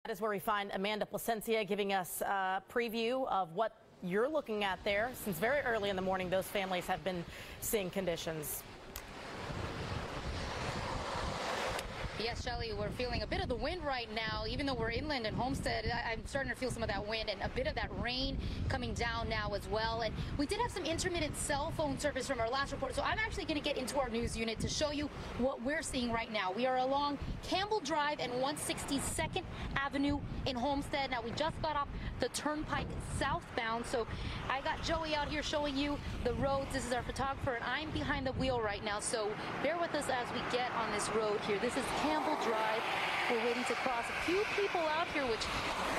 That is where we find Amanda Placencia giving us a preview of what you're looking at there. Since very early in the morning, those families have been seeing conditions. Yes, Shelley, we're feeling a bit of the wind right now. Even though we're inland in Homestead, I'm starting to feel some of that wind and a bit of that rain coming down now as well. And we did have some intermittent cell phone service from our last report, so I'm actually going to get into our news unit to show you what we're seeing right now. We are along Campbell Drive and 162nd Avenue in Homestead. Now, we just got off the Turnpike southbound, so I got Joey out here showing you the roads. This is our photographer, and I'm behind the wheel right now, so bear with us as we get on this road here. This is Campbell Drive. We're waiting to cross. A few people out here, which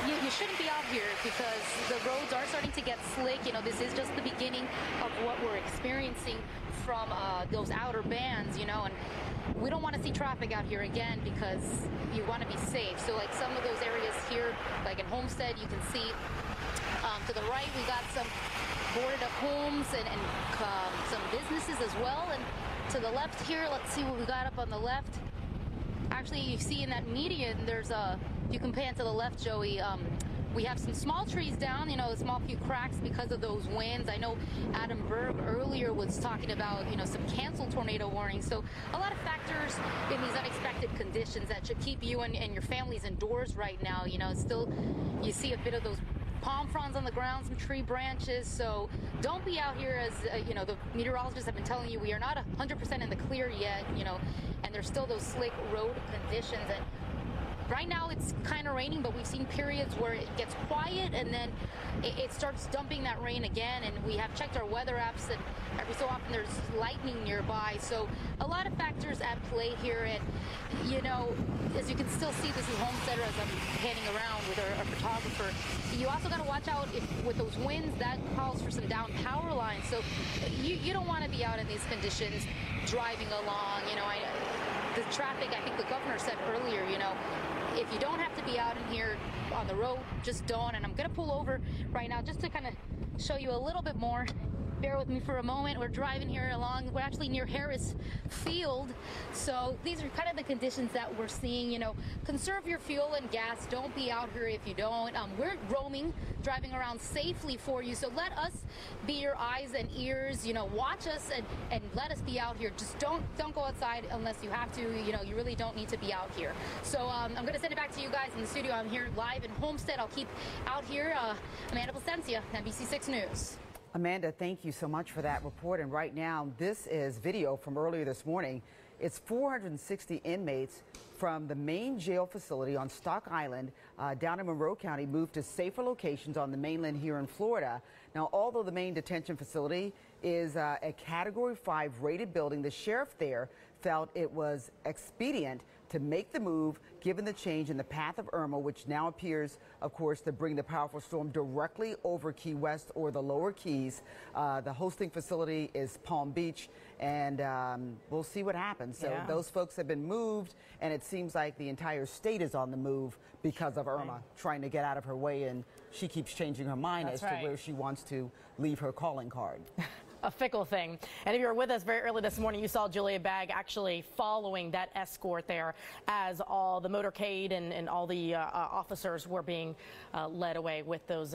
you shouldn't be out here because the roads are starting to get slick. You know, this is just the beginning of what we're experiencing from those outer bands, you know, and we don't want to see traffic out here again because you want to be safe. So like some of those areas here, like in Homestead, you can see to the right, we got some boarded up homes and some businesses as well. And to the left here, let's see what we got up on the left. Actually, you see in that median, there's you can pan to the left, Joey, we have some small trees down, you know, a small few cracks because of those winds. I know Adam Berg earlier was talking about, you know, some canceled tornado warnings. So a lot of factors in these unexpected conditions that should keep you and your families indoors right now. You know, still you see a bit of those palm fronds on the ground, some tree branches. So don't be out here as, you know, the meteorologists have been telling you, we are not 100% in the clear yet, you know, and there's still those slick road conditions. And right now it's kind of raining, but we've seen periods where it gets quiet and then it starts dumping that rain again. And we have checked our weather apps and every so often there's lightning nearby. So a lot of factors at play here. And, you know, as you can still see, this is Homestead as I'm panning around with our photographer. You also got to watch out if with those winds, that calls for some down power lines. So you don't want to be out in these conditions driving along. You know, the traffic, I think the governor said earlier, you know, if you don't have to be out in here on the road, just don't. And I'm going to pull over right now just to kind of show you a little bit more. Bear with me for a moment. We're driving here along. We're actually near Harris Field. So these are kind of the conditions that we're seeing. You know, conserve your fuel and gas. Don't be out here if you don't. We're roaming, driving around safely for you. So let us be your eyes and ears. You know, watch us and let us be out here. Just don't go outside unless you have to. You know, you really don't need to be out here. So I'm going to send it back to you guys in the studio. I'm here live in Homestead. I'll keep out here. Amanda Placencia, NBC6 News. Amanda, thank you so much for that report. And right now, this is video from earlier this morning. It's 460 inmates from the main jail facility on Stock Island down in Monroe County moved to safer locations on the mainland here in Florida. Now, although the main detention facility is a Category 5 rated building, the sheriff there felt it was expedient to make the move given the change in the path of Irma, which now appears, of course, to bring the powerful storm directly over Key West or the lower Keys. The hosting facility is Palm Beach, and we'll see what happens. So those folks have been moved, and it seems like the entire state is on the move because of Irma, trying to get out of her way, and she keeps changing her mind as to where she wants to leave her calling card. A fickle thing. And if you were with us very early this morning, you saw Julia Bagg actually following that escort there as all the motorcade and all the officers were being led away with those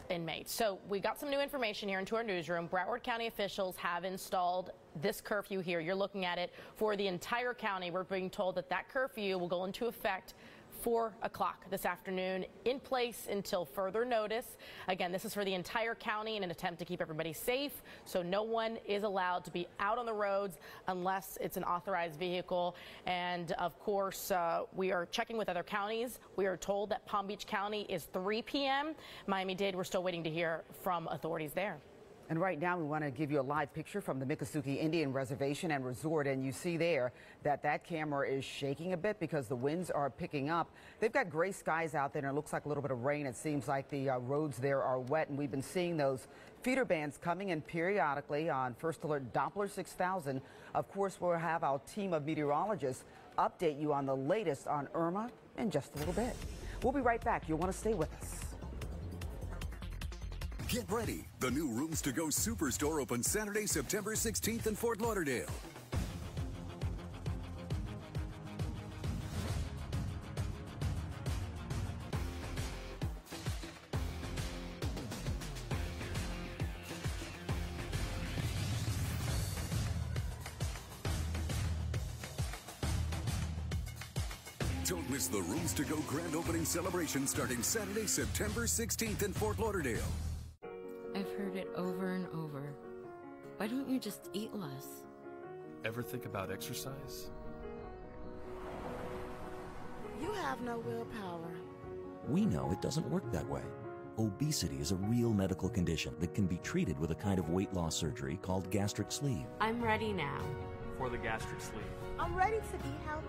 inmates. So we got some new information here into our newsroom. Broward County officials have installed this curfew here. You're looking at it for the entire county. We're being told that that curfew will go into effect 4 o'clock this afternoon, in place until further notice. Again, this is for the entire county in an attempt to keep everybody safe, so no one is allowed to be out on the roads unless it's an authorized vehicle. And of course, we are checking with other counties. We are told that Palm Beach County is 3 p.m. Miami-Dade, we're still waiting to hear from authorities there. And right now, we want to give you a live picture from the Miccosukee Indian Reservation and Resort. And you see there that that camera is shaking a bit because the winds are picking up. They've got gray skies out there, and it looks like a little bit of rain. It seems like the roads there are wet, and we've been seeing those feeder bands coming in periodically on First Alert Doppler 6000. Of course, we'll have our team of meteorologists update you on the latest on Irma in just a little bit. We'll be right back. You'll want to stay with us. Get ready. The new Rooms to Go Superstore opens Saturday, September 16th in Fort Lauderdale. Don't miss the Rooms to Go grand opening celebration starting Saturday, September 16th in Fort Lauderdale. I've heard it over and over. Why don't you just eat less? Ever think about exercise? You have no willpower. We know it doesn't work that way. Obesity is a real medical condition that can be treated with a kind of weight loss surgery called gastric sleeve. I'm ready now. For the gastric sleeve. I'm ready to be healthy.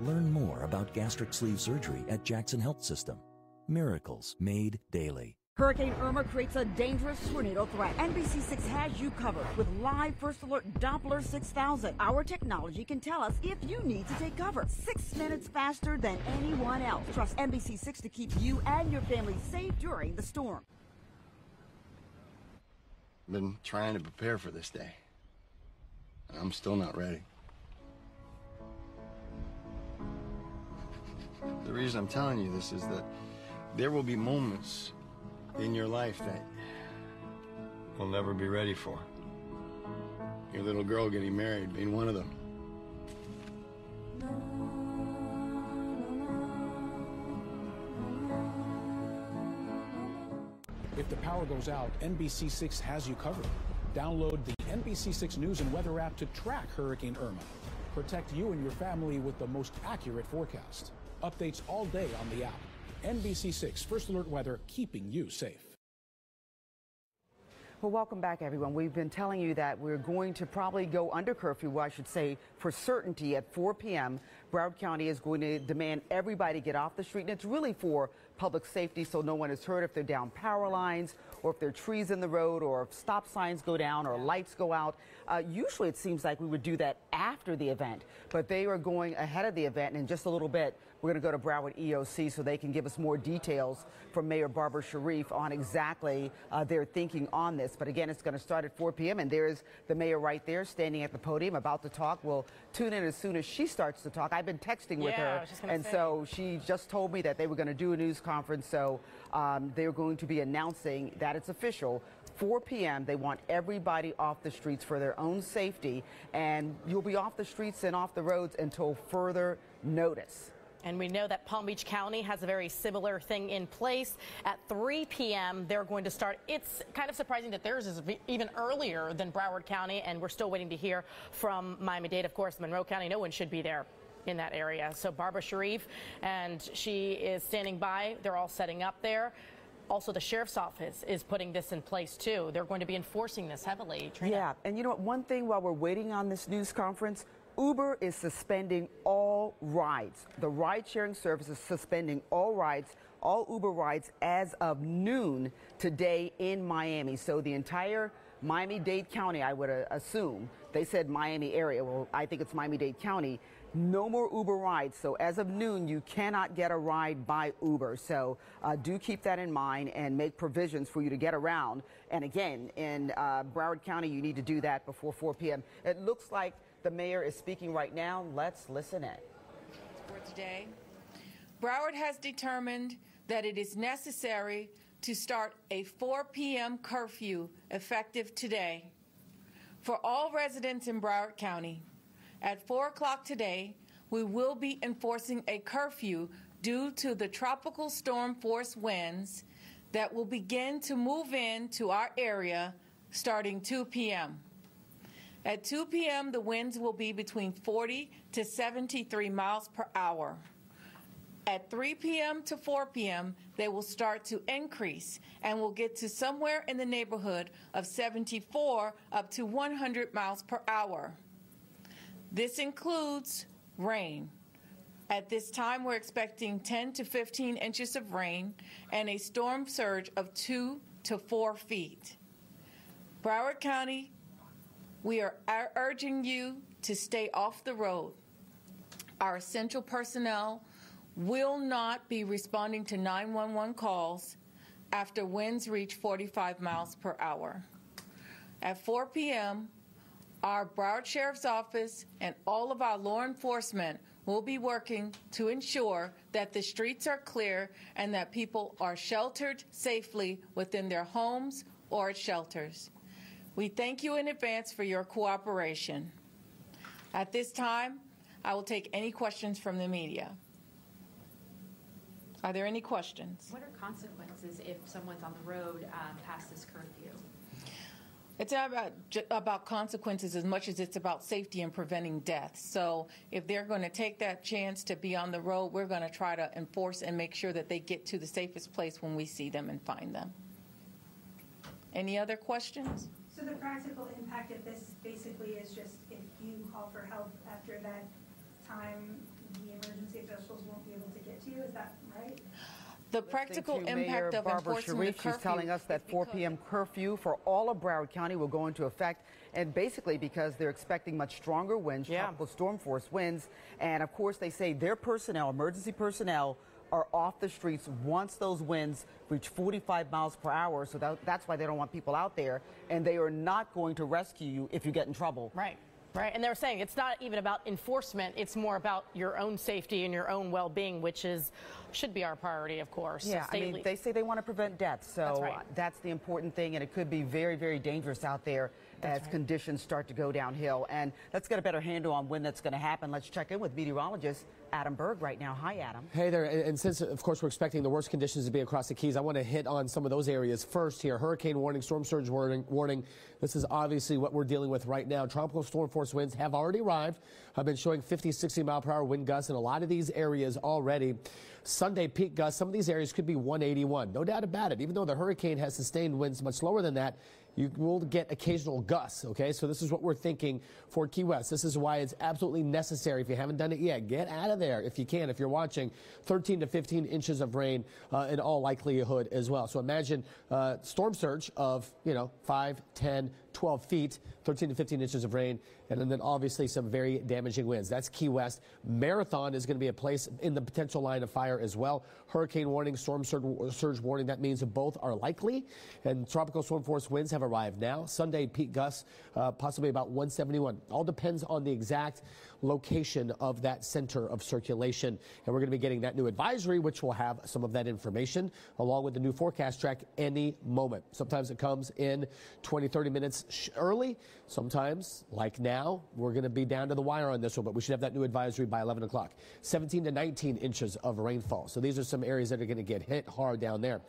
Learn more about gastric sleeve surgery at Jackson Health System. Miracles made daily. Hurricane Irma creates a dangerous tornado threat. NBC6 has you covered with live first alert Doppler 6000. Our technology can tell us if you need to take cover 6 minutes faster than anyone else. Trust NBC6 to keep you and your family safe during the storm. I've been trying to prepare for this day. I'm still not ready. The reason I'm telling you this is that there will be moments in your life that you'll never be ready for. Your little girl getting married being one of them. If the power goes out, NBC6 has you covered. Download the NBC6 News and Weather app to track Hurricane Irma. Protect you and your family with the most accurate forecast. Updates all day on the app. NBC6 First Alert Weather, keeping you safe. Well, welcome back, everyone. We've been telling you that we're going to probably go under curfew, well, I should say, for certainty at 4 p.m. Broward County is going to demand everybody get off the street, and it's really for public safety so no one is hurt if they're down power lines or if there are trees in the road or if stop signs go down or lights go out. Usually it seems like we would do that after the event, but they are going ahead of the event, and in just a little bit, we're going to go to Broward EOC so they can give us more details from Mayor Barbara Sharif on exactly their thinking on this. But again, it's going to start at 4 p.m. and there's the mayor right there standing at the podium about to talk. We'll tune in as soon as she starts to talk. I've been texting with her, and so she just told me that they were going to do a news conference. So they're going to be announcing that it's official. 4 p.m. They want everybody off the streets for their own safety, and you'll be off the streets and off the roads until further notice. And we know that Palm Beach County has a very similar thing in place. At 3 p.m., they're going to start. It's kind of surprising that theirs is even earlier than Broward County, and we're still waiting to hear from Miami-Dade. Of course, Monroe County, no one should be there in that area. So Barbara Sharif, and she is standing by. They're all setting up there. Also, the sheriff's office is putting this in place, too. They're going to be enforcing this heavily. Trina. Yeah, and you know what? One thing while we're waiting on this news conference, Uber is suspending all rides. The ride-sharing service is suspending all rides, all Uber rides as of noon today in Miami. So the entire Miami-Dade County, I would assume, they said Miami area. Well, I think it's Miami-Dade County. No more Uber rides. So as of noon, you cannot get a ride by Uber. So do keep that in mind and make provisions for you to get around. And again, in Broward County, you need to do that before 4 p.m. It looks like the mayor is speaking right now. Let's listen in. For today, Broward has determined that it is necessary to start a 4 p.m. curfew effective today for all residents in Broward County. At 4 o'clock today, we will be enforcing a curfew due to the tropical storm force winds that will begin to move into our area starting 2 p.m. At 2 p.m., the winds will be between 40 to 73 miles per hour. At 3 p.m. to 4 p.m., they will start to increase and will get to somewhere in the neighborhood of 74 up to 100 miles per hour. This includes rain. At this time, we're expecting 10 to 15 inches of rain and a storm surge of 2 to 4 feet. Broward County, we are urging you to stay off the road. Our essential personnel will not be responding to 911 calls after winds reach 45 miles per hour. At 4 p.m., our Broward Sheriff's Office and all of our law enforcement will be working to ensure that the streets are clear and that people are sheltered safely within their homes or at shelters. We thank you in advance for your cooperation. At this time, I will take any questions from the media. Are there any questions? What are consequences if someone's on the road past this curfew? It's not about consequences as much as it's about safety and preventing death. So if they're going to take that chance to be on the road, we're going to try to enforce and make sure that they get to the safest place when we see them and find them. Any other questions? So the practical impact of this basically is just if you call for help after that time, the emergency officials won't be able to get to you. Is that right? The practical impact of enforcing the curfew. She's telling us that 4 p.m. curfew for all of Broward County will go into effect, and basically because they're expecting much stronger winds, tropical storm force winds, and of course they say their personnel, emergency personnel, are off the streets once those winds reach 45 miles per hour. So that's why they don't want people out there, and they are not going to rescue you if you get in trouble. Right. Right, and they're saying it's not even about enforcement, it's more about your own safety and your own well-being, which should be our priority, of course. Yeah, I mean, they say they want to prevent deaths, so that's the important thing, and it could be very, very dangerous out there as conditions start to go downhill. And let's get a better handle on when that's going to happen. Let's check in with meteorologist Adam Berg right now. Hi, Adam. Hey there, and since, of course, we're expecting the worst conditions to be across the Keys, I want to hit on some of those areas first here. Hurricane warning, storm surge warning. This is obviously what we're dealing with right now. Tropical storm force winds have already arrived. I've been showing 50, 60 mile per hour wind gusts in a lot of these areas already. Sunday peak gusts, some of these areas could be 181. No doubt about it. Even though the hurricane has sustained winds much lower than that, you will get occasional gusts, okay? So this is what we're thinking for Key West. This is why it's absolutely necessary. If you haven't done it yet, get out of there if you can. If you're watching, 13 to 15 inches of rain in all likelihood as well. So imagine storm surge of, 5, 10, 12 feet, 13 to 15 inches of rain, and then obviously some very damaging winds. That's Key West. Marathon is going to be a place in the potential line of fire as well. Hurricane warning, storm surge warning. That means both are likely. And tropical storm force winds have arrived now. Sunday peak gusts possibly about 171. All depends on the exact location of that center of circulation. And we're going to be getting that new advisory, which will have some of that information along with the new forecast track any moment. Sometimes it comes in 20, 30 minutes early. Sometimes, like now, we're going to be down to the wire on this one, but we should have that new advisory by 11 o'clock. 17 to 19 inches of rainfall. So these are some areas that are going to get hit hard down there.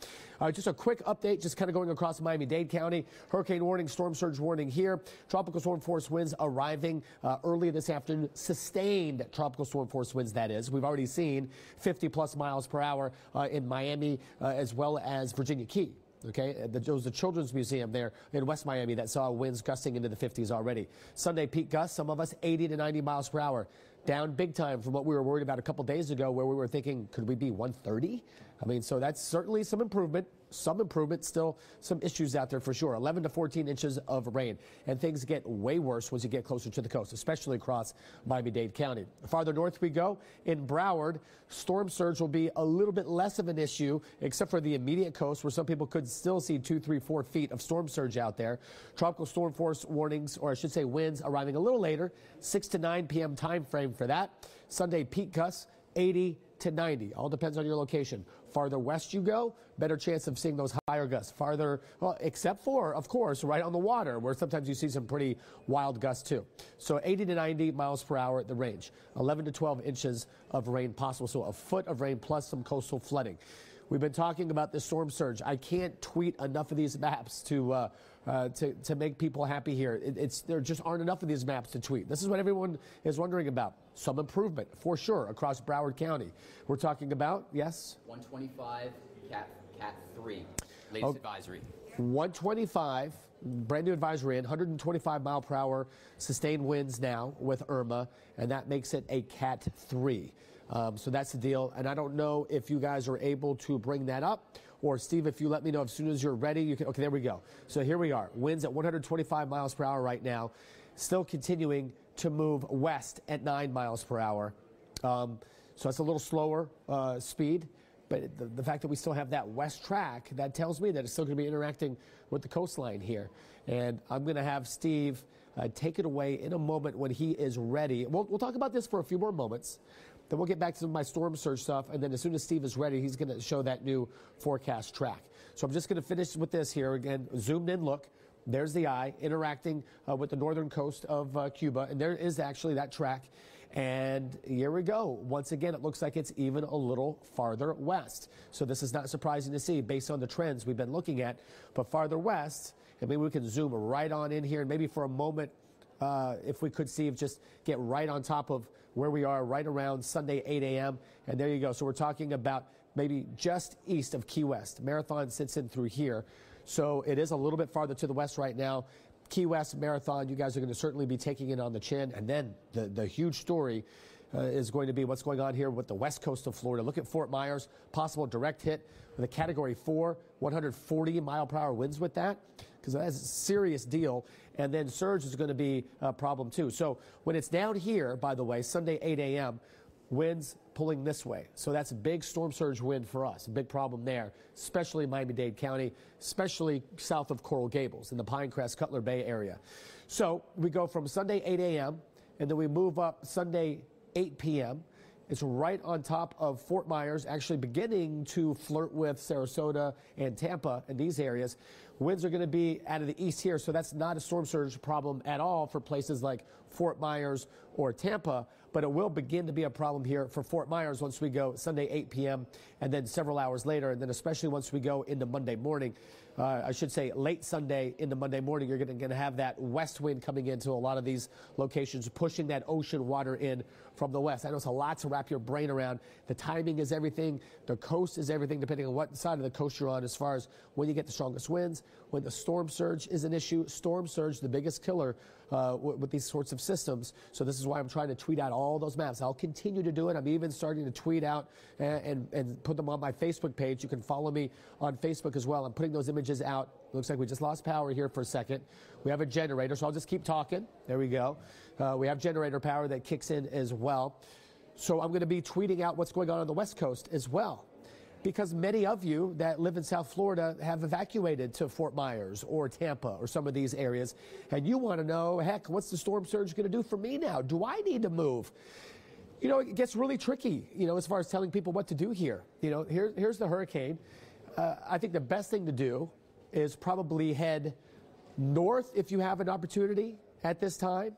Just a quick update, just kind of going across Miami-Dade County. Hurricane warning, storm surge warning here. Tropical storm force winds arriving early this afternoon. Sustained tropical storm force winds, that is. We've already seen 50-plus miles per hour in Miami as well as Virginia Key. Okay, there was the Children's Museum there in West Miami that saw winds gusting into the 50s already. Sunday peak gusts, some of us 80 to 90 miles per hour. Down big time from what we were worried about a couple days ago where we were thinking, could we be 130? I mean, so that's certainly some improvement. Still some issues out there for sure. 11 to 14 inches of rain. And things get way worse once you get closer to the coast, especially across Miami-Dade County. The farther north we go, in Broward, storm surge will be a little bit less of an issue, except for the immediate coast where some people could still see 2, 3, 4 feet of storm surge out there. Tropical storm force warnings, or I should say winds, arriving a little later, 6 to 9 p.m. time frame for that. Sunday peak gusts, 80 to 90. All depends on your location. Farther west you go, better chance of seeing those higher gusts. Farther, well, except for, of course, right on the water, where sometimes you see some pretty wild gusts too. So 80 to 90 miles per hour at the range. 11 to 12 inches of rain possible. So a foot of rain plus some coastal flooding. We've been talking about the storm surge. I can't tweet enough of these maps to make people happy here. There just aren't enough of these maps to tweet. This is what everyone is wondering about. Some improvement, for sure, across Broward County. We're talking about, yes? 125, Cat 3, latest advisory. 125, brand new advisory in, 125 mile per hour sustained winds now with Irma, and that makes it a Cat 3. So that's the deal, and I don't know if you guys are able to bring that up, or Steve, if you let me know as soon as you're ready, you can. Okay, there we go. So here we are, winds at 125 miles per hour right now, still continuing to move west at 9 miles per hour. So that's a little slower speed, but the fact that we still have that west track, that tells me that it's still going to be interacting with the coastline here. And I'm going to have Steve take it away in a moment when he is ready. We'll talk about this for a few more moments. Then we'll get back to some of my storm surge stuff, and then as soon as Steve is ready, he's going to show that new forecast track. So I'm just going to finish with this here. Again, zoomed in look. There's the eye interacting with the northern coast of Cuba, and there is actually that track. And here we go. Once again, it looks like it's even a little farther west. So this is not surprising to see based on the trends we've been looking at. But farther west, and maybe we can zoom right on in here, and maybe for a moment, if we could see, just get right on top of where we are right around Sunday 8 a.m. And there you go. So we're talking about maybe just east of Key West. Marathon sits in through here. So it is a little bit farther to the west right now. Key West, Marathon, you guys are going to certainly be taking it on the chin. And then the huge story is going to be what's going on here with the west coast of Florida. Look at Fort Myers, possible direct hit with a Category 4, 140-mile-per-hour winds with that, because that's a serious deal. And then surge is going to be a problem, too. So when it's down here, by the way, Sunday 8 a.m., winds pulling this way. So that's a big storm surge wind for us, a big problem there, especially Miami-Dade County, especially south of Coral Gables in the Pinecrest, Cutler Bay area. So we go from Sunday 8 a.m., and then we move up Sunday 8 p.m. It's right on top of Fort Myers, actually beginning to flirt with Sarasota and Tampa in these areas. Winds are going to be out of the east here, so that's not a storm surge problem at all for places like Fort Myers or Tampa, but it will begin to be a problem here for Fort Myers once we go Sunday 8 p.m. and then several hours later, and then especially once we go into Monday morning. I should say late Sunday into Monday morning, you're going to have that west wind coming into a lot of these locations, pushing that ocean water in from the west. I know it's a lot to wrap your brain around. The timing is everything. The coast is everything, depending on what side of the coast you're on as far as when you get the strongest winds, when the storm surge is an issue. Storm surge, the biggest killer with these sorts of systems. So this is why I'm trying to tweet out all those maps. I'll continue to do it. I'm even starting to tweet out and put them on my Facebook page. You can follow me on Facebook as well. I'm putting those images out. Looks like we just lost power here for a second. We have a generator, so I'll just keep talking. There we go. We have generator power that kicks in as well. So I'm going to be tweeting out what's going on the West Coast as well, because many of you that live in South Florida have evacuated to Fort Myers or Tampa or some of these areas, and you want to know, heck, what's the storm surge going to do for me now? Do I need to move? You know, it gets really tricky, you know, as far as telling people what to do here. You know, here's the hurricane. I think the best thing to do is probably head north if you have an opportunity at this time,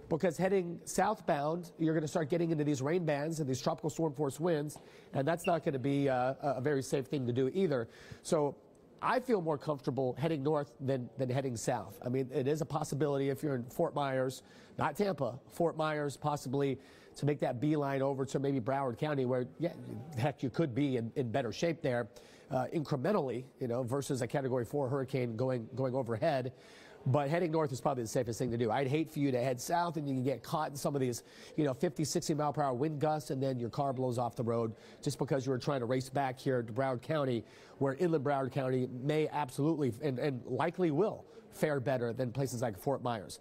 because heading southbound, you're going to start getting into these rain bands and these tropical storm force winds, and that's not going to be a very safe thing to do either. So I feel more comfortable heading north than heading south. I mean, it is a possibility if you're in Fort Myers, not Tampa, Fort Myers, possibly to make that beeline over to maybe Broward County, where, yeah, heck, you could be in better shape there incrementally, you know, versus a Category 4 hurricane going overhead. But heading north is probably the safest thing to do. I'd hate for you to head south and you can get caught in some of these, you know, 50, 60 mile per hour wind gusts, and then your car blows off the road just because you were trying to race back here to Broward County, where inland Broward County may absolutely and likely will fare better than places like Fort Myers.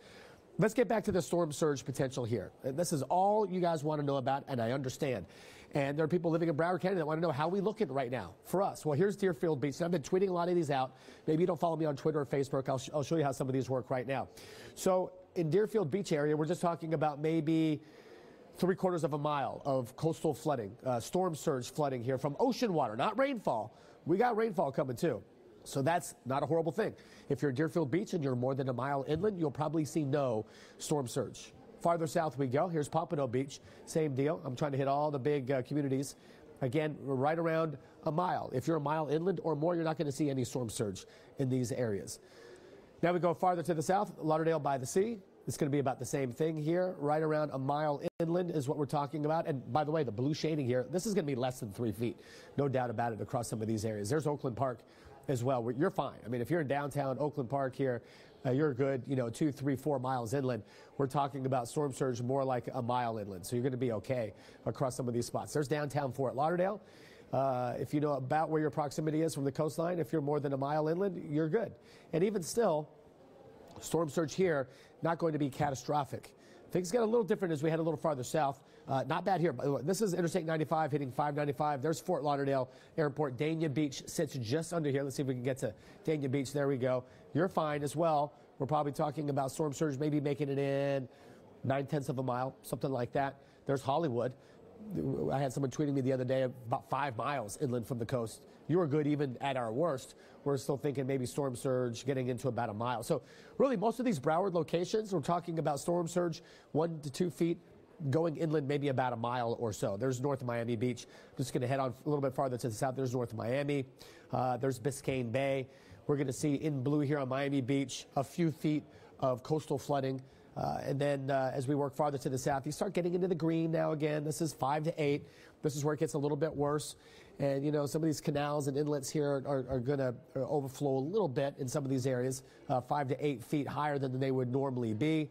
Let's get back to the storm surge potential here. This is all you guys want to know about, and I understand. And there are people living in Broward County that want to know how we looking right now for us. Well, here's Deerfield Beach. And I've been tweeting a lot of these out. Maybe you don't follow me on Twitter or Facebook. I'll show you how some of these work right now. So in Deerfield Beach area, we're just talking about maybe 3/4 of a mile of coastal flooding, storm surge flooding here from ocean water, not rainfall. We got rainfall coming too. So that's not a horrible thing. If you're at Deerfield Beach and you're more than a mile inland, you'll probably see no storm surge. Farther south we go. Here's Pompano Beach. Same deal. I'm trying to hit all the big communities. Again, we're right around a mile. If you're a mile inland or more, you're not going to see any storm surge in these areas. Now we go farther to the south, Lauderdale by the Sea. It's going to be about the same thing here. Right around a mile inland is what we're talking about. And by the way, the blue shading here, this is going to be less than 3 feet. No doubt about it across some of these areas. There's Oakland Park as well. You're fine. I mean, if you're in downtown Oakland Park here, you're good, you know, 2, 3, 4 miles inland. We're talking about storm surge more like a mile inland. So you're going to be okay across some of these spots. There's downtown Fort Lauderdale. If you know about where your proximity is from the coastline, if you're more than a mile inland, you're good. And even still, storm surge here, not going to be catastrophic. Things get a little different as we head a little farther south. Not bad here. This is Interstate 95 hitting 595. There's Fort Lauderdale Airport. Dania Beach sits just under here. Let's see if we can get to Dania Beach. There we go. You're fine as well. We're probably talking about storm surge maybe making it in 9/10 of a mile, something like that. There's Hollywood. I had someone tweeting me the other day about 5 miles inland from the coast. You were good even at our worst. We're still thinking maybe storm surge getting into about a mile. So really most of these Broward locations, we're talking about storm surge 1 to 2 feet going inland maybe about a mile or so. There's north of Miami Beach. I'm just going to head on a little bit farther to the south. There's north of Miami. There's Biscayne Bay. We're going to see in blue here on Miami Beach a few feet of coastal flooding. And then as we work farther to the south, you start getting into the green now again. This is 5 to 8. This is where it gets a little bit worse. And, you know, some of these canals and inlets here are going to overflow a little bit in some of these areas, 5 to 8 feet higher than they would normally be.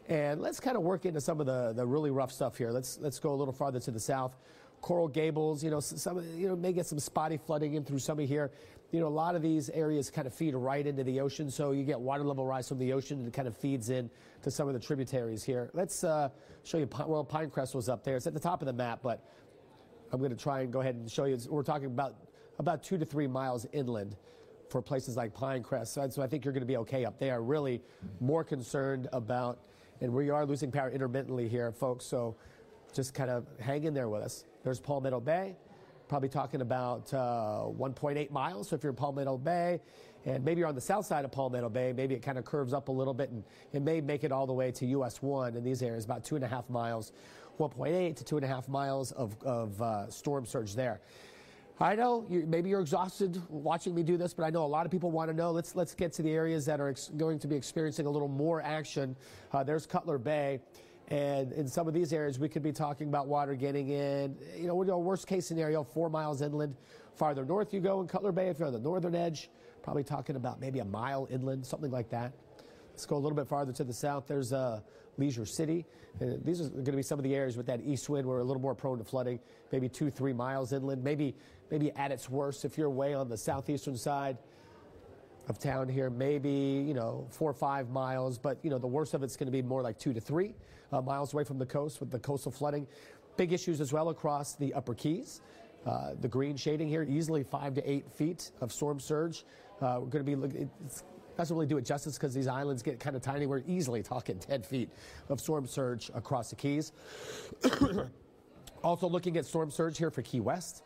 And let's kind of work into some of the really rough stuff here. Let's go a little farther to the south. Coral Gables, you know, may get some spotty flooding in through some of here. You know, a lot of these areas kind of feed right into the ocean, so you get water level rise from the ocean and it kind of feeds in to some of the tributaries here. Let's show you, well, Pinecrest was up there. It's at the top of the map, but I'm going to try and go ahead and show you. We're talking about 2 to 3 miles inland for places like Pinecrest. So I think you're going to be okay up there. Really more concerned about, and we are losing power intermittently here, folks, so just kind of hang in there with us. There's Palmetto Bay, probably talking about 1.8 miles. So if you're in Palmetto Bay, and maybe you're on the south side of Palmetto Bay, maybe it kind of curves up a little bit, and it may make it all the way to US 1 in these areas, about 2.5 miles, 1.8 to 2.5 miles of storm surge there. I know maybe you're exhausted watching me do this, but I know a lot of people want to know. Let's get to the areas that are going to be experiencing a little more action. There's Cutler Bay. And in some of these areas, we could be talking about water getting in, you know, worst case scenario, 4 miles inland. Farther north you go in Cutler Bay, if you're on the northern edge, probably talking about maybe a mile inland, something like that. Let's go a little bit farther to the south. There's Leisure City. These are going to be some of the areas with that east wind where we're a little more prone to flooding, maybe 2-3 miles inland, maybe at its worst if you're way on the southeastern side of town here, maybe, you know, 4 or 5 miles, but, you know, the worst of it's going to be more like 2 to 3 miles away from the coast with the coastal flooding. Big issues as well across the upper Keys. The green shading here, easily 5 to 8 feet of storm surge. We're going to be looking, it doesn't really do it justice because these islands get kind of tiny. We're easily talking 10 feet of storm surge across the Keys. Also looking at storm surge here for Key West.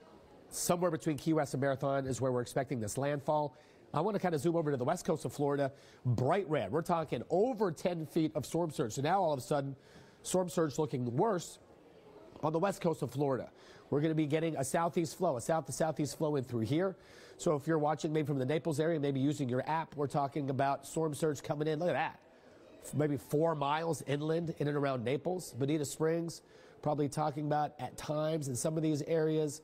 Somewhere between Key West and Marathon is where we're expecting this landfall. I want to kind of zoom over to the west coast of Florida. Bright red. We're talking over 10 feet of storm surge. So now all of a sudden, storm surge looking worse on the west coast of Florida. We're going to be getting a southeast flow, a south to southeast flow in through here. So if you're watching maybe from the Naples area, maybe using your app, we're talking about storm surge coming in. Look at that. Maybe 4 miles inland in and around Naples, Bonita Springs. Probably talking about at times in some of these areas,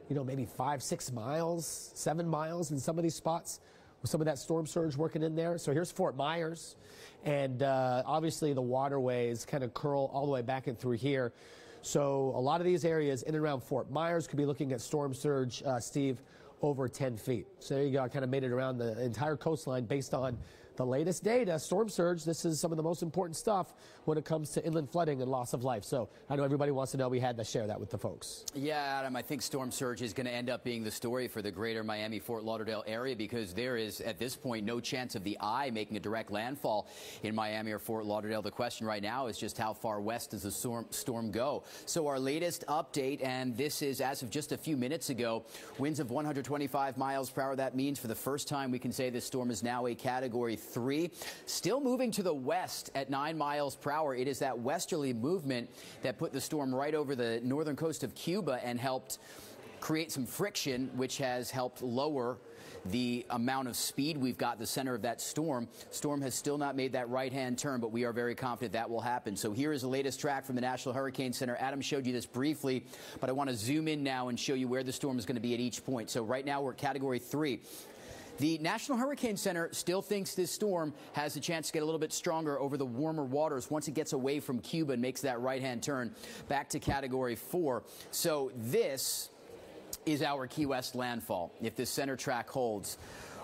you know, maybe 5, 6 miles, 7 miles in some of these spots with some of that storm surge working in there. So here's Fort Myers. And obviously the waterways kind of curl all the way back in through here. So a lot of these areas in and around Fort Myers could be looking at storm surge, Steve, over 10 feet. So there you go. I kind of made it around the entire coastline based on the latest data. Storm surge, this is some of the most important stuff when it comes to inland flooding and loss of life. So I know everybody wants to know. We had to share that with the folks. Yeah, Adam, I think storm surge is going to end up being the story for the greater Miami-Fort Lauderdale area because there is, at this point, no chance of the eye making a direct landfall in Miami or Fort Lauderdale. The question right now is just how far west does the storm go? So our latest update, and this is as of just a few minutes ago, winds of 125 miles per hour. That means for the first time we can say this storm is now a Category 3. Still moving to the west at 9 miles per hour. It is that westerly movement that put the storm right over the northern coast of Cuba and helped create some friction, which has helped lower the amount of speed we've got the center of that storm. Storm has still not made that right-hand turn, but we are very confident that will happen. So here is the latest track from the National Hurricane Center. Adam showed you this briefly, but I want to zoom in now and show you where the storm is going to be at each point. So right now we're at Category 3. The National Hurricane Center still thinks this storm has a chance to get a little bit stronger over the warmer waters once it gets away from Cuba and makes that right-hand turn back to Category 4. So this is our Key West landfall, if this center track holds.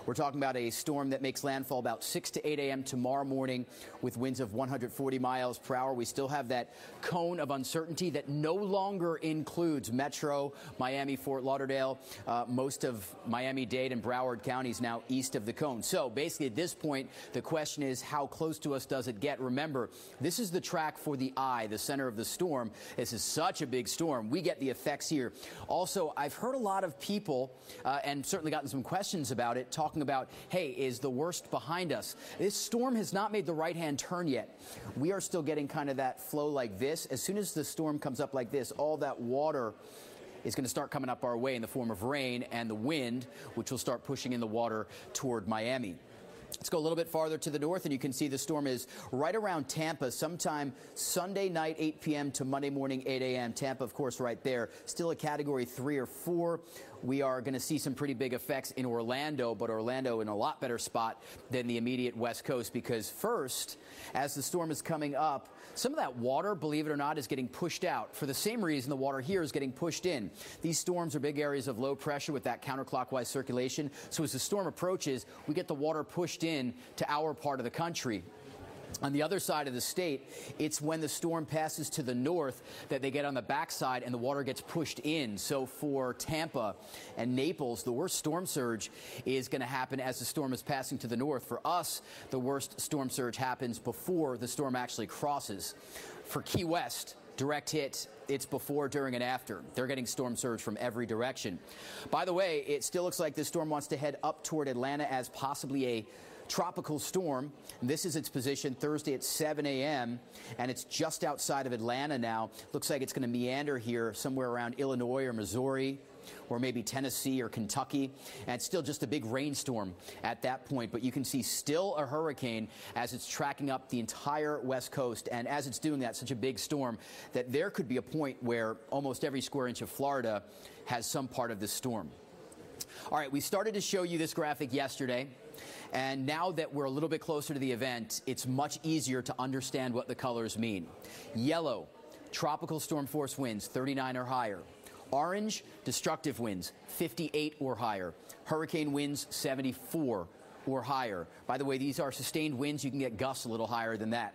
We're talking about a storm that makes landfall about 6 to 8 a.m. tomorrow morning with winds of 140 miles per hour. We still have that cone of uncertainty that no longer includes Metro, Miami, Fort Lauderdale. Most of Miami-Dade and Broward counties now east of the cone. So basically at this point, the question is how close to us does it get? Remember, this is the track for the eye, the center of the storm. This is such a big storm. We get the effects here. Also, I've heard a lot of people, and certainly gotten some questions about it, talk talking about, hey, is the worst behind us? This storm has not made the right-hand turn yet. We are still getting kind of that flow like this. As soon as the storm comes up like this, all that water is going to start coming up our way in the form of rain and the wind, which will start pushing in the water toward Miami. Let's go a little bit farther to the north, and you can see the storm is right around Tampa sometime Sunday night, 8 p.m. to Monday morning, 8 a.m. Tampa, of course, right there. Still a Category 3 or 4. We are going to see some pretty big effects in Orlando, but Orlando in a lot better spot than the immediate West Coast, because first, as the storm is coming up, some of that water, believe it or not, is getting pushed out. For the same reason the water here is getting pushed in. These storms are big areas of low pressure with that counterclockwise circulation. So as the storm approaches, we get the water pushed in to our part of the country. On the other side of the state, it's when the storm passes to the north that they get on the backside and the water gets pushed in. So for Tampa and Naples, the worst storm surge is going to happen as the storm is passing to the north. For us, the worst storm surge happens before the storm actually crosses. For Key West, direct hit, it's before, during, and after. They're getting storm surge from every direction. By the way, it still looks like this storm wants to head up toward Atlanta as possibly a tropical storm. This is its position Thursday at 7 a.m. and it's just outside of Atlanta now. Looks like it's going to meander here somewhere around Illinois or Missouri or maybe Tennessee or Kentucky. And it's still just a big rainstorm at that point. But you can see still a hurricane as it's tracking up the entire West Coast. And as it's doing that, such a big storm that there could be a point where almost every square inch of Florida has some part of this storm. All right, we started to show you this graphic yesterday. And now that we're a little bit closer to the event, it's much easier to understand what the colors mean. Yellow, tropical storm force winds, 39 or higher. Orange, destructive winds, 58 or higher. Hurricane winds, 74 or higher. By the way, these are sustained winds. You can get gusts a little higher than that.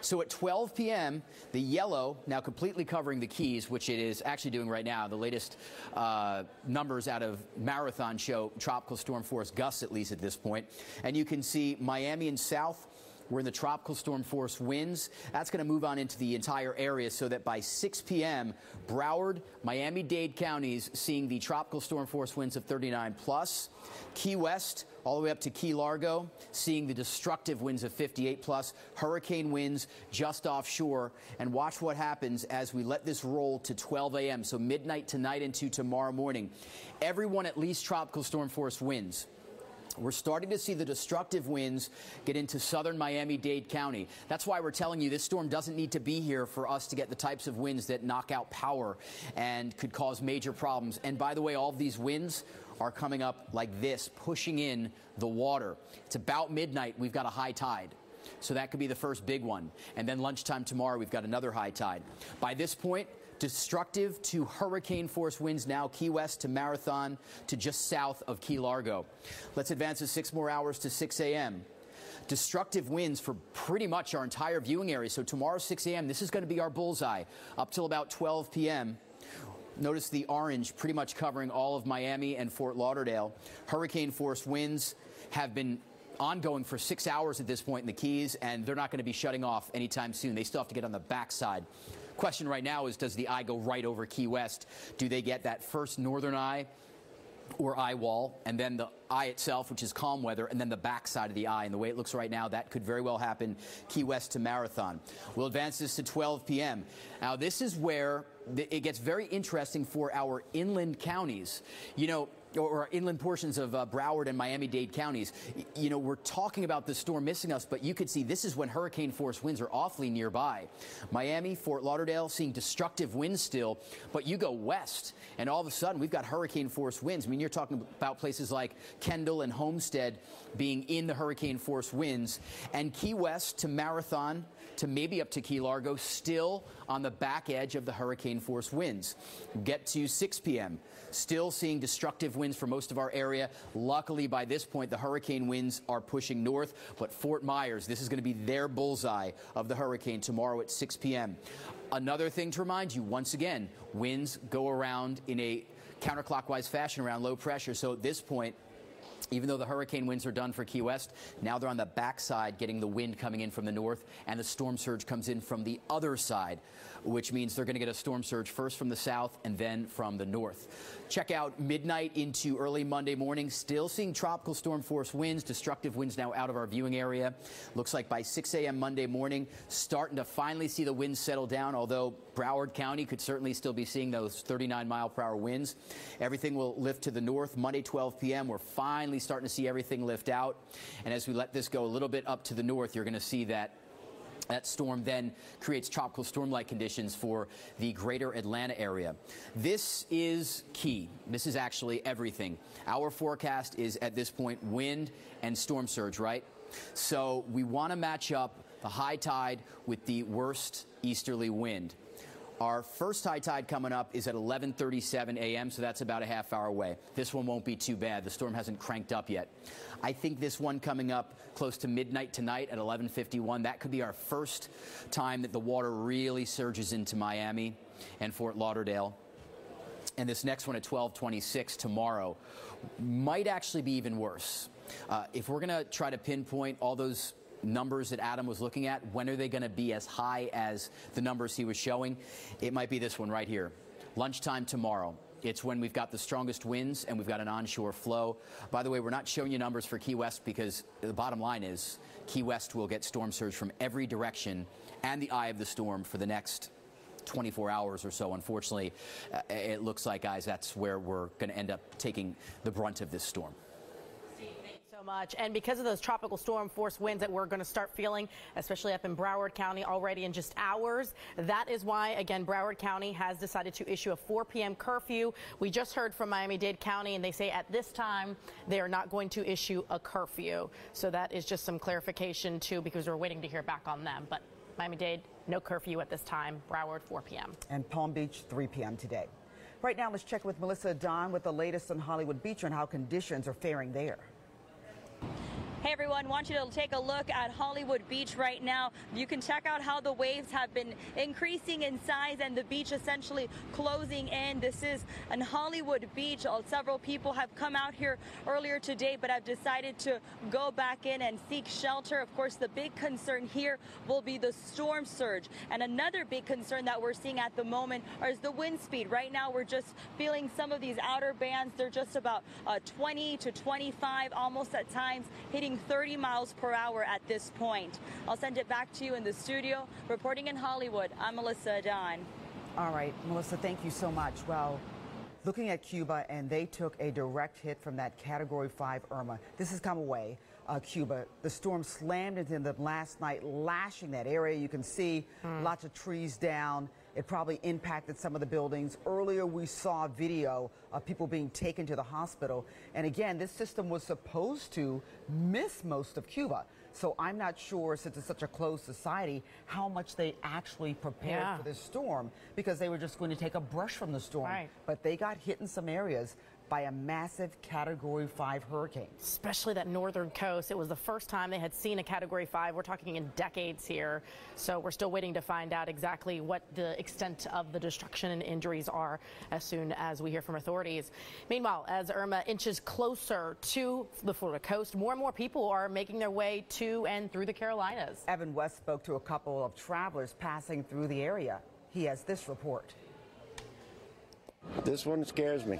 So at 12 p.m., the yellow, now completely covering the Keys, which it is actually doing right now. The latest numbers out of Marathon show tropical storm force gusts, at least at this point. And you can see Miami and south, we're in the tropical storm force winds. That's going to move on into the entire area so that by 6 p.m., Broward, Miami-Dade counties seeing the tropical storm force winds of 39 plus. Key West, all the way up to Key Largo, seeing the destructive winds of 58 plus, hurricane winds just offshore. And watch what happens as we let this roll to 12 a.m., so midnight tonight into tomorrow morning. Everyone at least tropical storm force winds. We're starting to see the destructive winds get into southern Miami-Dade County. That's why we're telling you this storm doesn't need to be here for us to get the types of winds that knock out power and could cause major problems. And by the way, all of these winds are coming up like this, pushing in the water. It's about midnight. We've got a high tide. So that could be the first big one. And then lunchtime tomorrow, we've got another high tide. By this point, destructive to hurricane force winds now, Key West to Marathon to just south of Key Largo. Let's advance to 6 more hours to 6 a.m. Destructive winds for pretty much our entire viewing area. So tomorrow, 6 a.m., this is going to be our bullseye up till about 12 p.m. Notice the orange pretty much covering all of Miami and Fort Lauderdale. Hurricane force winds have been ongoing for 6 hours at this point in the Keys, and they're not going to be shutting off anytime soon. They still have to get on the backside. Question right now is, does the eye go right over Key West? Do they get that first northern eye or eye wall, and then the eye itself, which is calm weather, and then the backside of the eye? And the way it looks right now, that could very well happen Key West to Marathon. We'll advance this to 12 p.m. Now, this is where it gets very interesting for our inland counties. You know, or inland portions of Broward and Miami-Dade counties. You know, we're talking about the storm missing us, but you could see this is when hurricane force winds are awfully nearby. Miami, Fort Lauderdale seeing destructive winds still, but you go west and all of a sudden we've got hurricane force winds. I mean, you're talking about places like Kendall and Homestead being in the hurricane force winds, and Key West to Marathon to maybe up to Key Largo still on the back edge of the hurricane force winds. Get to 6 p.m. Still seeing destructive winds for most of our area. Luckily, by this point, the hurricane winds are pushing north. But Fort Myers, this is going to be their bullseye of the hurricane tomorrow at 6 p.m. Another thing to remind you, once again, winds go around in a counterclockwise fashion around low pressure. So at this point, Even though the hurricane winds are done for Key West, now they're on the backside getting the wind coming in from the north, and the storm surge comes in from the other side, which means they're going to get a storm surge first from the south and then from the north. Check out midnight into early Monday morning. Still seeing tropical storm force winds, destructive winds now out of our viewing area. Looks like by 6 a.m. Monday morning, starting to finally see the winds settle down, although Broward County could certainly still be seeing those 39-mile-per-hour winds. Everything will lift to the north. Monday, 12 p.m., we're finally starting to see everything lift out. And as we let this go a little bit up to the north, you're going to see that storm then creates tropical storm-like conditions for the greater Atlanta area. This is key. This is actually everything. Our forecast is, at this point, wind and storm surge, right? So we want to match up the high tide with the worst easterly wind. Our first high tide coming up is at 11:37 a.m., so that's about a half hour away. This one won't be too bad. The storm hasn't cranked up yet. I think this one coming up close to midnight tonight at 11:51, that could be our first time that the water really surges into Miami and Fort Lauderdale. And this next one at 12:26 tomorrow might actually be even worse. If we're going to try to pinpoint all those numbers that Adam was looking at, when are they going to be as high as the numbers he was showing? It might be this one right here. Lunchtime tomorrow. It's when we've got the strongest winds and we've got an onshore flow. By the way, we're not showing you numbers for Key West because the bottom line is Key West will get storm surge from every direction and the eye of the storm for the next 24 hours or so. Unfortunately, it looks like, guys, that's where we're going to end up taking the brunt of this storm. Much. And because of those tropical storm force winds that we're going to start feeling, especially up in Broward County already in just hours, that is why, again, Broward County has decided to issue a 4 p.m. curfew. We just heard from Miami-Dade County, and they say at this time they are not going to issue a curfew. So that is just some clarification, too, because we're waiting to hear back on them. But Miami-Dade, no curfew at this time. Broward, 4 p.m. And Palm Beach, 3 p.m. today. Right now, let's check with Melissa Don with the latest on Hollywood Beach and how conditions are faring there. Hey everyone, want you to take a look at Hollywood Beach right now. You can check out how the waves have been increasing in size and the beach essentially closing in. This is an Hollywood Beach. Several people have come out here earlier today but have decided to go back in and seek shelter. Of course, the big concern here will be the storm surge. And another big concern that we're seeing at the moment is the wind speed. Right now, we're just feeling some of these outer bands. They're just about 20 to 25, almost at times hitting 30 miles per hour at this point. I'll send it back to you in the studio. Reporting in Hollywood, I'm Melissa Don. All right, Melissa, thank you so much. Well, looking at Cuba, and they took a direct hit from that Category 5 Irma. This has come away. Cuba, the storm slammed into them last night, lashing that area. You can see lots of trees down. It probably impacted some of the buildings. Earlier, we saw video of people being taken to the hospital. And again, this system was supposed to miss most of Cuba. So I'm not sure, since it's such a closed society, how much they actually prepared for this storm, because they were just going to take a brush from the storm. Right. But they got hit in some areas by a massive Category 5 hurricane. Especially that northern coast. It was the first time they had seen a Category 5. We're talking in decades here. So we're still waiting to find out exactly what the extent of the destruction and injuries are as soon as we hear from authorities. Meanwhile, as Irma inches closer to the Florida coast, more and more people are making their way to and through the Carolinas. Evan West spoke to a couple of travelers passing through the area. He has this report. This one scares me.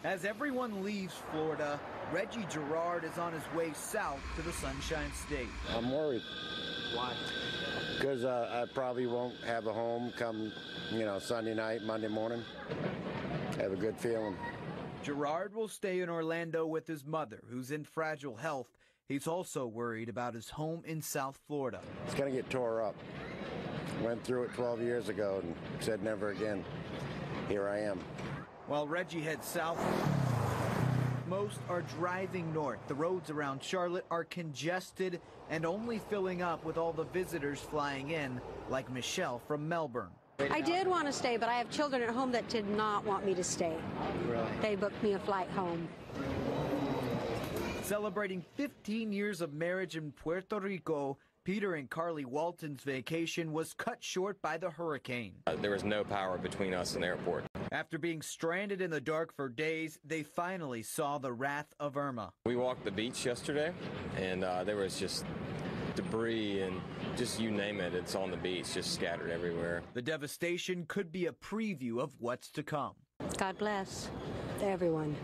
As everyone leaves Florida, Reggie Gerard is on his way south to the Sunshine State. I'm worried. Why? Because I probably won't have a home come, Sunday night, Monday morning. I have a good feeling. Gerard will stay in Orlando with his mother, who's in fragile health. He's also worried about his home in South Florida. It's going to get tore up. Went through it 12 years ago and said never again. Here I am. While Reggie heads south, most are driving north. The roads around Charlotte are congested and only filling up with all the visitors flying in, like Michelle from Melbourne. I did want to stay, but I have children at home that did not want me to stay. Really? They booked me a flight home. Celebrating 15 years of marriage in Puerto Rico, Peter and Carly Walton's vacation was cut short by the hurricane. There was no power between us and the airport. After being stranded in the dark for days, they finally saw the wrath of Irma. We walked the beach yesterday, and there was just debris and just you name it, it's on the beach, just scattered everywhere. The devastation could be a preview of what's to come. God bless everyone.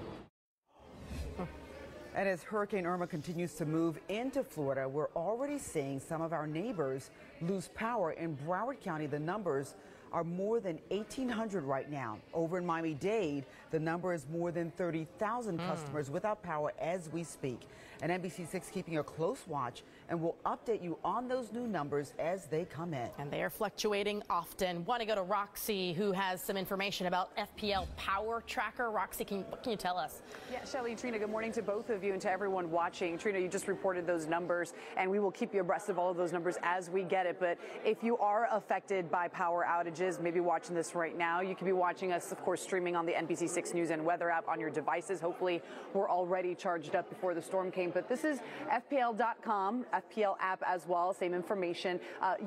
And as Hurricane Irma continues to move into Florida, we're already seeing some of our neighbors lose power. In Broward County, the numbers are more than 1,800 right now. Over in Miami-Dade, the number is more than 30,000 customers without power as we speak. And NBC6 keeping a close watch, and we'll update you on those new numbers as they come in. And they are fluctuating often. Want to go to Roxy, who has some information about FPL Power Tracker. Roxy, what can you tell us? Yeah, Shelley, Trina, good morning to both of you and to everyone watching. Trina, you just reported those numbers, and we will keep you abreast of all of those numbers as we get it. But if you are affected by power outages, maybe watching this right now, you could be watching us, of course, streaming on the NBC6 News and Weather app on your devices. Hopefully, we're already charged up before the storm came. But this is FPL.com, FPL app as well, same information.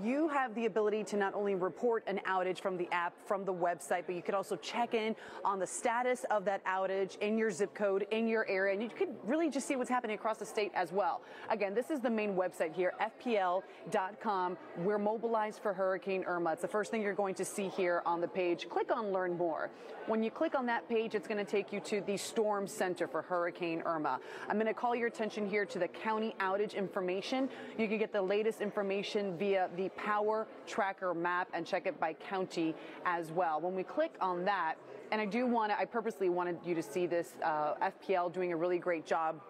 You have the ability to not only report an outage from the app, from the website, but you could also check in on the status of that outage in your zip code, in your area, and you could really just see what's happening across the state as well. Again, this is the main website here, FPL.com. We're mobilized for Hurricane Irma. It's the first thing you're going to see here on the page. Click on Learn More. When you click on that page, it's going to take you to the Storm Center for Hurricane Irma. I'm going to call your attention here to the county outage information. You can get the latest information via the Power Tracker map and check it by county as well. When we click on that, and I purposely wanted you to see this, FPL doing a really great job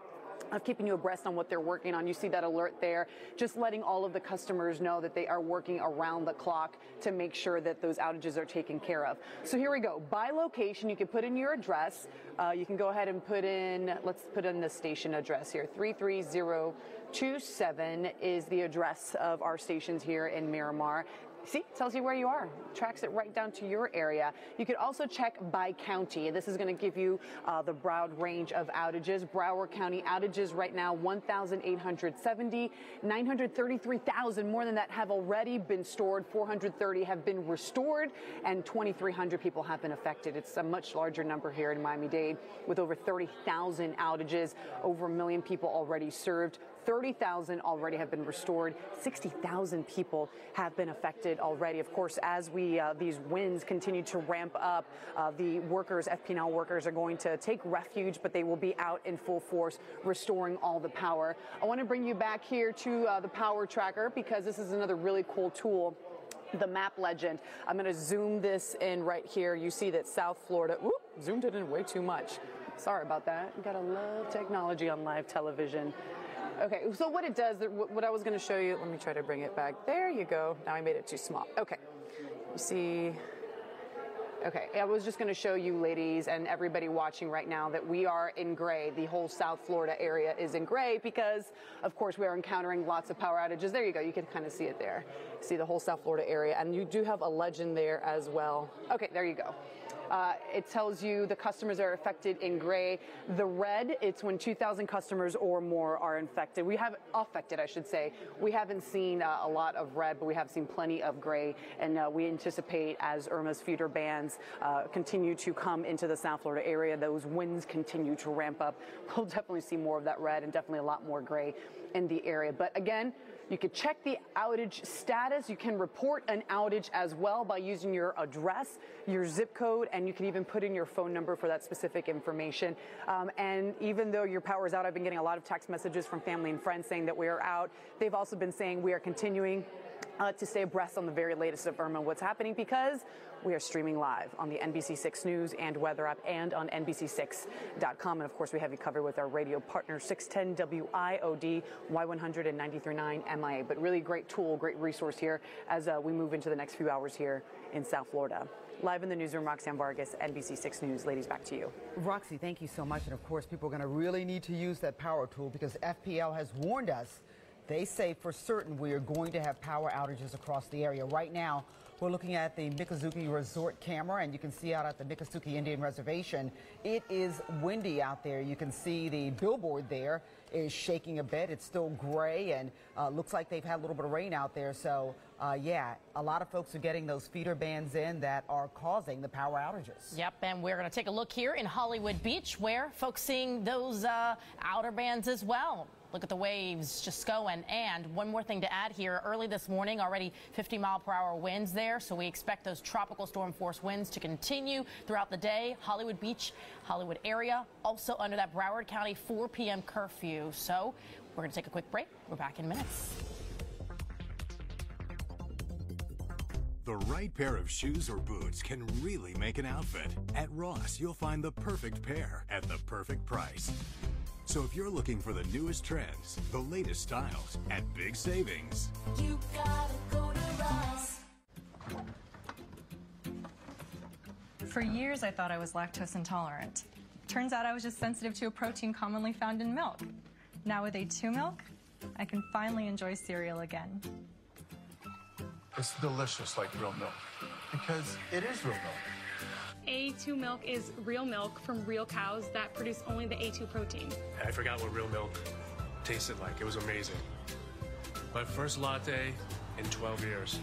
of keeping you abreast on what they're working on. You see that alert there, just letting all of the customers know that they are working around the clock to make sure that those outages are taken care of. So here we go. By location, you can put in your address. You can go ahead and put in, let's put in the station address here. 33027 is the address of our stations here in Miramar. See, it tells you where you are, tracks it right down to your area. You could also check by county. This is going to give you the broad range of outages. Broward County outages right now, 1,870, 933,000, more than that have already been stored, 430 have been restored, and 2,300 people have been affected. It's a much larger number here in Miami-Dade with over 30,000 outages, over 1 million people already served. 30,000 already have been restored. 60,000 people have been affected already. Of course, as these winds continue to ramp up, the workers, FPL workers, are going to take refuge, but they will be out in full force restoring all the power. I want to bring you back here to the Power Tracker because this is another really cool tool. The map legend. I'm going to zoom this in right here. You see that South Florida, zoomed it in way too much. Sorry about that. You gotta love technology on live television. Okay, so what it does, what I was going to show you, let me try to bring it back. There you go. Now I made it too small. Okay, you see. Okay, I was just going to show you, ladies, and everybody watching right now, that we are in gray. The whole South Florida area is in gray because, of course, we are encountering lots of power outages. There you go. You can kind of see it there. See the whole South Florida area, and you do have a legend there as well. Okay, there you go. It tells you the customers are affected in gray. The red, it's when 2,000 customers or more are infected. We have affected, I should say. We haven't seen a lot of red, but we have seen plenty of gray. And we anticipate as Irma's feeder bands continue to come into the South Florida area, those winds continue to ramp up. We'll definitely see more of that red and definitely a lot more gray in the area. But again, you can check the outage status. You can report an outage as well by using your address, your zip code, and you can even put in your phone number for that specific information. And even though your power is out, I've been getting a lot of text messages from family and friends saying that we are out. They've also been saying we are continuing to stay abreast on the very latest of Irma, what's happening, because we are streaming live on the NBC6 News and Weather app and on NBC6.com. And of course, we have you covered with our radio partner, 610 WIOD, Y100 and 93.9 MIA. But really great tool, great resource here as we move into the next few hours here in South Florida. Live in the newsroom, Roxanne Vargas, NBC6 News. Ladies, back to you. Roxy, thank you so much. And of course, people are going to really need to use that power tool because FPL has warned us. They say for certain we are going to have power outages across the area. Right now, we're looking at the Miccosukee Resort camera, and you can see out at the Miccosukee Indian Reservation, it is windy out there. You can see the billboard there is shaking a bit. It's still gray and looks like they've had a little bit of rain out there. So yeah, a lot of folks are getting those feeder bands in that are causing the power outages. Yep, and we're going to take a look here in Hollywood Beach where folks seeing those outer bands as well. Look at the waves just going. And one more thing to add here. Early this morning, already 50-mile-per-hour winds there. So we expect those tropical storm force winds to continue throughout the day. Hollywood Beach, Hollywood area, also under that Broward County 4 p.m. curfew. So we're going to take a quick break. We're back in minutes. The right pair of shoes or boots can really make an outfit. At Ross, you'll find the perfect pair at the perfect price. So if you're looking for the newest trends, the latest styles at big savings, you gotta go to Ross. For years, I thought I was lactose intolerant. Turns out I was just sensitive to a protein commonly found in milk. Now with A2 milk, I can finally enjoy cereal again. It's delicious like real milk, because it is real milk. A2 milk is real milk from real cows that produce only the A2 protein. I forgot what real milk tasted like. It was amazing. My first latte in 12 years.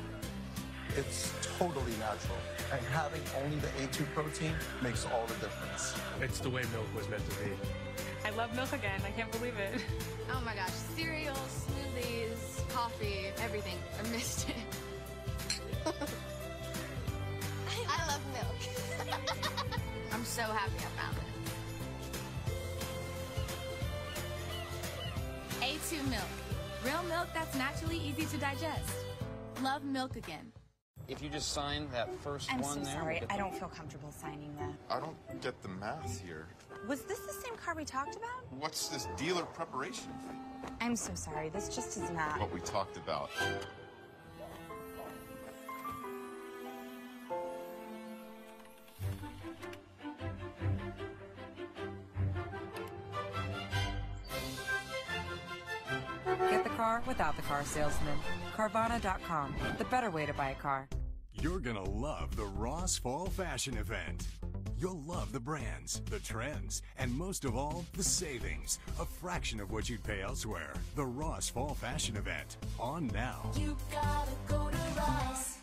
It's totally natural, and having only the A2 protein makes all the difference. It's the way milk was meant to be. I love milk again. I can't believe it. Oh my gosh, cereal, smoothies, coffee, everything. I missed it. I love milk. I'm so happy I found it. A2 milk. Real milk that's naturally easy to digest. Love milk again. If you just sign that first I'm one so there. sorry. I don't feel comfortable signing that. I don't get the math here. Was this the same car we talked about? What's this dealer preparation fee? I'm so sorry. This just is not. What we talked about. Get the car without the car salesman. Carvana.com, the better way to buy a car. you're gonna love the Ross Fall Fashion Event. You'll love the brands, the trends, and most of all, the savings. A fraction of what you'd pay elsewhere. The Ross Fall Fashion Event. On now. You gotta go to Ross.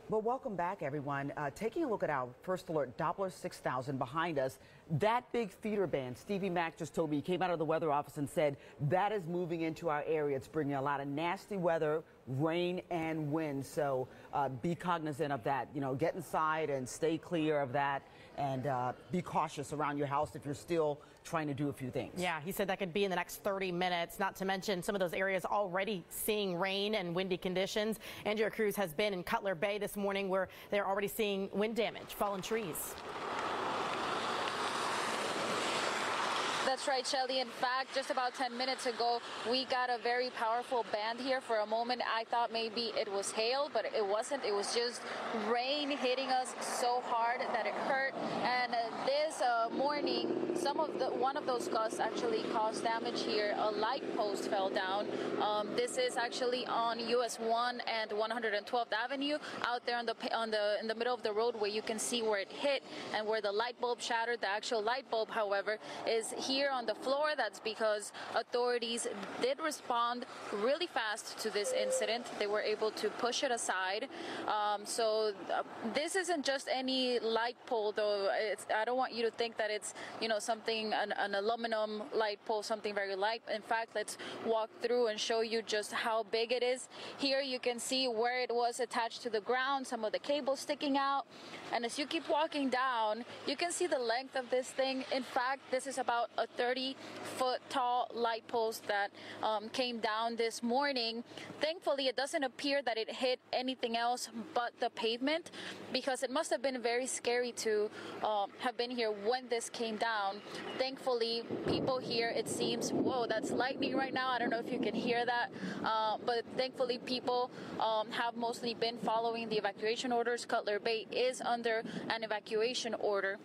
Well, welcome back, everyone. Taking a look at our First Alert Doppler 6000 behind us, that big feeder band, Stevie Mack just told me, he came out of the weather office and said that is moving into our area. It's bringing a lot of nasty weather, rain and wind. So be cognizant of that. You know, get inside and stay clear of that, and be cautious around your house if you're still trying to do a few things. Yeah, he said that could be in the next 30 minutes, not to mention some of those areas already seeing rain and windy conditions. Andrea Cruz has been in Cutler Bay this morning where they're already seeing wind damage, fallen trees. That's right, Shelly. In fact, just about 10 minutes ago, we got a very powerful band here. For a moment, I thought maybe it was hail, but it wasn't. It was just rain hitting us so hard that it hurt. And this morning, one of those gusts actually caused damage here. A light post fell down. This is actually on US 1 and 112th Avenue, out there in the middle of the road where you can see where it hit and where the light bulb shattered. The actual light bulb, however, is here on the floor. That's because authorities did respond really fast to this incident. They were able to push it aside. So this isn't just any light pole, though. I don't want you to think that it's, you know, something, an aluminum light pole, something very light. In fact, let's walk through and show you just how big it is. Here you can see where it was attached to the ground, some of the cables sticking out. And as you keep walking down, you can see the length of this thing. In fact, this is about a 30-foot tall light post that came down this morning. Thankfully, it doesn't appear that it hit anything else but the pavement, because it must have been very scary to have been here when this came down. Thankfully, people here, it seems, whoa, that's lightning right now. I don't know if you can hear that, but thankfully people have mostly been following the evacuation orders. Cutler Bay is under an evacuation order.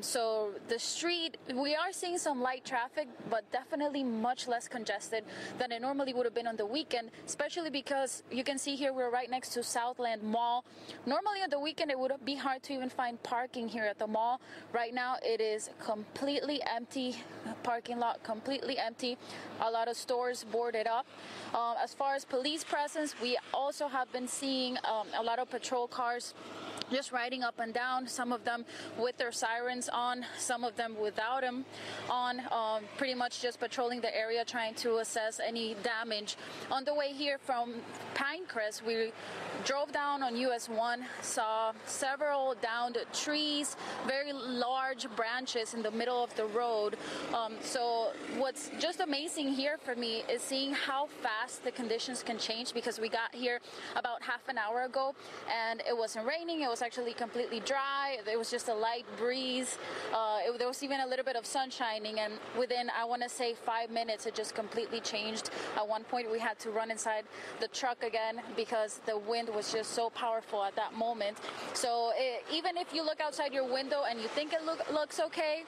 So the street, we are seeing some some light traffic, but definitely much less congested than it normally would have been on the weekend, especially because you can see here we're right next to Southland Mall. Normally on the weekend it would be hard to even find parking here at the mall. Right now it is completely empty, parking lot completely empty, a lot of stores boarded up. As far as police presence, we also have been seeing a lot of patrol cars just riding up and down, some of them with their sirens on, some of them without them on, pretty much just patrolling the area, trying to assess any damage. On the way here from Pinecrest, we drove down on US 1, saw several downed trees, very large branches in the middle of the road. So what's just amazing here for me is seeing how fast the conditions can change, because we got here about half an hour ago and it wasn't raining, it was actually completely dry, there was just a light breeze, there was even a little bit of sun shining, and within, I want to say, 5 minutes it just completely changed. At one point we had to run inside the truck again because the wind was just so powerful at that moment. So even if you look outside your window and you think it looks okay,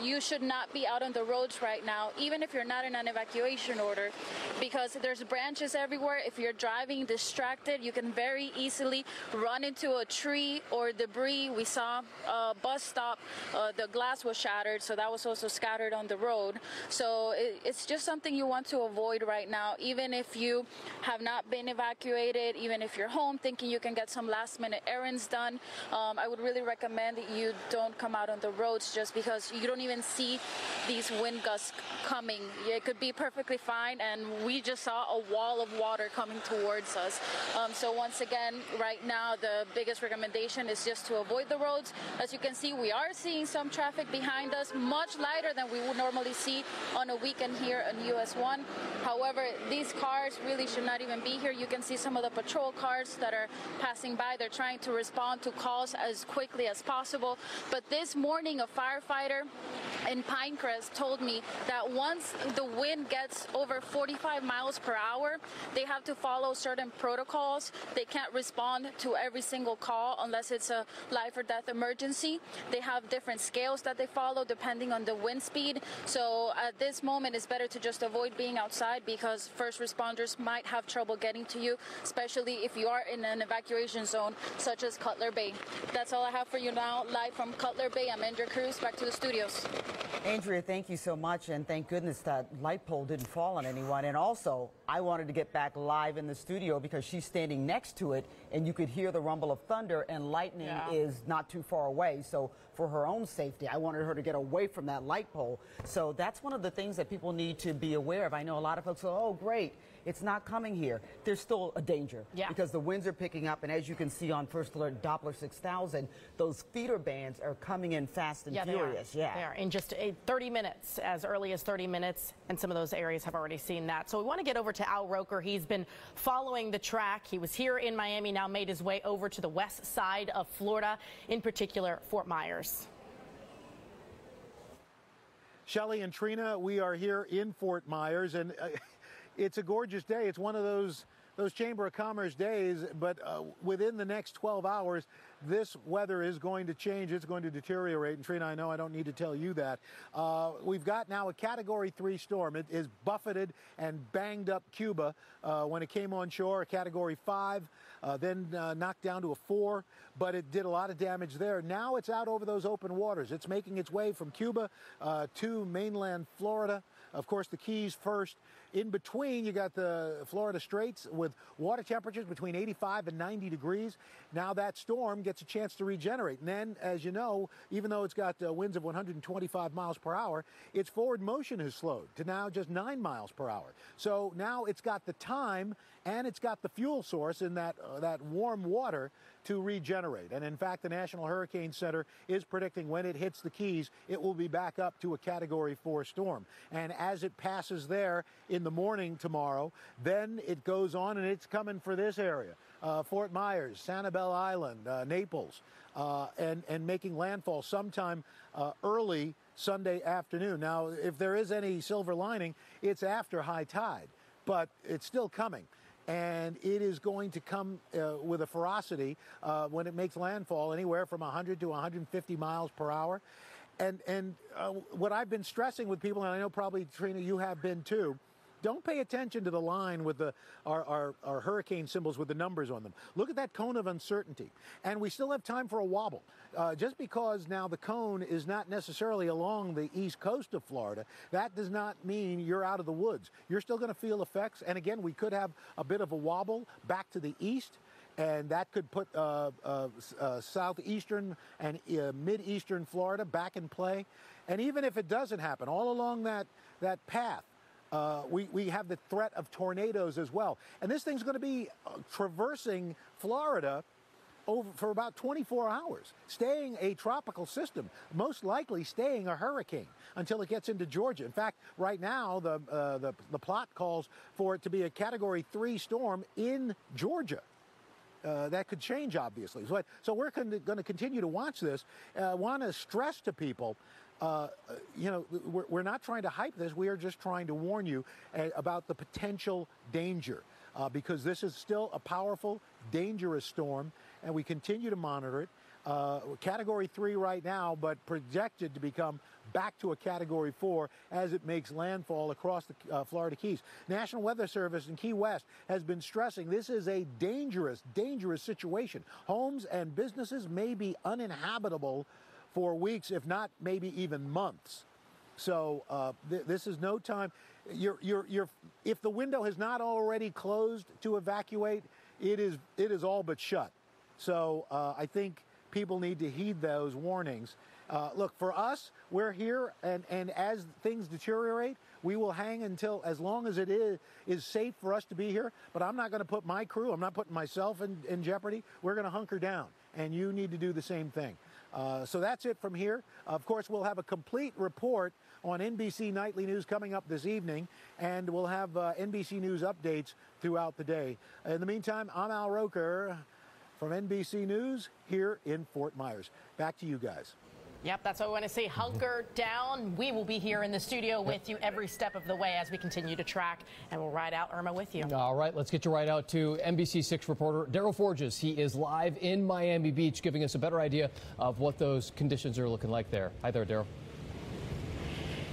you should not be out on the roads right now, even if you're not in an evacuation order, because there's branches everywhere. If you're driving distracted, you can very easily run into a tree or debris. We saw a bus stop, the glass was shattered, so that was also scattered on the road. So it's just something you want to avoid right now, even if you have not been evacuated, even if you're home thinking you can get some last minute errands done. I would really recommend that you don't come out on the roads, just because you don't even see these wind gusts coming. It could be perfectly fine, and we just saw a wall of water coming towards us. So once again, right now the biggest recommendation is just to avoid the roads. As you can see, we are seeing some traffic behind us, much lighter than we would normally see on a weekend here on US 1. However, these cars really should not even be here. You can see some of the patrol cars that are passing by. They're trying to respond to calls as quickly as possible. But this morning, a firefighter in Pinecrest told me that once the wind gets over 45 miles per hour, they have to follow certain protocols. They can't respond to every single call unless it's a life or death emergency. They have different scales that they follow depending on the wind speed. So at this moment, it's better to just avoid being outside, because first responders might have trouble getting to you, especially if you are in an evacuation zone such as Cutler Bay. That's all I have for you now. Live from Cutler Bay, I'm Andrea Cruz. Back to the studios. Andrea, thank you so much, and thank goodness that light pole didn't fall on anyone. And also, I wanted to get back live in the studio because she's standing next to it, and you could hear the rumble of thunder, and lightning is not too far away. So for her own safety, I wanted her to get away from that light pole. So that's one of the things that people need to be aware of. I know a lot of folks say, oh, great, it's not coming here. There's still a danger because the winds are picking up, and as you can see on First Alert Doppler 6000, those feeder bands are coming in fast and furious. They are in just 30 minutes, as early as 30 minutes, and some of those areas have already seen that. So we want to get over to Al Roker. He's been following the track. He was here in Miami, now made his way over to the west side of Florida, in particular Fort Myers. Shelley and Trina, we are here in Fort Myers, and it's a gorgeous day. It's one of those Chamber of Commerce days, but within the next 12 hours, this weather is going to change. It's going to deteriorate. And Trina, I know I don't need to tell you that. We've got now a Category 3 storm. It is buffeted and banged up Cuba when it came on shore, a Category 5, then knocked down to a 4, but it did a lot of damage there. Now it's out over those open waters. It's making its way from Cuba to mainland Florida. Of course, the Keys first. In between, you got the Florida Straits with water temperatures between 85 and 90 degrees. Now that storm gets a chance to regenerate. And then, as you know, even though it's got winds of 125 miles per hour, its forward motion has slowed to now just 9 miles per hour. So now it's got the time and it's got the fuel source in that warm water to regenerate. And in fact, the National Hurricane Center is predicting when it hits the Keys, it will be back up to a Category 4 storm. And as it passes there in the morning tomorrow, then it goes on and it's coming for this area. Fort Myers, Sanibel Island, Naples, and making landfall sometime early Sunday afternoon. Now, if there is any silver lining, it's after high tide, but it's still coming. And it is going to come with a ferocity when it makes landfall, anywhere from 100 to 150 miles per hour. And what I've been stressing with people, and I know probably, Trina, you have been too, don't pay attention to the line with our hurricane symbols with the numbers on them. Look at that cone of uncertainty. And we still have time for a wobble. Just because now the cone is not necessarily along the east coast of Florida, that does not mean you're out of the woods. You're still going to feel effects. And again, we could have a bit of a wobble back to the east. And that could put southeastern and mid-eastern Florida back in play. And even if it doesn't happen, all along that path, we have the threat of tornadoes as well. And this thing's going to be traversing Florida for about 24 hours, staying a tropical system, most likely staying a hurricane until it gets into Georgia. In fact, right now, the plot calls for it to be a Category 3 storm in Georgia. That could change, obviously. So we're going to continue to watch this. I want to stress to people, we're not trying to hype this. We are just trying to warn you about the potential danger because this is still a powerful, dangerous storm, and we continue to monitor it. Category 3 right now, but projected to become back to a Category 4 as it makes landfall across the Florida Keys. National Weather Service in Key West has been stressing this is a dangerous, dangerous situation. Homes and businesses may be uninhabitable for weeks, if not maybe even months. So this is no time. If the window has not already closed to evacuate, it is all but shut. So I think people need to heed those warnings. Look, for us, we're here, and as things deteriorate, we will hang until as long as it is safe for us to be here. But I'm not going to put my crew, I'm not putting myself in jeopardy. We're going to hunker down, and you need to do the same thing. So that's it from here. Of course, we'll have a complete report on NBC Nightly News coming up this evening, and we'll have NBC News updates throughout the day. In the meantime, I'm Al Roker from NBC News here in Fort Myers. Back to you guys. Yep, that's what we want to see. Hunker down. We will be here in the studio with you every step of the way as we continue to track, and we'll ride out Irma with you. All right, let's get you right out to NBC6 reporter Daryl Forges. He is live in Miami Beach, giving us a better idea of what those conditions are looking like there. Hi there, Daryl.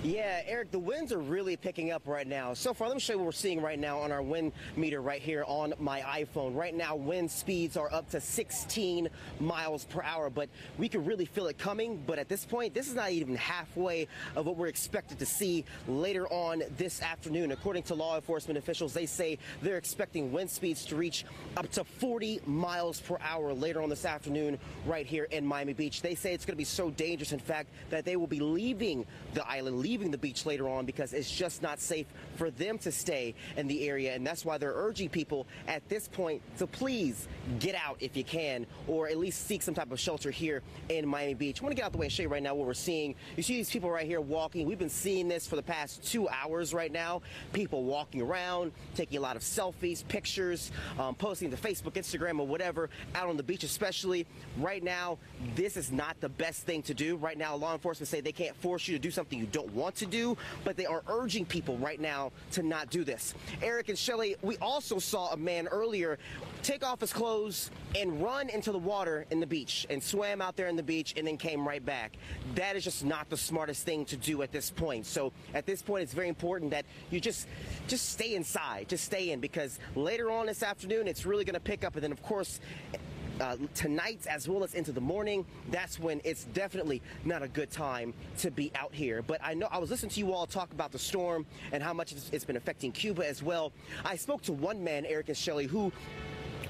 Yeah, Eric, the winds are really picking up right now. So far, let me show you what we're seeing right now on our wind meter right here on my iPhone. Right now, wind speeds are up to 16 miles per hour, but we can really feel it coming. But at this point, this is not even halfway of what we're expected to see later on this afternoon. According to law enforcement officials, they say they're expecting wind speeds to reach up to 40 miles per hour later on this afternoon right here in Miami Beach. They say it's going to be so dangerous, in fact, that they will be leaving the island, leaving the beach later on because it's just not safe for them to stay in the area. And that's why they're urging people at this point to please get out if you can, or at least seek some type of shelter here in Miami Beach. I want to get out the way and show you right now what we're seeing. You see these people right here walking. We've been seeing this for the past 2 hours right now. People walking around, taking a lot of selfies, pictures, posting to Facebook, Instagram, or whatever, out on the beach especially. Right now, this is not the best thing to do. Right now, law enforcement say they can't force you to do something you don't want to do, but they are urging people right now to not do this. Eric and Shelley, we also saw a man earlier take off his clothes and run into the water in the beach and swam out there in the beach and then came right back. That is just not the smartest thing to do at this point. So at this point, it's very important that you just stay inside, just stay in, because later on this afternoon, it's really going to pick up. And then, of course, tonight as well as into the morning, that's when it's definitely not a good time to be out here. But I know I was listening to you all talk about the storm and how much it's been affecting Cuba as well. I spoke to one man, Eric and Shelley, who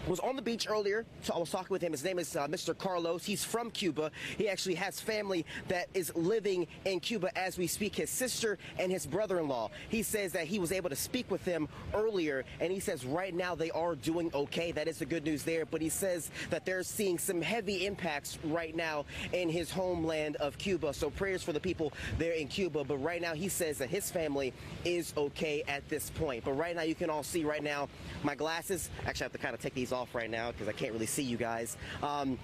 was on the beach earlier. So I was talking with him. His name is Mr. Carlos. He's from Cuba. He actually has family that is living in Cuba as we speak, his sister and his brother-in-law. He says that he was able to speak with them earlier, and he says right now they are doing okay. That is the good news there. But he says that they're seeing some heavy impacts right now in his homeland of Cuba. So prayers for the people there in Cuba. But right now he says that his family is okay at this point. But right now you can all see right now my glasses. Actually, I have to kind of take these off right now because I can't really see you guys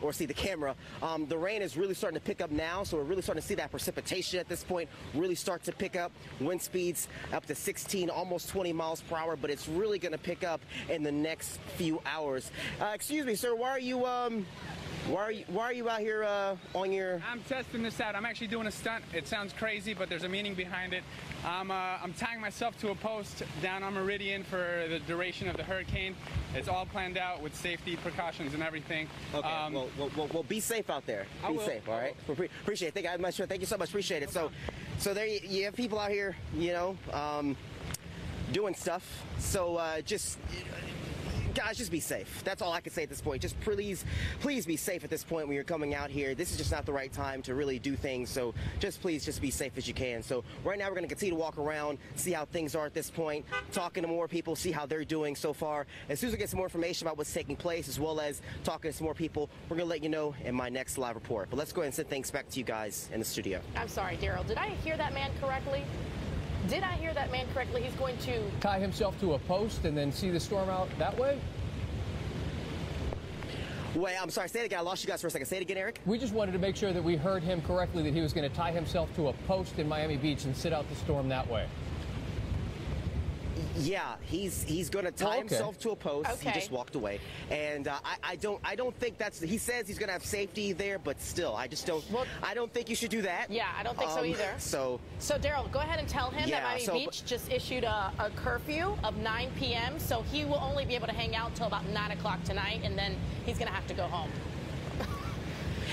or see the camera. The rain is really starting to pick up now, so we're really starting to see that precipitation at this point really start to pick up. Wind speeds up to 16, almost 20 miles per hour, but it's really going to pick up in the next few hours. Excuse me, sir, why are you Why are you out here on your... I'm testing this out. I'm actually doing a stunt. It sounds crazy, but there's a meaning behind it. I'm tying myself to a post down on Meridian for the duration of the hurricane. It's all planned out with safety precautions and everything. Okay, well, be safe out there. Be safe, all right? Appreciate it. Thank you so much. Appreciate it. So there you have people out here, you know, doing stuff. So guys, just be safe. That's all I can say at this point. Just please be safe at this point when you're coming out here. This is just not the right time to really do things. So please be safe as you can. So right now we're going to continue to walk around, see how things are at this point, talking to more people, see how they're doing so far. As soon as we get some more information about what's taking place, as well as talking to some more people, we're going to let you know in my next live report. But let's go ahead and send things back to you guys in the studio. I'm sorry, Daryl. Did I hear that man correctly? Did I hear that man correctly? He's going to tie himself to a post and then see the storm out that way? Wait, I'm sorry. Say it again. I lost you guys for a second. Say it again, Eric. We just wanted to make sure that we heard him correctly, that he was going to tie himself to a post in Miami Beach and sit out the storm that way. Yeah, he's going to tie himself to a post. Okay. He just walked away, and I don't think that's. He says he's going to have safety there, but still, I just don't. Well, I don't think you should do that. Yeah, I don't think so either. So Daryl, go ahead and tell him that Miami Beach just issued a curfew of 9 p.m. So he will only be able to hang out till about 9 o'clock tonight, and then he's going to have to go home.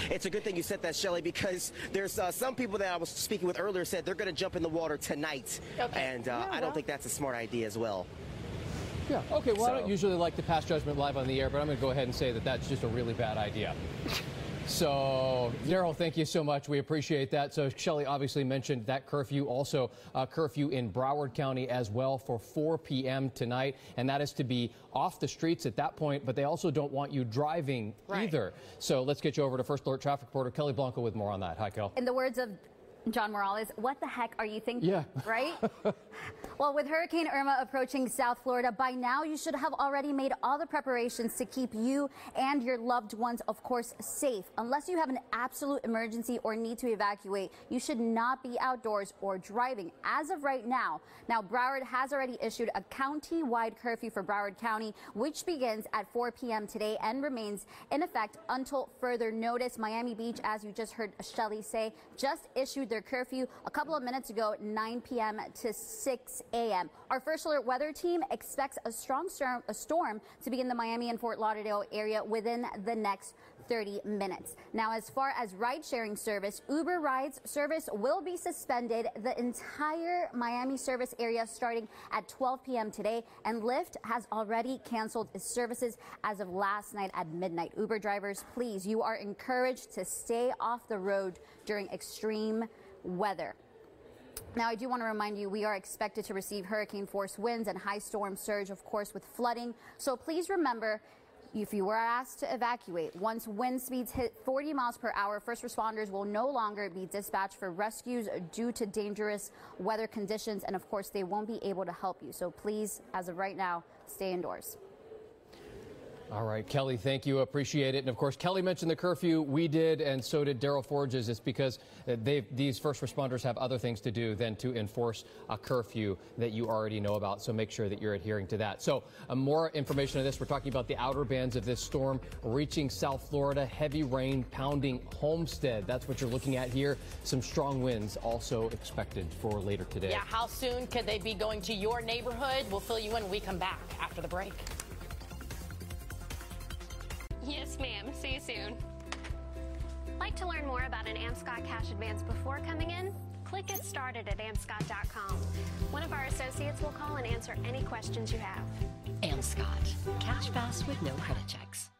It's a good thing you said that, Shelley, because there's some people that I was speaking with earlier said they're going to jump in the water tonight. Okay. And I don't think that's a smart idea as well. Yeah, okay, well, I don't usually like to pass judgment live on the air, but I'm going to go ahead and say that that's just a really bad idea. So, Daryl, thank you so much. We appreciate that. So, Shelley obviously mentioned that curfew, also a curfew in Broward County as well for 4 p.m. tonight, and that is to be off the streets at that point, but they also don't want you driving either. So, let's get you over to First Alert traffic reporter Kelly Blanco with more on that. Hi, Kel. In the words of John Morales, what the heck are you thinking? Yeah. Right? Well, with Hurricane Irma approaching South Florida, by now you should have already made all the preparations to keep you and your loved ones, of course, safe. Unless you have an absolute emergency or need to evacuate, you should not be outdoors or driving. As of right now, Broward has already issued a county-wide curfew for Broward County, which begins at 4 p.m. today and remains in effect until further notice. Miami Beach, as you just heard Shelley say, just issued their curfew a couple of minutes ago, 9 p.m. to 6 a.m. Our First Alert weather team expects a strong storm to be in the Miami and Fort Lauderdale area within the next 30 minutes. Now, as far as ride-sharing service, Uber rides service will be suspended the entire Miami service area starting at 12 p.m. today, and Lyft has already canceled its services as of last night at midnight. Uber drivers, please, you are encouraged to stay off the road during extreme weather. Now, I do want to remind you, we are expected to receive hurricane force winds and high storm surge, of course, with flooding. So please remember, if you were asked to evacuate, once wind speeds hit 40 miles per hour, first responders will no longer be dispatched for rescues due to dangerous weather conditions. And of course, they won't be able to help you. So please, as of right now, stay indoors. All right, Kelly, thank you. Appreciate it. And of course, Kelly mentioned the curfew. We did, and so did Daryl Forges. It's because these first responders have other things to do than to enforce a curfew that you already know about. So make sure that you're adhering to that. So more information on this. We're talking about the outer bands of this storm reaching South Florida. Heavy rain pounding Homestead. That's what you're looking at here. Some strong winds also expected for later today. Yeah, how soon could they be going to your neighborhood? We'll fill you in when we come back after the break. Yes, ma'am. See you soon. Like to learn more about an AmScott cash advance before coming in? Click Get Started at amscott.com. One of our associates will call and answer any questions you have. AmScott. Cash fast with no credit checks.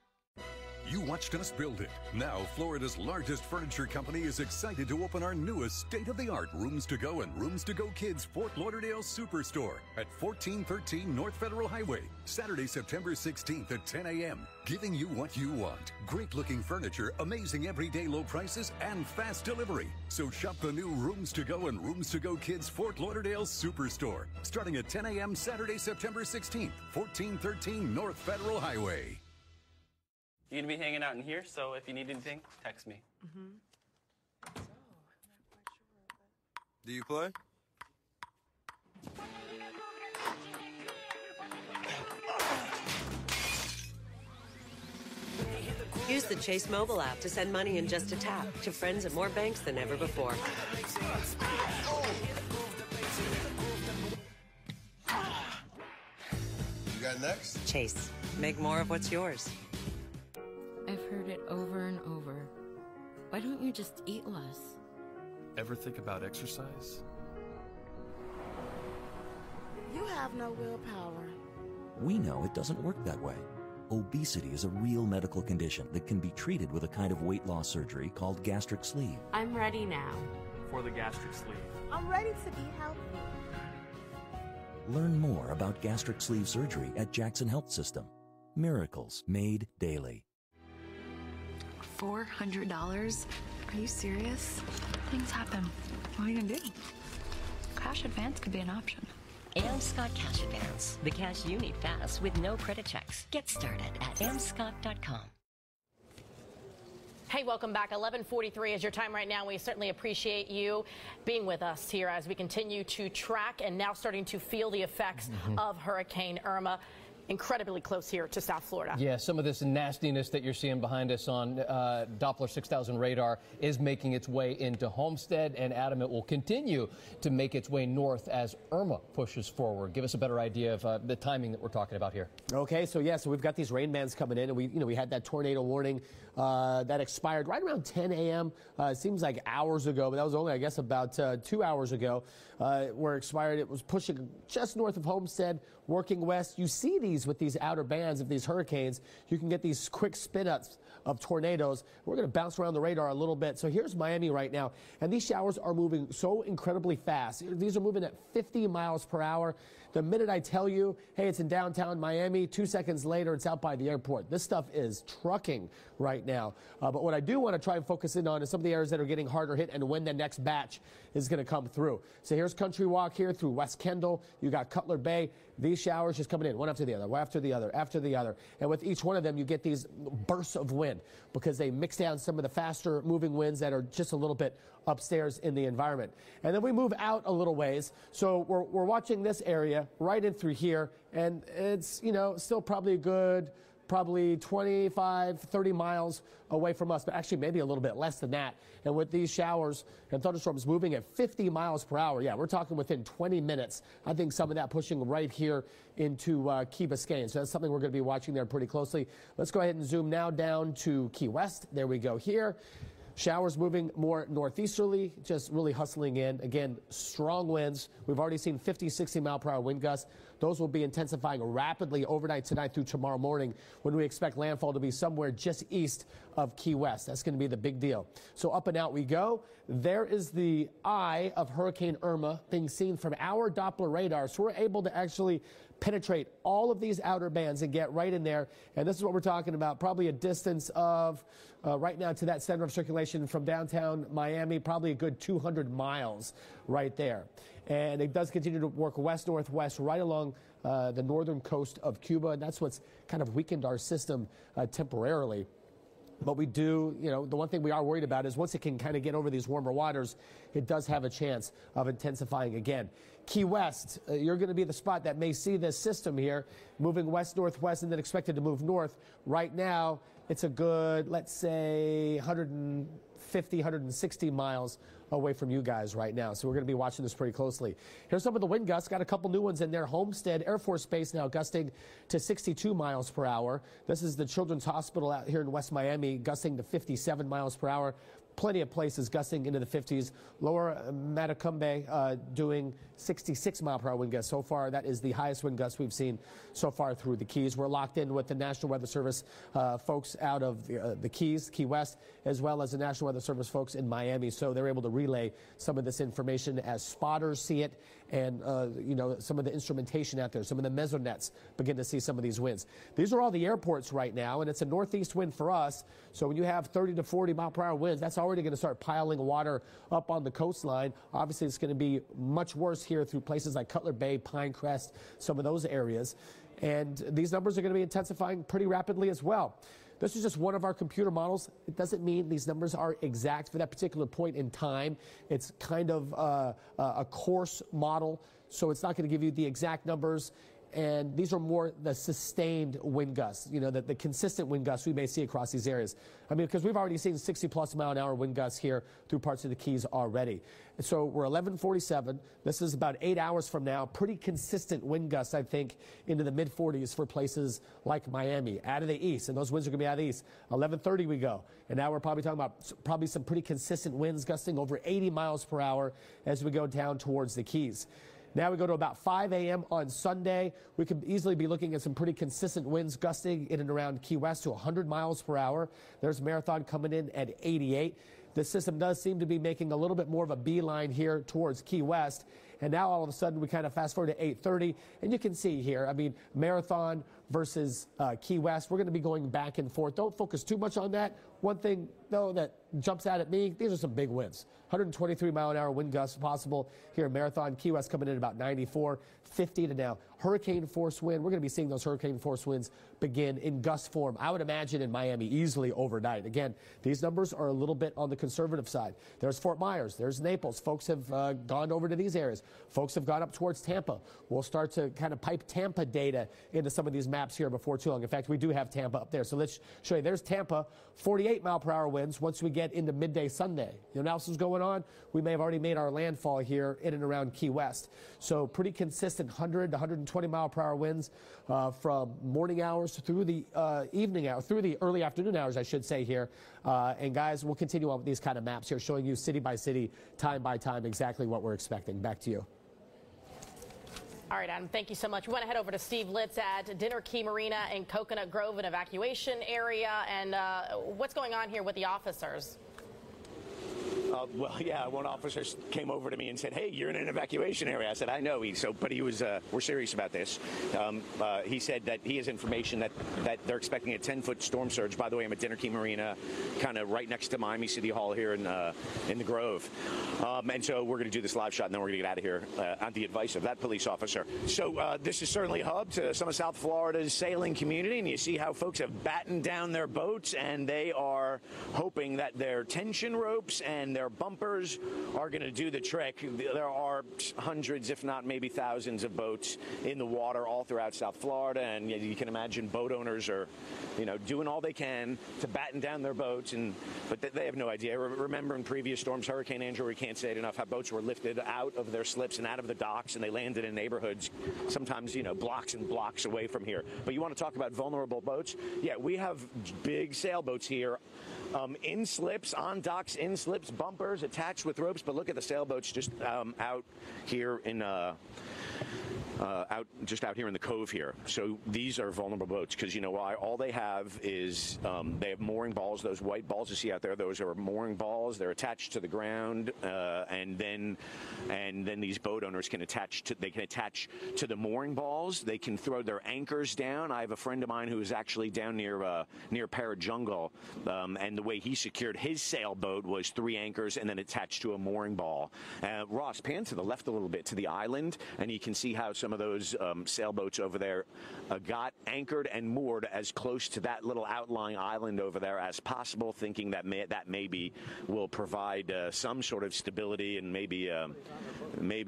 You watched us build it. Now, Florida's largest furniture company is excited to open our newest state-of-the-art Rooms to Go and Rooms to Go Kids Fort Lauderdale Superstore at 1413 North Federal Highway, Saturday, September 16th at 10 a.m. Giving you what you want. Great-looking furniture, amazing everyday low prices, and fast delivery. So shop the new Rooms to Go and Rooms to Go Kids Fort Lauderdale Superstore, starting at 10 a.m. Saturday, September 16th, 1413 North Federal Highway. You're going to be hanging out in here, so if you need anything, text me. Do you play? They hear the Use the Chase mobile app to send money in just a tap to friends at more banks than ever before. You got next? Chase. Make more of what's yours. I've heard it over and over. Why don't you just eat less? Ever think about exercise? You have no willpower. We know it doesn't work that way. Obesity is a real medical condition that can be treated with a kind of weight loss surgery called gastric sleeve. I'm ready now. For the gastric sleeve. I'm ready to be healthy. Learn more about gastric sleeve surgery at Jackson Health System. Miracles made daily. $400? Are you serious? Things happen. What are you gonna do? Cash advance could be an option. Amscott Cash Advance. The cash you need fast with no credit checks. Get started at amscott.com. Hey, welcome back. 11:43 is your time right now. We certainly appreciate you being with us here as we continue to track and now starting to feel the effects of Hurricane Irma. Incredibly close here to South Florida. Yeah, some of this nastiness that you're seeing behind us on Doppler 6000 radar is making its way into Homestead, and Adam, it will continue to make its way north as Irma pushes forward. Give us a better idea of the timing that we're talking about here. Okay, so we've got these rain bands coming in, and we had that tornado warning that expired right around 10 a.m. It seems like hours ago, but that was only, I guess, about 2 hours ago where it expired. It was pushing just north of Homestead, working west. You see these with these outer bands of these hurricanes. You can get these quick spin-ups of tornadoes. We're going to bounce around the radar a little bit. So here's Miami right now, and these showers are moving so incredibly fast. These are moving at 50 miles per hour. The minute I tell you, hey, it's in downtown Miami, 2 seconds later, it's out by the airport. This stuff is trucking right now. But what I do want to try and focus in on is some of the areas that are getting harder hit and when the next batch is going to come through. So here's Country Walk here through West Kendall. You got Cutler Bay. These showers just coming in one after the other, one after the other, after the other. And with each one of them, you get these bursts of wind because they mix down some of the faster moving winds that are just a little bit upstairs in the environment. And then we move out a little ways. So we're watching this area right in through here, and it's, still probably a good 25, 30 miles away from us, but actually maybe a little bit less than that. And with these showers and thunderstorms moving at 50 miles per hour, yeah, we're talking within 20 minutes. I think some of that pushing right here into Key Biscayne. So that's something we're going to be watching there pretty closely. Let's go ahead and zoom now down to Key West. There we go here. Showers moving more northeasterly, just really hustling in. Again, strong winds. We've already seen 50, 60 mile per hour wind gusts. Those will be intensifying rapidly overnight tonight through tomorrow morning when we expect landfall to be somewhere just east of Key West. That's going to be the big deal. So up and out we go. There is the eye of Hurricane Irma being seen from our Doppler radar. So we're able to actually penetrate all of these outer bands and get right in there. And this is what we're talking about, probably a distance of right now to that center of circulation from downtown Miami, probably a good 200 miles right there. And it does continue to work west-northwest right along the northern coast of Cuba. And that's what's kind of weakened our system temporarily. But we do, the one thing we are worried about is once it can kind of get over these warmer waters, it does have a chance of intensifying again. Key West, you're going to be the spot that may see this system here moving west-northwest and then expected to move north. Right now, it's a good, let's say, 150, 160 miles away from you guys right now. So we're going to be watching this pretty closely. Here's some of the wind gusts. Got a couple new ones in there. Homestead Air Force Base now gusting to 62 miles per hour. This is the Children's Hospital out here in West Miami, gusting to 57 miles per hour. Plenty of places gusting into the 50s. Lower Matacumbe doing 66 mile per hour wind gusts. So far, that is the highest wind gust we've seen so far through the Keys. We're locked in with the National Weather Service folks out of the Keys, Key West, as well as the National Weather Service folks in Miami. So they're able to relay some of this information as spotters see it, and some of the instrumentation out there, some of the mesonets begin to see some of these winds. These are all the airports right now, and it's a northeast wind for us. So when you have 30 to 40 mile per hour winds, that's already going to start piling water up on the coastline. Obviously, it's going to be much worse here through places like Cutler Bay, Pinecrest, some of those areas. And these numbers are going to be intensifying pretty rapidly as well. This is just one of our computer models. It doesn't mean these numbers are exact for that particular point in time. It's kind of a coarse model, so it's not going to give you the exact numbers. and these are more the sustained wind gusts, you know, the consistent wind gusts we may see across these areas. I mean, because we've already seen 60+ mile an hour wind gusts here through parts of the Keys already. So we're 11:47. This is about 8 hours from now. Pretty consistent wind gusts, I think, into the mid-40s for places like Miami, out of the east, and those winds are going to be out of the east. 11:30 we go, and now we're probably talking about some pretty consistent winds gusting over 80 miles per hour as we go down towards the Keys. Now we go to about 5 a.m. on Sunday. We could easily be looking at some pretty consistent winds gusting in and around Key West to 100 miles per hour. There's Marathon coming in at 88. The system does seem to be making a little bit more of a beeline here towards Key West. And now all of a sudden we kind of fast forward to 8:30. And you can see here, I mean, Marathon versus Key West, we're going to be going back and forth. Don't focus too much on that. One thing, though, that jumps out at me, these are some big winds. 123 mile an hour wind gusts possible here in Marathon. Key West coming in at about 94, 50 to now. Hurricane force wind. We're going to be seeing those hurricane force winds begin in gust form, I would imagine, in Miami easily overnight. Again, these numbers are a little bit on the conservative side. There's Fort Myers. There's Naples. Folks have gone over to these areas. Folks have gone up towards Tampa. We'll start to kind of pipe Tampa data into some of these maps here before too long. In fact, we do have Tampa up there. So let's show you. There's Tampa, 48 mile per hour winds once we get into midday Sunday. You know what else is going on? We may have already made our landfall here in and around Key West. So pretty consistent 100 to 120 mile per hour winds from morning hours through the evening hours, through the early afternoon hours, I should say here. And guys, we'll continue on with these kind of maps here, showing you city by city, time by time, exactly what we're expecting. Back to you. All right, Adam, thank you so much. We want to head over to Steve Litz at Dinner Key Marina in Coconut Grove, an evacuation area. And what's going on here with the officers? Well, yeah, one officer came over to me and said, "Hey, you're in an evacuation area." I said, "I know." But he was, we're serious about this. He said that he has information that they're expecting a 10-foot storm surge. By the way, I'm at Dinner Key Marina, kind of right next to Miami City Hall here in the Grove. And so we're going to do this live shot, and then we're going to get out of here on the advice of that police officer. So this is certainly a hub to some of South Florida's sailing community, and you see how folks have battened down their boats, and they are hoping that their tension ropes and their bumpers are going to do the trick. There are hundreds, if not maybe thousands, of boats in the water all throughout South Florida, and you can imagine boat owners are, doing all they can to batten down their boats, but they have no idea. Remember in previous storms, Hurricane Andrew, we can't say it enough, how boats were lifted out of their slips and out of the docks, and they landed in neighborhoods, sometimes blocks and blocks away from here. But you want to talk about vulnerable boats? Yeah, we have big sailboats here. In slips, on docks, in slips, bumpers attached with ropes. But look at the sailboats just out here in out here in the cove here. So these are vulnerable boats because you know why? All they have is they have mooring balls. Those white balls you see out there, those are mooring balls. They're attached to the ground, and then these boat owners can attach to the mooring balls. They can throw their anchors down. I have a friend of mine who is actually down near Parrot Jungle, and the way he secured his sailboat was 3 anchors and then attached to a mooring ball. Ross, pan to the left a little bit to the island, and you can see how some of those sailboats over there got anchored and moored as close to that little outlying island over there as possible, thinking that maybe will provide some sort of stability and maybe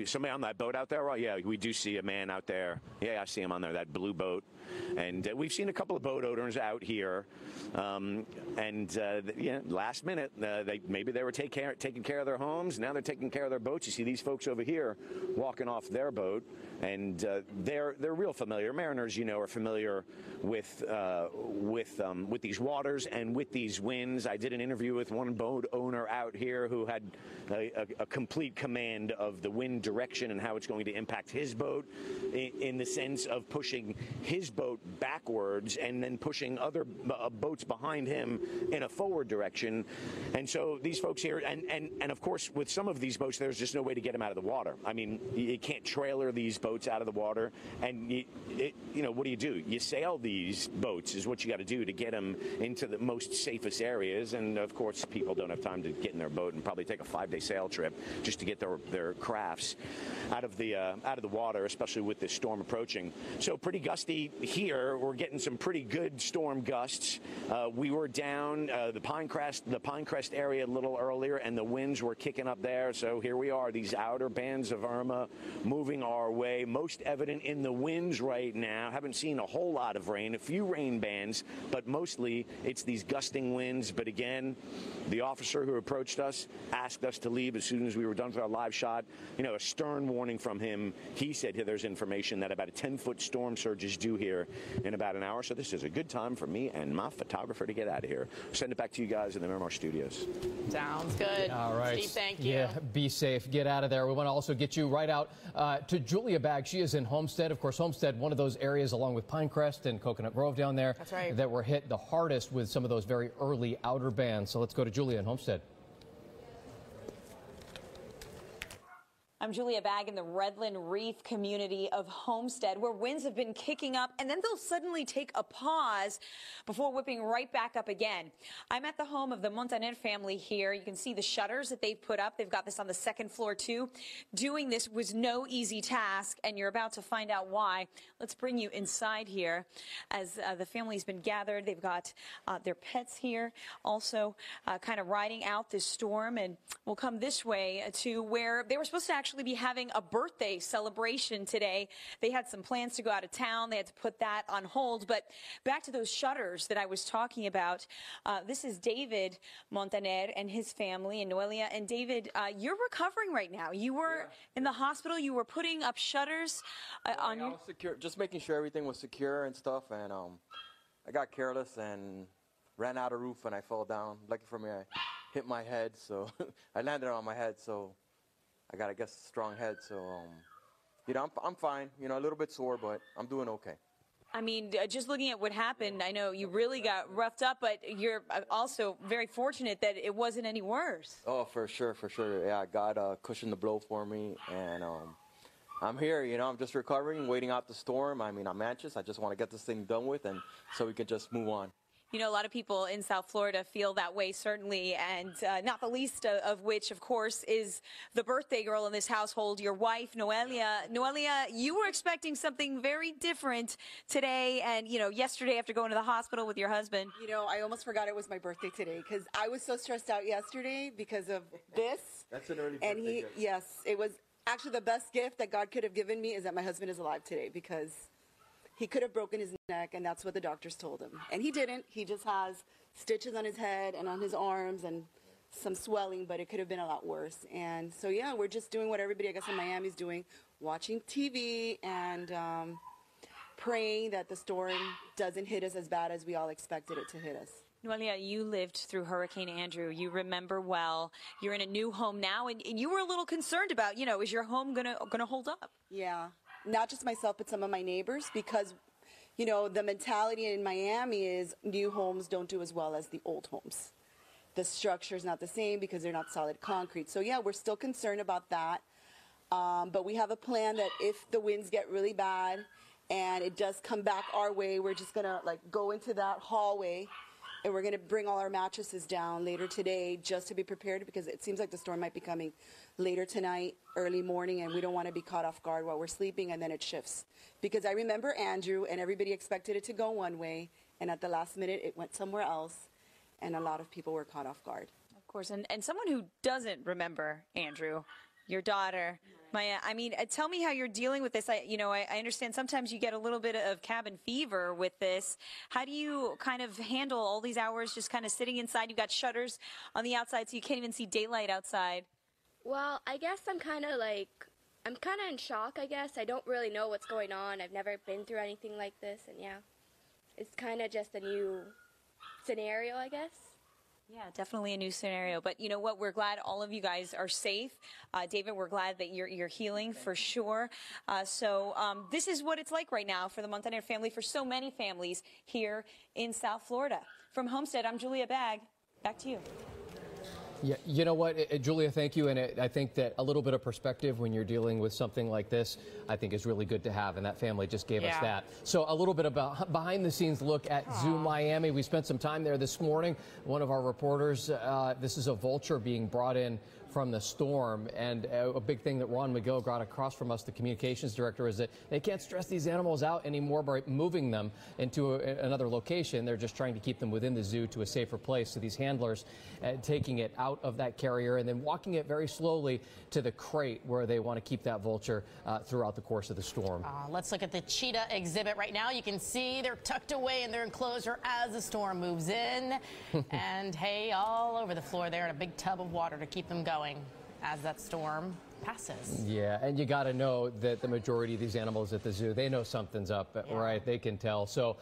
somebody on that boat out there. Oh, yeah, we do see a man out there. Yeah, I see him on there, that blue boat. And we've seen a couple of boat owners out here, last minute, maybe they were taking care of their homes. Now they're taking care of their boats. You see these folks over here walking off their boat, and they're real familiar. Mariners, are familiar with these waters and with these winds. I did an interview with one boat owner out here who had a complete command of the wind direction and how it's going to impact his boat in the sense of pushing his boat backwards and then pushing other boats behind him in a forward direction. And so these folks here, and of course with some of these boats, there's just no way to get them out of the water. I mean, you can't trailer these boats out of the water, and what do? You sail these boats is what you got to do to get them into the most safest areas. And of course people don't have time to get in their boat and probably take a 5-day sail trip just to get their crafts out of the water, especially with this storm approaching. So pretty gusty here. We're getting some pretty good storm gusts. We were down the Pinecrest area a little earlier, and the winds were kicking up there. So here we are, these outer bands of Irma moving our way. Most most evident in the winds right now. Haven't seen a whole lot of rain, a few rain bands, but mostly it's these gusting winds. But again, the officer who approached us asked us to leave as soon as we were done with our live shot. You know, a stern warning from him. He said here there's information that about a 10-foot storm surge is due here in about an hour. So this is a good time for me and my photographer to get out of here. Send it back to you guys in the Miramar studios. Sounds good. All right. Steve, thank you. Yeah, be safe. Get out of there. We want to also get you right out to Julia Bagg. She is in Homestead. Of course, Homestead, one of those areas along with Pinecrest and Coconut Grove down there. That's right. That were hit the hardest with some of those very early outer bands. So let's go to Julia in Homestead. I'm Julia Bagg in the Redland Reef community of Homestead, where winds have been kicking up, and then they'll suddenly take a pause before whipping right back up again. I'm at the home of the Montaner family here. You can see the shutters that they've put up. They've got this on the second floor, too. Doing this was no easy task, and you're about to find out why. Let's bring you inside here as the family's been gathered. They've got their pets here, also kind of riding out this storm, and we'll come this way to where they were supposed to actually be having a birthday celebration today. They had some plans to go out of town. They had to put that on hold. But back to those shutters that I was talking about. This is David Montaner and his family, and Noelia. And David, you're recovering right now. You were in the hospital. You were putting up shutters on your... I was secure, just making sure everything was secure and stuff. And I got careless and ran out of roof and I fell down. Lucky for me, I hit my head. So I landed on my head. So I got, I guess, a strong head, so, you know, I'm fine. You know, a little bit sore, but I'm doing okay. I mean, just looking at what happened, I know you really got roughed up, but you're also very fortunate that it wasn't any worse. Oh, for sure, for sure. Yeah, God cushioned the blow for me, and I'm here, you know, I'm just recovering, waiting out the storm. I mean, I'm anxious. I just want to get this thing done with, and so we can just move on. You know, a lot of people in South Florida feel that way, certainly, and not the least of which, of course, is the birthday girl in this household, your wife, Noelia. Noelia, you were expecting something very different today and, you know, yesterday after going to the hospital with your husband. You know, I almost forgot it was my birthday today because I was so stressed out yesterday because of this. That's an early birthday and gift. Yes, it was actually the best gift that God could have given me is that my husband is alive today because he could have broken his neck, and that's what the doctors told him. And he didn't. He just has stitches on his head and on his arms and some swelling, but it could have been a lot worse. And so, yeah, we're just doing what everybody, I guess, in Miami is doing, watching TV and praying that the storm doesn't hit us as bad as we all expected it to hit us. Noelia, you lived through Hurricane Andrew. You remember well. You're in a new home now, and you were a little concerned about, you know, is your home gonna hold up? Yeah. Not just myself, but some of my neighbors, because, you know, the mentality in Miami is new homes don't do as well as the old homes. The structure is not the same because they're not solid concrete. So, yeah, we're still concerned about that. But we have a plan that if the winds get really bad and it does come back our way, we're just going to, like, go into that hallway and we're going to bring all our mattresses down later today just to be prepared because it seems like the storm might be coming later tonight, early morning, and we don't want to be caught off guard while we're sleeping and then it shifts. Because I remember Andrew and everybody expected it to go one way and at the last minute it went somewhere else and a lot of people were caught off guard. Of course, and someone who doesn't remember Andrew, your daughter, Maya, I mean, tell me how you're dealing with this. I understand sometimes you get a little bit of cabin fever with this. How do you kind of handle all these hours just kind of sitting inside? You've got shutters on the outside so you can't even see daylight outside. Well, I guess I'm kind of in shock, I guess. I don't really know what's going on. I've never been through anything like this, and yeah, it's kind of just a new scenario, I guess. Yeah, definitely a new scenario. But you know what? We're glad all of you guys are safe. David, we're glad that you're healing for sure. So this is what it's like right now for the Montaner family, for so many families here in South Florida. From Homestead, I'm Julia Bagg. Back to you. Yeah, you know what, Julia, thank you. And I think that a little bit of perspective when you're dealing with something like this, I think is really good to have. And that family just gave us that. So a little bit about behind the scenes look at Zoom Miami. We spent some time there this morning. One of our reporters, this is a vulture being brought in from the storm. And a big thing that Ron McGill got across from us, the communications director, is that they can't stress these animals out anymore by moving them into another location. They're just trying to keep them within the zoo to a safer place. So these handlers taking it out of that carrier and then walking it very slowly to the crate where they want to keep that vulture throughout the course of the storm. Let's look at the cheetah exhibit right now. You can see they're tucked away in their enclosure as the storm moves in. And hay all over the floor there in a big tub of water to keep them going as that storm passes. Yeah, and you got to know that the majority of these animals at the zoo, they know something's up, right? They can tell. So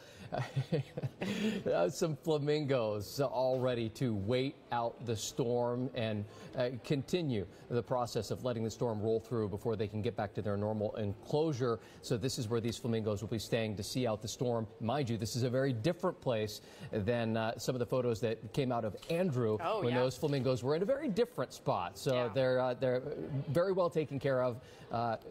some flamingos all ready to wait out the storm and continue the process of letting the storm roll through before they can get back to their normal enclosure. So this is where these flamingos will be staying to see out the storm. Mind you, this is a very different place than some of the photos that came out of Andrew when those flamingos were in a very different spot. So they're very well taken care of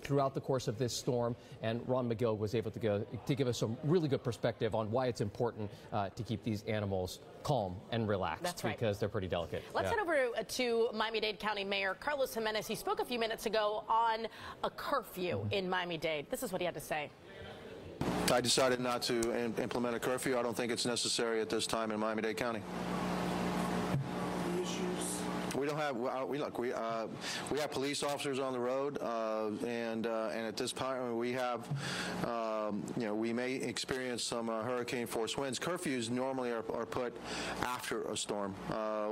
throughout the course of this storm, and Ron McGill was able to give us some really good perspective on why it's important to keep these animals calm and relaxed because they're pretty delicate. Let's head over to Miami-Dade County Mayor Carlos Jimenez. He spoke a few minutes ago on a curfew in Miami-Dade. This is what he had to say. I decided not to implement a curfew. I don't think it's necessary at this time in Miami-Dade County. We don't have. We have police officers on the road, and at this point we have, we may experience some hurricane force winds. Curfews normally are put after a storm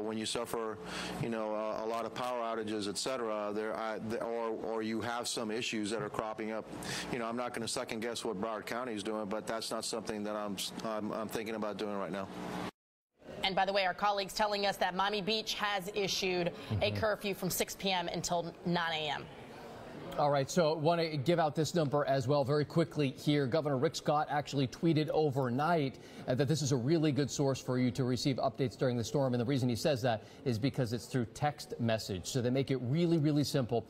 when you suffer, a lot of power outages, etc. Or you have some issues that are cropping up. I'm not going to second guess what Broward County is doing, but that's not something that I'm thinking about doing right now. And by the way, our colleagues telling us that Miami Beach has issued a curfew from 6 p.m. until 9 a.m. All right, so want to give out this number as well very quickly here. Governor Rick Scott actually tweeted overnight that this is a really good source for you to receive updates during the storm. And the reason he says that is because it's through text message. So they make it really, really simple.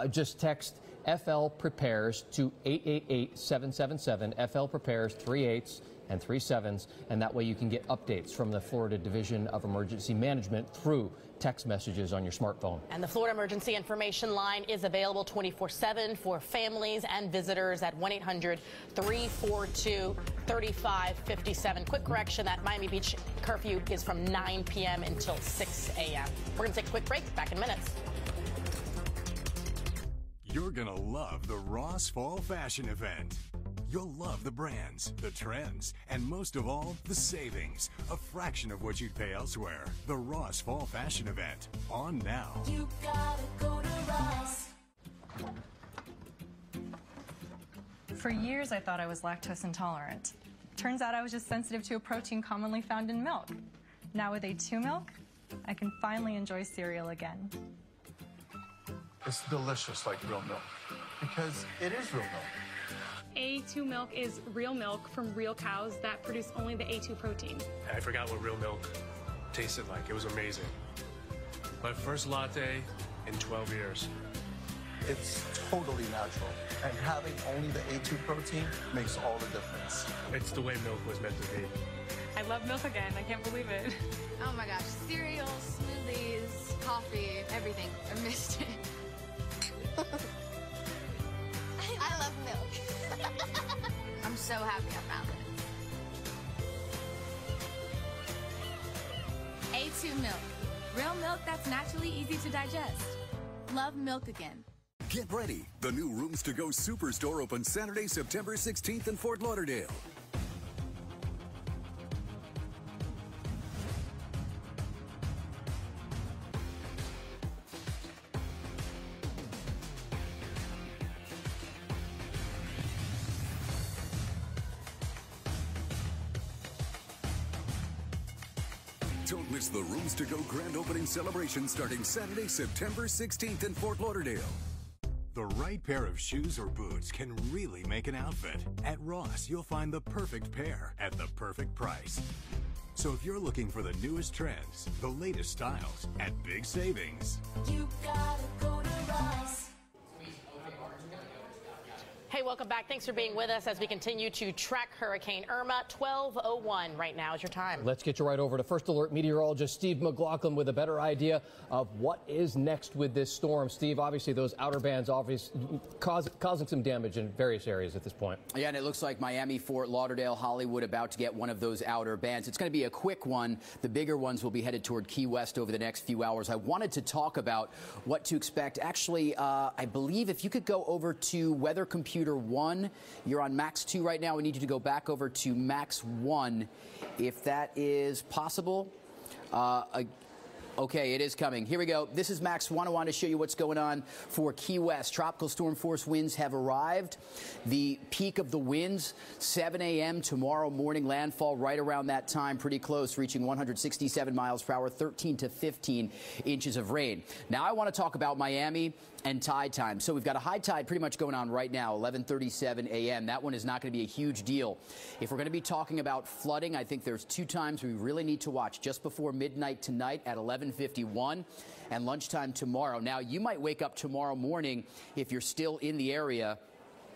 Just text FL Prepares to 888-777. FL Prepares 38 and 37s, and that way you can get updates from the Florida Division of Emergency Management through text messages on your smartphone. And the Florida Emergency Information Line is available 24/7 for families and visitors at 1-800-342-3557. Quick correction, that Miami Beach curfew is from 9 p.m. until 6 a.m. We're going to take a quick break. Back in minutes. You're going to love the Ross Fall Fashion Event. You'll love the brands, the trends, and most of all, the savings. A fraction of what you'd pay elsewhere. The Ross Fall Fashion Event. On now. You gotta go to Ross. For years, I thought I was lactose intolerant. Turns out I was just sensitive to a protein commonly found in milk. Now with A2 milk, I can finally enjoy cereal again. It's delicious like real milk, because it is real milk. A2 milk is real milk from real cows that produce only the A2 protein. I forgot what real milk tasted like. It was amazing. My first latte in 12 years. It's totally natural, and having only the A2 protein makes all the difference. It's the way milk was meant to be. I love milk again. I can't believe it. Oh my gosh, cereal, smoothies, coffee, everything. I missed it. I love milk. I'm so happy I found it. A2 milk. Real milk that's naturally easy to digest. Love milk again. Get ready. The new Rooms to Go Superstore opens Saturday, September 16th in Fort Lauderdale. Don't miss the Rooms to Go grand opening celebration starting Saturday, September 16th in Fort Lauderdale. The right pair of shoes or boots can really make an outfit. At Ross, you'll find the perfect pair at the perfect price. So if you're looking for the newest trends, the latest styles at big savings, You gotta go to Ross. Hey, welcome back. Thanks for being with us as we continue to track Hurricane Irma. 12:01 right now is your time. Let's get you right over to First Alert meteorologist Steve McLaughlin with a better idea of what is next with this storm. Steve, obviously those outer bands causing some damage in various areas at this point. Yeah, and it looks like Miami, Fort Lauderdale, Hollywood about to get one of those outer bands. It's going to be a quick one. The bigger ones will be headed toward Key West over the next few hours. I wanted to talk about what to expect. Actually, I believe if you could go over to Weather Computer 1, you're on Max 2 right now. We need you to go back over to Max 1 if that is possible. Okay, it is coming. Here we go. This is Max 1. I want to show you what's going on for Key West. Tropical storm force winds have arrived. The peak of the winds, 7 a.m. tomorrow morning, landfall right around that time, pretty close, reaching 167 miles per hour, 13 to 15 inches of rain. Now I want to talk about Miami and tide time. So we've got a high tide pretty much going on right now, 11:37 a.m. That one is not going to be a huge deal. If we're going to be talking about flooding, I think there's two times we really need to watch. Just before midnight tonight at 11:51 and lunchtime tomorrow. Now, you might wake up tomorrow morning if you're still in the area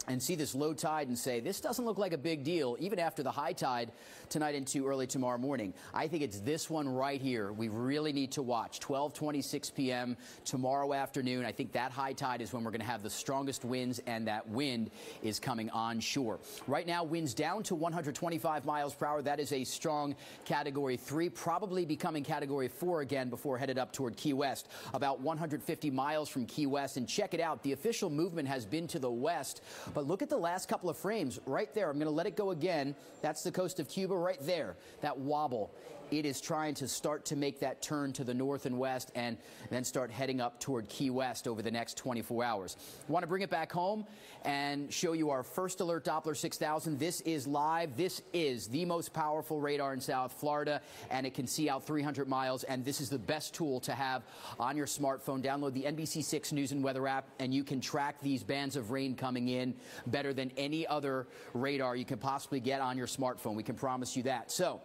and see this low tide and say, this doesn't look like a big deal, even after the high tide tonight into early tomorrow morning. I think it's this one right here we really need to watch. 12:26 p.m. tomorrow afternoon. I think that high tide is when we're going to have the strongest winds, and that wind is coming onshore. Right now, winds down to 125 miles per hour. That is a strong Category 3, probably becoming Category 4 again before headed up toward Key West. About 150 miles from Key West. And check it out, the official movement has been to the west. But look at the last couple of frames right there. I'm going to let it go again. That's the coast of Cuba right there, that wobble. It is trying to start to make that turn to the north and west and then start heading up toward Key West over the next 24 hours. I want to bring it back home and show you our First Alert Doppler 6000. This is live. This is the most powerful radar in South Florida, and it can see out 300 miles, and this is the best tool to have on your smartphone. Download the NBC6 News and Weather app, and you can track these bands of rain coming in better than any other radar you can possibly get on your smartphone. We can promise you that. So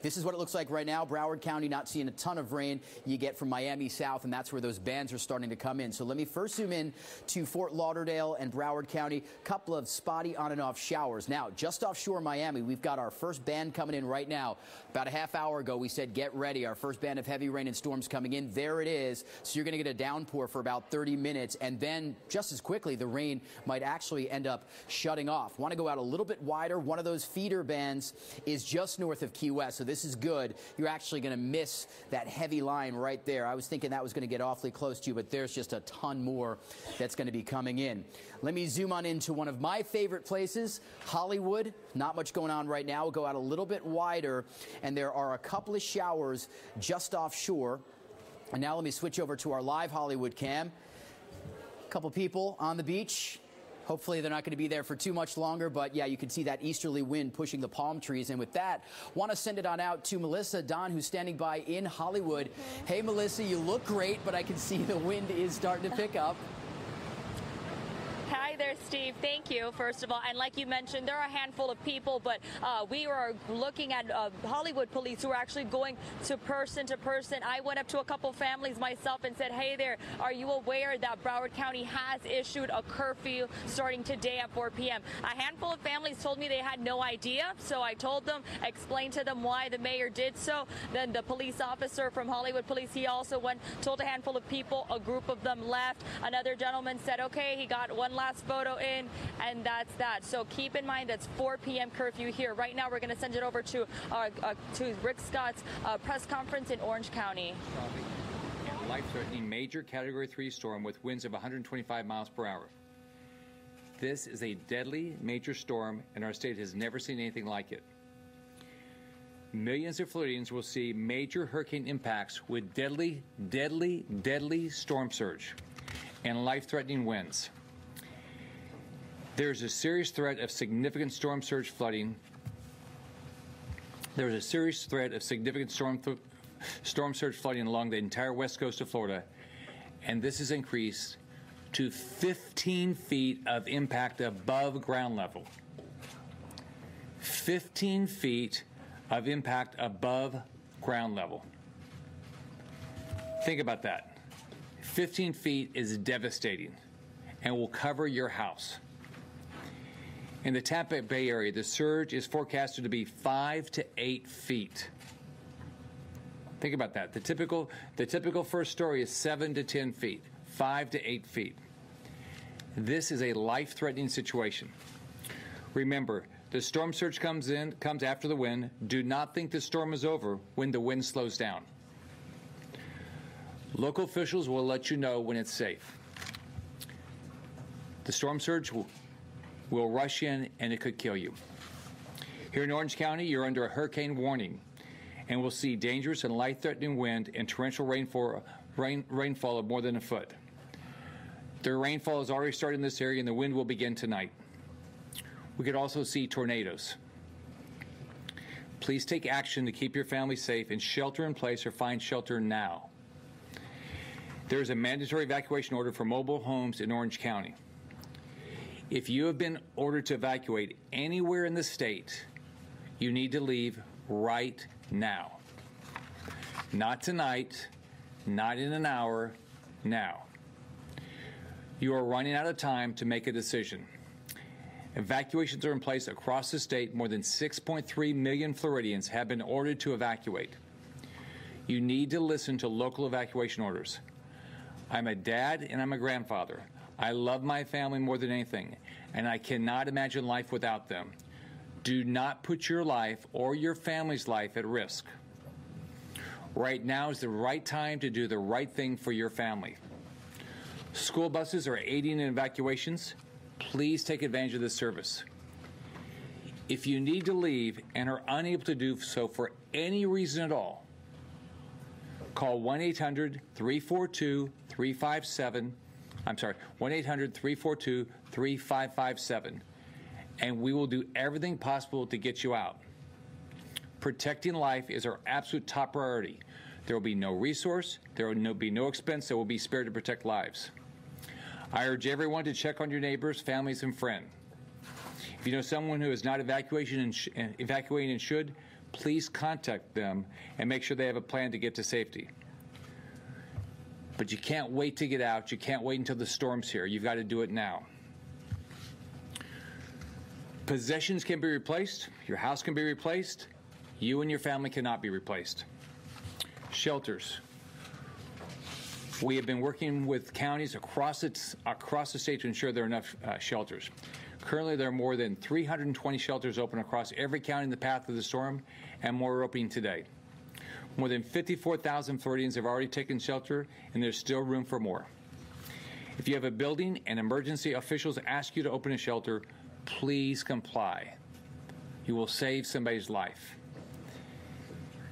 this is what it looks like right now. Broward County not seeing a ton of rain. You get from Miami south, and that's where those bands are starting to come in. So let me first zoom in to Fort Lauderdale and Broward County. Couple of spotty on and off showers. Now, just offshore Miami, we've got our first band coming in right now. About a half hour ago, we said get ready. Our first band of heavy rain and storms coming in. There it is. So you're going to get a downpour for about 30 minutes, and then just as quickly, the rain might actually end up shutting off. Want to go out a little bit wider. One of those feeder bands is just north of Key West. So this is good. You're actually going to miss that heavy line right there. I was thinking that was going to get awfully close to you, but there's just a ton more that's going to be coming in. Let me zoom on into one of my favorite places, Hollywood. Not much going on right now. We'll go out a little bit wider, and there are a couple of showers just offshore. And now let me switch over to our live Hollywood cam. A couple people on the beach. Hopefully they're not going to be there for too much longer, but yeah, you can see that easterly wind pushing the palm trees. And with that, want to send it on out to Melissa Don, who's standing by in Hollywood. Hey, Melissa, you look great, but I can see the wind is starting to pick up. Hi there, Steve. Thank you, first of all. And like you mentioned, there are a handful of people, but we are looking at Hollywood police who are actually going to person. I went up to a couple families myself and said, hey there, are you aware that Broward County has issued a curfew starting today at 4 p.m.? A handful of families told me they had no idea, so I told them, explained to them why the mayor did so. Then the police officer from Hollywood Police, he also went, told a handful of people, a group of them left. Another gentleman said, okay, he got one last photo in, and that's that. So keep in mind that's 4 p.m. curfew here. Right now we're going to send it over to Rick Scott's press conference in Orange County. And life-threatening major Category 3 storm with winds of 125 miles per hour. This is a deadly major storm, and our state has never seen anything like it. Millions of Floridians will see major hurricane impacts with deadly storm surge and life-threatening winds. There's a serious threat of significant storm surge flooding. There's a serious threat of significant storm surge flooding along the entire west coast of Florida, and this is increased to 15 feet of impact above ground level. 15 feet of impact above ground level. Think about that. 15 feet is devastating and will cover your house. In the Tampa Bay area, the surge is forecasted to be 5 to 8 feet. Think about that. The typical first story is 7 to 10 feet, 5 to 8 feet. This is a life-threatening situation. Remember, the storm surge comes after the wind. Do not think the storm is over when the wind slows down. Local officials will let you know when it's safe. The storm surge will rush in and it could kill you. Here in Orange County, you're under a hurricane warning and will see dangerous and life-threatening wind and torrential rainfall of more than a foot. The rainfall has already started in this area and the wind will begin tonight. We could also see tornadoes. Please take action to keep your family safe and shelter in place or find shelter now. There is a mandatory evacuation order for mobile homes in Orange County. If you have been ordered to evacuate anywhere in the state, you need to leave right now. Not tonight, not in an hour, now. You are running out of time to make a decision. Evacuations are in place across the state. More than 6.3 million Floridians have been ordered to evacuate. You need to listen to local evacuation orders. I'm a dad and I'm a grandfather. I love my family more than anything, and I cannot imagine life without them. Do not put your life or your family's life at risk. Right now is the right time to do the right thing for your family. School buses are aiding in evacuations. Please take advantage of this service. If you need to leave and are unable to do so for any reason at all, call 1-800-342-357. I'm sorry, 1-800-342-3557, and we will do everything possible to get you out. Protecting life is our absolute top priority. There will be no resource, there will be no expense that will be spared to protect lives. I urge everyone to check on your neighbors, families, and friends. If you know someone who is not evacuating and should, please contact them and make sure they have a plan to get to safety. But you can't wait to get out. You can't wait until the storm's here. You've got to do it now. Possessions can be replaced. Your house can be replaced. You and your family cannot be replaced. Shelters. We have been working with counties across the state to ensure there are enough shelters. Currently, there are more than 320 shelters open across every county in the path of the storm, and more are opening today. More than 54,000 Floridians have already taken shelter, and there's still room for more. If you have a building and emergency officials ask you to open a shelter, please comply. You will save somebody's life.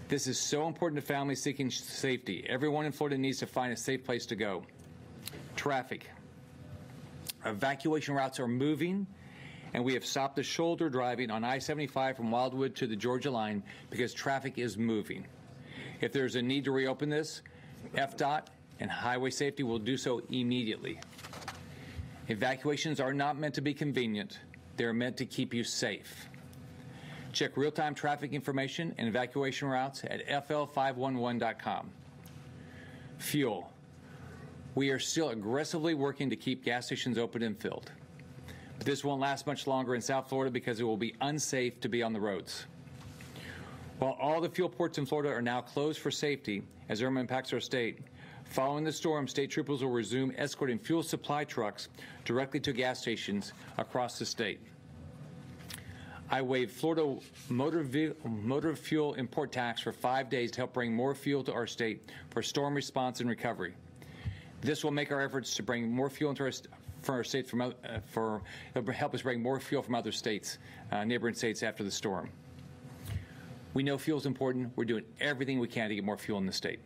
This is so important to families seeking safety. Everyone in Florida needs to find a safe place to go. Traffic. Evacuation routes are moving, and we have stopped the shoulder driving on I-75 from Wildwood to the Georgia line because traffic is moving. If there's a need to reopen this, FDOT and Highway Safety will do so immediately. Evacuations are not meant to be convenient. They're meant to keep you safe. Check real-time traffic information and evacuation routes at fl511.com. Fuel. We are still aggressively working to keep gas stations open and filled. But this won't last much longer in South Florida because it will be unsafe to be on the roads. While all the fuel ports in Florida are now closed for safety as Irma impacts our state, following the storm, state troopers will resume escorting fuel supply trucks directly to gas stations across the state. I waived Florida motor fuel import tax for 5 days to help bring more fuel to our state for storm response and recovery. This will make our efforts to bring more fuel into our state help us bring more fuel from other states, neighboring states after the storm. We know fuel is important. We're doing everything we can to get more fuel in the state.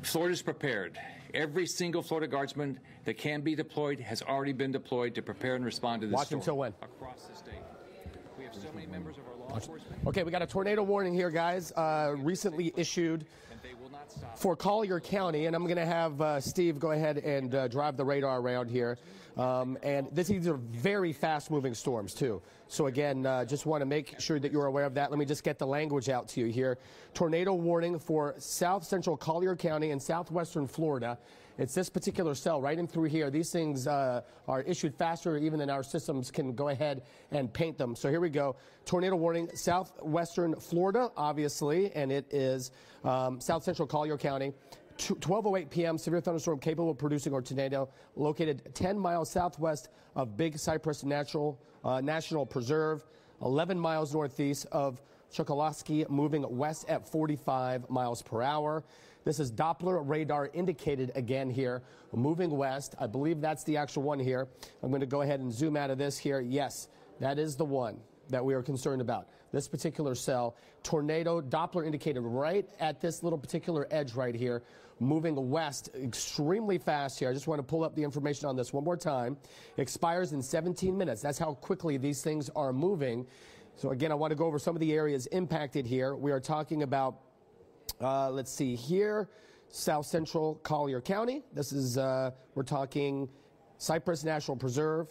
Florida's prepared. Every single Florida Guardsman that can be deployed has already been deployed to prepare and respond to this storm. Watch until when? Across the state. We have so many members of our law enforcement. Okay, we got a tornado warning here, guys, recently issued for Collier County, and I'm going to have Steve go ahead and drive the radar around here. And these are very fast-moving storms, too. So, again, just want to make sure that you're aware of that. Let me just get the language out to you here. Tornado warning for south central Collier County and southwestern Florida. It's this particular cell right in through here. These things are issued faster even than our systems can go ahead and paint them. So here we go. Tornado warning, southwestern Florida, obviously, and it is south central Collier County. 12:08 p.m. Severe thunderstorm capable of producing a tornado located 10 miles southwest of Big Cypress National Preserve, 11 miles northeast of Chokoloskee, moving west at 45 miles per hour. This is Doppler radar indicated again here, moving west. I believe that's the actual one here. I'm going to go ahead and zoom out of this here. Yes, that is the one that we are concerned about. This particular cell, tornado, Doppler indicated right at this little particular edge right here, moving west extremely fast here. I just want to pull up the information on this one more time. Expires in 17 minutes. That's how quickly these things are moving. So again, I want to go over some of the areas impacted here. We are talking about, let's see here, south central Collier County. This is, we're talking Cypress National Preserve,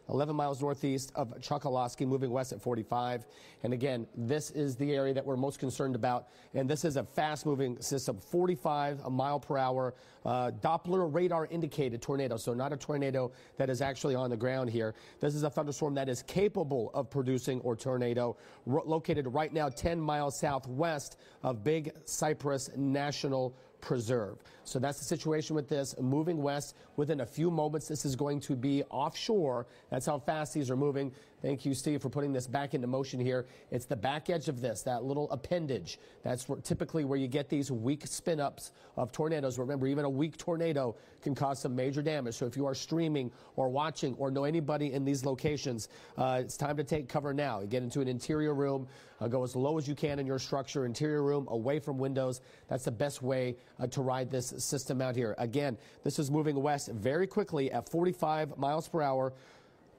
11 miles northeast of Chokoloskee, moving west at 45. And again, this is the area that we're most concerned about. And this is a fast-moving system, 45 mile per hour, Doppler radar indicated tornado. So not a tornado that is actually on the ground here. This is a thunderstorm that is capable of producing a tornado, located right now 10 miles southwest of Big Cypress National Preserve. So that's the situation with this. Moving west, within a few moments, this is going to be offshore. That's how fast these are moving. Thank you, Steve, for putting this back into motion here. It's the back edge of this, that little appendage. That's typically where you get these weak spin-ups of tornadoes. Remember, even a weak tornado can cause some major damage. So if you are streaming or watching or know anybody in these locations, it's time to take cover now. You get into an interior room, go as low as you can in your structure, interior room, away from windows. That's the best way to ride this system out here. Again, this is moving west very quickly at 45 miles per hour.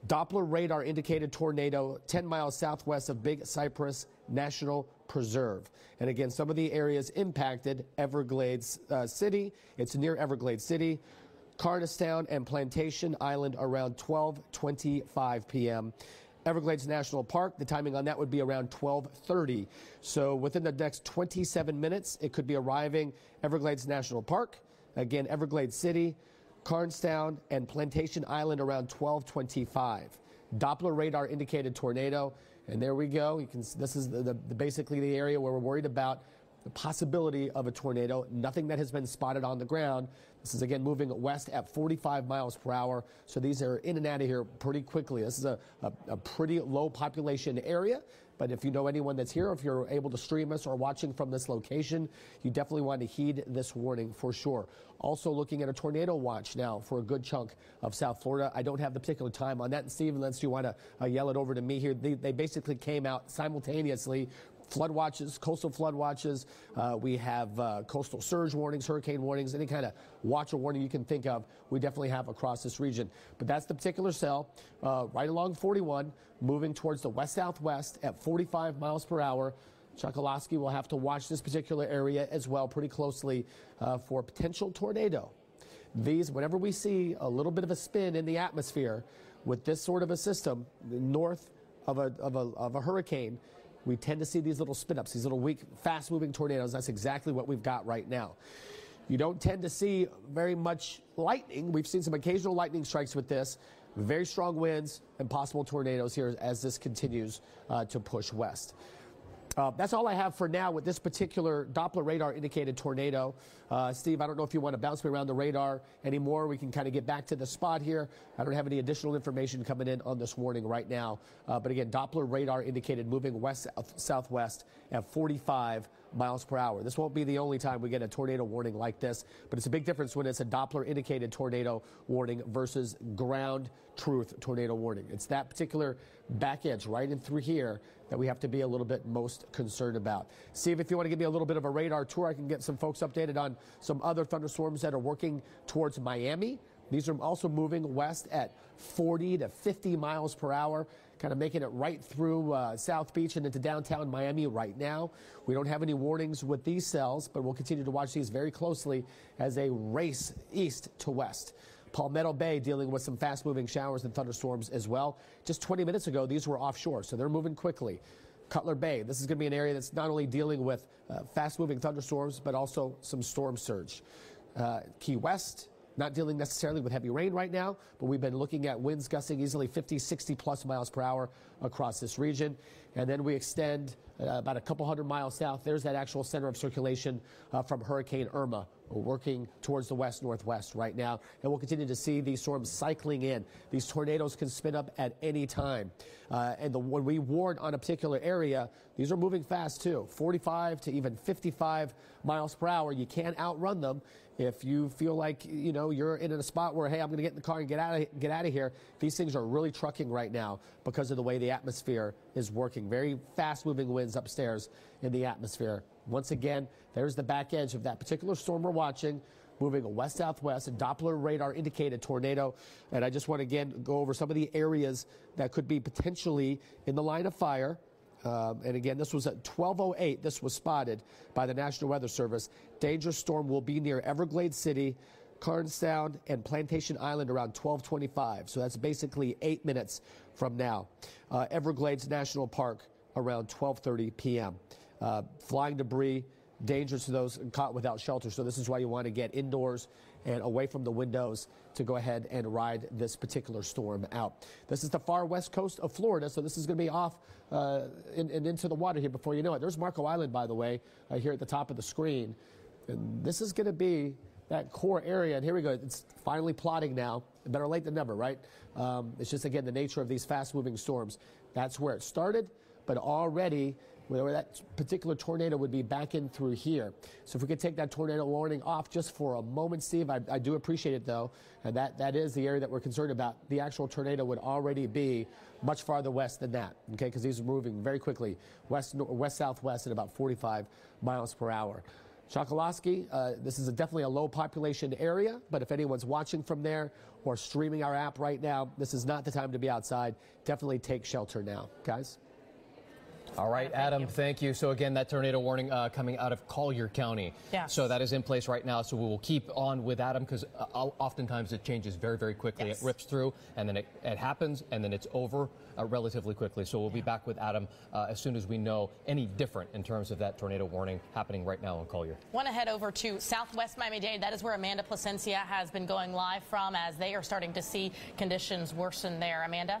Doppler radar indicated tornado 10 miles southwest of Big Cypress National Preserve. And again, some of the areas impacted, Everglades City. It's near Everglades City. Carnestown and Plantation Island around 12:25 p.m. Everglades National Park, the timing on that would be around 12:30. So within the next 27 minutes, it could be arriving Everglades National Park. Again, Everglades City, Carnestown, and Plantation Island around 12:25. Doppler radar indicated tornado, and there we go. You can. This is basically the area where we're worried about the possibility of a tornado. Nothing that has been spotted on the ground. This is again moving west at 45 miles per hour. So these are in and out of here pretty quickly. This is a pretty low population area. But if you know anyone that's here, if you're able to stream us or watching from this location, you definitely want to heed this warning for sure. Also looking at a tornado watch now for a good chunk of South Florida. I don't have the particular time on that. And Steve, unless you want to yell it over to me here, they basically came out simultaneously. Flood watches, coastal flood watches. We have coastal surge warnings, hurricane warnings, any kind of watch or warning you can think of, we definitely have across this region. But that's the particular cell right along 41, moving towards the west-southwest at 45 miles per hour. Chokoloskee will have to watch this particular area as well pretty closely for potential tornado. These, whenever we see a little bit of a spin in the atmosphere with this sort of a system north of a hurricane, we tend to see these little spin-ups, these little weak, fast-moving tornadoes. That's exactly what we've got right now. You don't tend to see very much lightning. We've seen some occasional lightning strikes with this. Very strong winds and possible tornadoes here as this continues to push west. That's all I have for now with this particular Doppler radar indicated tornado. Steve, I don't know if you want to bounce me around the radar anymore. We can kind of get back to the spot here. I don't have any additional information coming in on this warning right now. But again, Doppler radar indicated moving west-southwest at 45 miles per hour. This won't be the only time we get a tornado warning like this, but it's a big difference when it's a Doppler indicated tornado warning versus ground truth tornado warning. It's that particular back edge right in through here that we have to be a little bit most concerned about. Steve, if you want to give me a little bit of a radar tour, I can get some folks updated on some other thunderstorms that are working towards Miami. These are also moving west at 40 to 50 miles per hour, kind of making it right through South Beach and into downtown Miami right now. We don't have any warnings with these cells, but we'll continue to watch these very closely as they race east to west. Palmetto Bay dealing with some fast-moving showers and thunderstorms as well. Just 20 minutes ago, these were offshore, so they're moving quickly. Cutler Bay, this is going to be an area that's not only dealing with fast-moving thunderstorms, but also some storm surge. Key West, not dealing necessarily with heavy rain right now, but we've been looking at winds gusting easily 50, 60 plus miles per hour across this region. And then we extend about a couple hundred miles south. There's that actual center of circulation from Hurricane Irma, working towards the west-northwest right now. And we'll continue to see these storms cycling in. These tornadoes can spin up at any time. When we warn on a particular area, these are moving fast too, 45 to even 55 miles per hour. You can't outrun them. If you feel like, you know, you're in a spot where, hey, I'm going to get in the car and get out of here, these things are really trucking right now because of the way the atmosphere is working. Very fast-moving winds upstairs in the atmosphere. Once again, there's the back edge of that particular storm we're watching, moving west-southwest, a Doppler radar indicated tornado. And I just want to, again, go over some of the areas that could be potentially in the line of fire. And again, this was at 12:08. This was spotted by the National Weather Service. Dangerous storm will be near Everglades City, Carnes Sound, and Plantation Island around 12:25. So that's basically 8 minutes from now. Everglades National Park around 12:30 p.m. Flying debris, dangerous to those caught without shelter. So this is why you want to get indoors and away from the windows to go ahead and ride this particular storm out. This is the far west coast of Florida, so this is going to be off and into the water here before you know it. There's Marco Island, by the way, here at the top of the screen. And this is going to be that core area. And here we go. It's finally plotting now. Better late than never, right? It's just, again, the nature of these fast-moving storms. That's where it started, but already where that particular tornado would be back in through here. So if we could take that tornado warning off just for a moment, Steve, I do appreciate it, though. And that is the area that we're concerned about. The actual tornado would already be much farther west than that, okay, because these are moving very quickly, west-southwest at about 45 miles per hour. Chokoloskee, this is definitely a low population area, but if anyone's watching from there or streaming our app right now, this is not the time to be outside. Definitely take shelter now, guys. All right, Adam, thank you. So again, that tornado warning coming out of Collier County. Yes. So that is in place right now. So we will keep on with Adam because oftentimes it changes very, very quickly. Yes. It rips through and then it happens and then it's over relatively quickly. So we'll be back with Adam as soon as we know any different in terms of that tornado warning happening right now in Collier. Want to head over to Southwest Miami-Dade. That is where Amanda Placencia has been going live from as they are starting to see conditions worsen there. Amanda?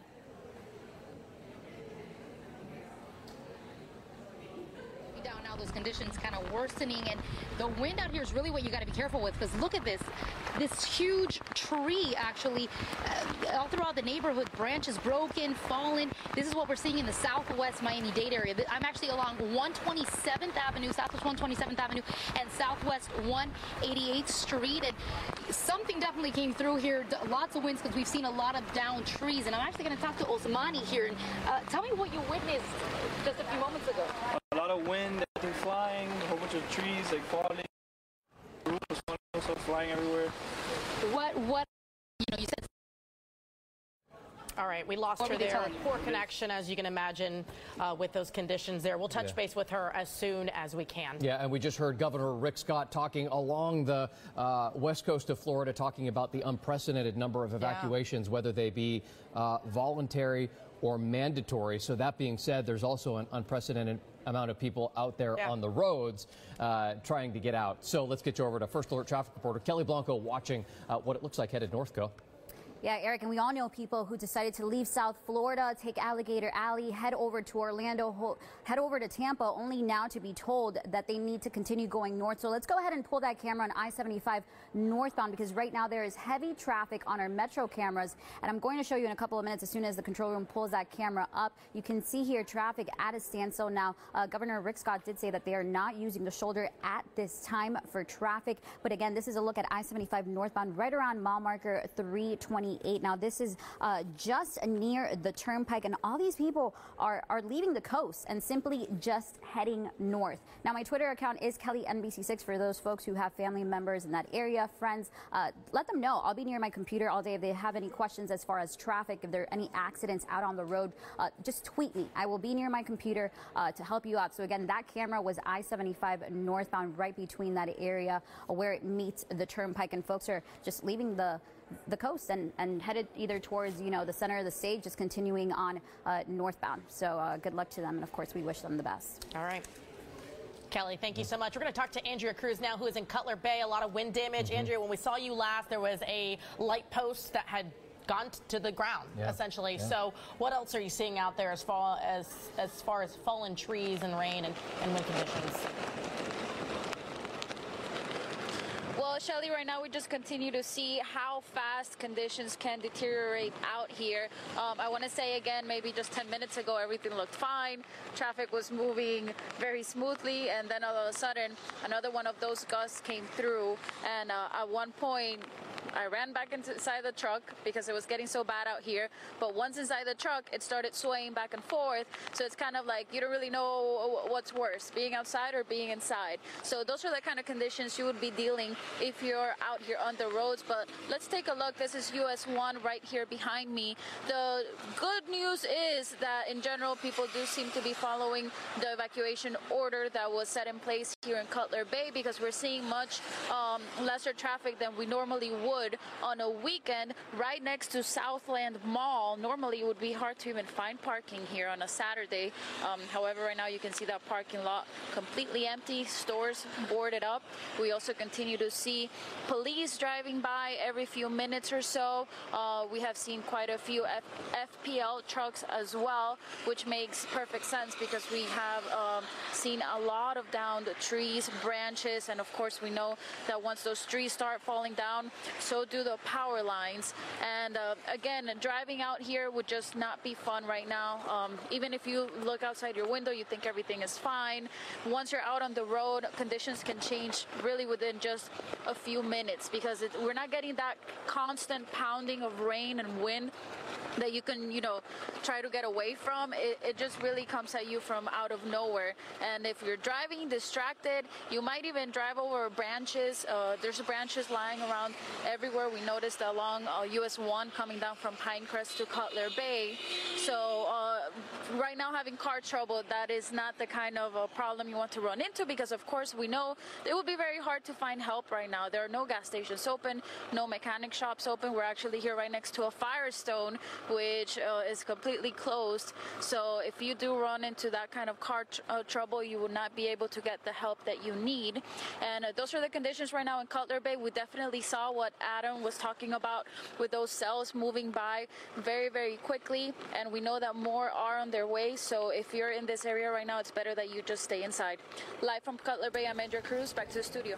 Those conditions kind of worsening, and the wind out here is really what you got to be careful with, because look at this huge tree actually all throughout the neighborhood, branches broken, fallen. This is what we're seeing in the Southwest Miami-Dade area. I'm actually along 127th Avenue, Southwest 127th Avenue, and Southwest 188th Street, and something definitely came through here. Lots of winds because we've seen a lot of downed trees, and I'm actually going to talk to Osmani here. And tell me what you witnessed just a few moments ago. A lot of wind, everything flying, a whole bunch of trees like falling, roof was also flying everywhere. What, you said. All right, we lost her there. Poor connection, as you can imagine, with those conditions there. We'll touch base with her as soon as we can. Yeah, and we just heard Governor Rick Scott talking along the west coast of Florida, talking about the unprecedented number of evacuations, whether they be voluntary or mandatory. So that being said, there's also an unprecedented amount of people out there on the roads trying to get out. So let's get you over to First Alert traffic reporter Kelly Blanco watching what it looks like headed north. Go. Yeah, Eric, and we all know people who decided to leave South Florida, take Alligator Alley, head over to Orlando, head over to Tampa, only now to be told that they need to continue going north. So let's go ahead and pull that camera on I-75 northbound, because right now there is heavy traffic on our metro cameras. And I'm going to show you in a couple of minutes as soon as the control room pulls that camera up. You can see here traffic at a standstill now. Governor Rick Scott did say that they are not using the shoulder at this time for traffic. But again, this is a look at I-75 northbound right around mile marker 328. Now, this is just near the turnpike, and all these people are leaving the coast and simply just heading north. Now, my Twitter account is Kelly NBC6 for those folks who have family members in that area, friends. Let them know. I'll be near my computer all day. If they have any questions as far as traffic, if there are any accidents out on the road, just tweet me. I will be near my computer to help you out. So again, that camera was I-75 northbound right between that area where it meets the turnpike, and folks are just leaving the coast and headed either towards, the center of the state, just continuing on northbound. So good luck to them. And of course, we wish them the best. All right. Kelly, thank you so much. We're going to talk to Andrea Cruz now, who is in Cutler Bay. A lot of wind damage. Andrea, when we saw you last, there was a light post that had gone to the ground, essentially. So what else are you seeing out there as far as fallen trees and rain and wind conditions? Well, Shelly, right now we just continue to see how fast conditions can deteriorate out here. I want to say again, maybe just 10 minutes ago, everything looked fine. Traffic was moving very smoothly, and then all of a sudden, another one of those gusts came through. And at one point, I ran back inside the truck because it was getting so bad out here. But once inside the truck, it started swaying back and forth. So it's kind of like you don't really know what's worse, being outside or being inside. So those are the kind of conditions you would be dealing if you're out here on the roads. But let's take a look. This is US 1 right here behind me. The good news is that in general, people do seem to be following the evacuation order that was set in place here in Cutler Bay, because we're seeing much lesser traffic than we normally would on a weekend right next to Southland Mall. Normally it would be hard to even find parking here on a Saturday. However, right now you can see that parking lot completely empty, stores boarded up. We also continue to see police driving by every few minutes or so. We have seen quite a few FPL trucks as well, which makes perfect sense because we have seen a lot of downed trees, branches, and of course we know that once those trees start falling down, so do the power lines. And again, driving out here would just not be fun right now. Even if you look outside your window, you think everything is fine. Once you're out on the road, conditions can change really within just a few minutes, because we're not getting that constant pounding of rain and wind that you can, try to get away from. It just really comes at you from out of nowhere. And if you're driving distracted, you might even drive over branches. There's branches lying around everywhere. We noticed along US 1 coming down from Pinecrest to Cutler Bay. So right now, having car trouble, that is not the kind of problem you want to run into, because of course we know it would be very hard to find help right now. There are no gas stations open, no mechanic shops open. We're actually here right next to a Firestone, which is completely closed. So if you do run into that kind of car trouble, you will not be able to get the help that you need. And those are the conditions right now in Cutler Bay. We definitely saw what Adam was talking about with those cells moving by very, very quickly. And we know that more are on their way. So if you're in this area right now, it's better that you just stay inside. Live from Cutler Bay, I'm Andrea Cruz. Back to the studio.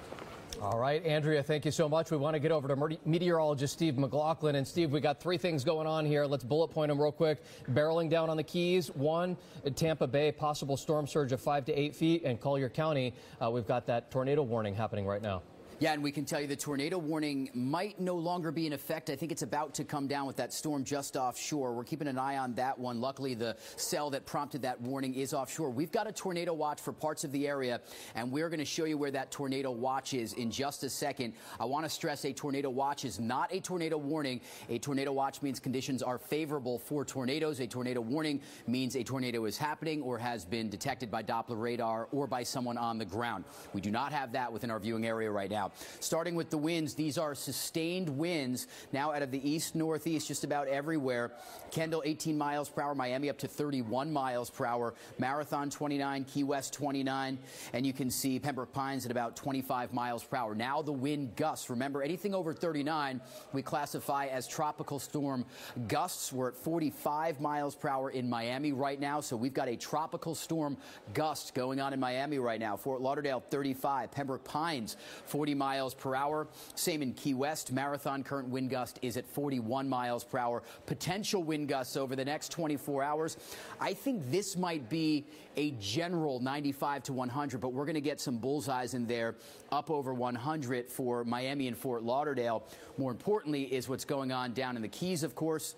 All right, Andrea, thank you so much. We want to get over to meteorologist Steve McLaughlin. And Steve, we got three things going on here. Let's bullet point them real quick. Barreling down on the Keys. One, at Tampa Bay, possible storm surge of 5 to 8 feet. And Collier County, we've got that tornado warning happening right now. Yeah, and we can tell you the tornado warning might no longer be in effect. I think it's about to come down with that storm just offshore. We're keeping an eye on that one. Luckily, the cell that prompted that warning is offshore. We've got a tornado watch for parts of the area, and we're going to show you where that tornado watch is in just a second. I want to stress a tornado watch is not a tornado warning. A tornado watch means conditions are favorable for tornadoes. A tornado warning means a tornado is happening or has been detected by Doppler radar or by someone on the ground. We do not have that within our viewing area right now. Starting with the winds, these are sustained winds now out of the east, northeast, just about everywhere. Kendall, 18 miles per hour. Miami up to 31 miles per hour. Marathon, 29. Key West, 29. And you can see Pembroke Pines at about 25 miles per hour. Now the wind gusts. Remember, anything over 39 we classify as tropical storm gusts. We're at 45 miles per hour in Miami right now. So we've got a tropical storm gust going on in Miami right now. Fort Lauderdale, 35. Pembroke Pines, 40 miles per hour. Same in Key West. Marathon current wind gust is at 41 miles per hour. Potential wind gusts over the next 24 hours. I think this might be a general 95 to 100, but we're going to get some bullseyes in there up over 100 for Miami and Fort Lauderdale. More importantly is what's going on down in the Keys, of course.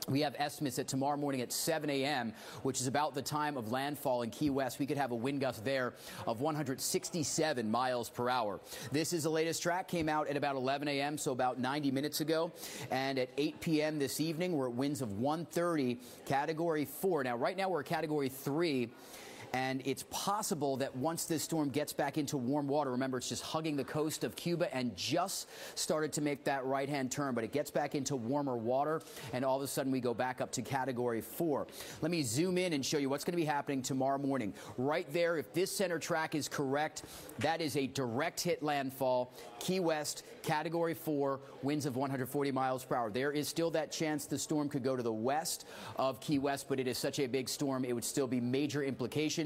We have estimates that tomorrow morning at 7 a.m., which is about the time of landfall in Key West, we could have a wind gust there of 167 miles per hour. This is the latest track, came out at about 11 a.m., so about 90 minutes ago. And at 8 p.m. this evening, we're at winds of 130, Category 4. Now, right now, we're at Category 3. And it's possible that once this storm gets back into warm water, remember, it's just hugging the coast of Cuba and just started to make that right-hand turn, but it gets back into warmer water, and all of a sudden we go back up to Category 4. Let me zoom in and show you what's going to be happening tomorrow morning. Right there, if this center track is correct, that is a direct hit landfall. Key West, Category 4, winds of 140 miles per hour. There is still that chance the storm could go to the west of Key West, but it is such a big storm, it would still be major implications.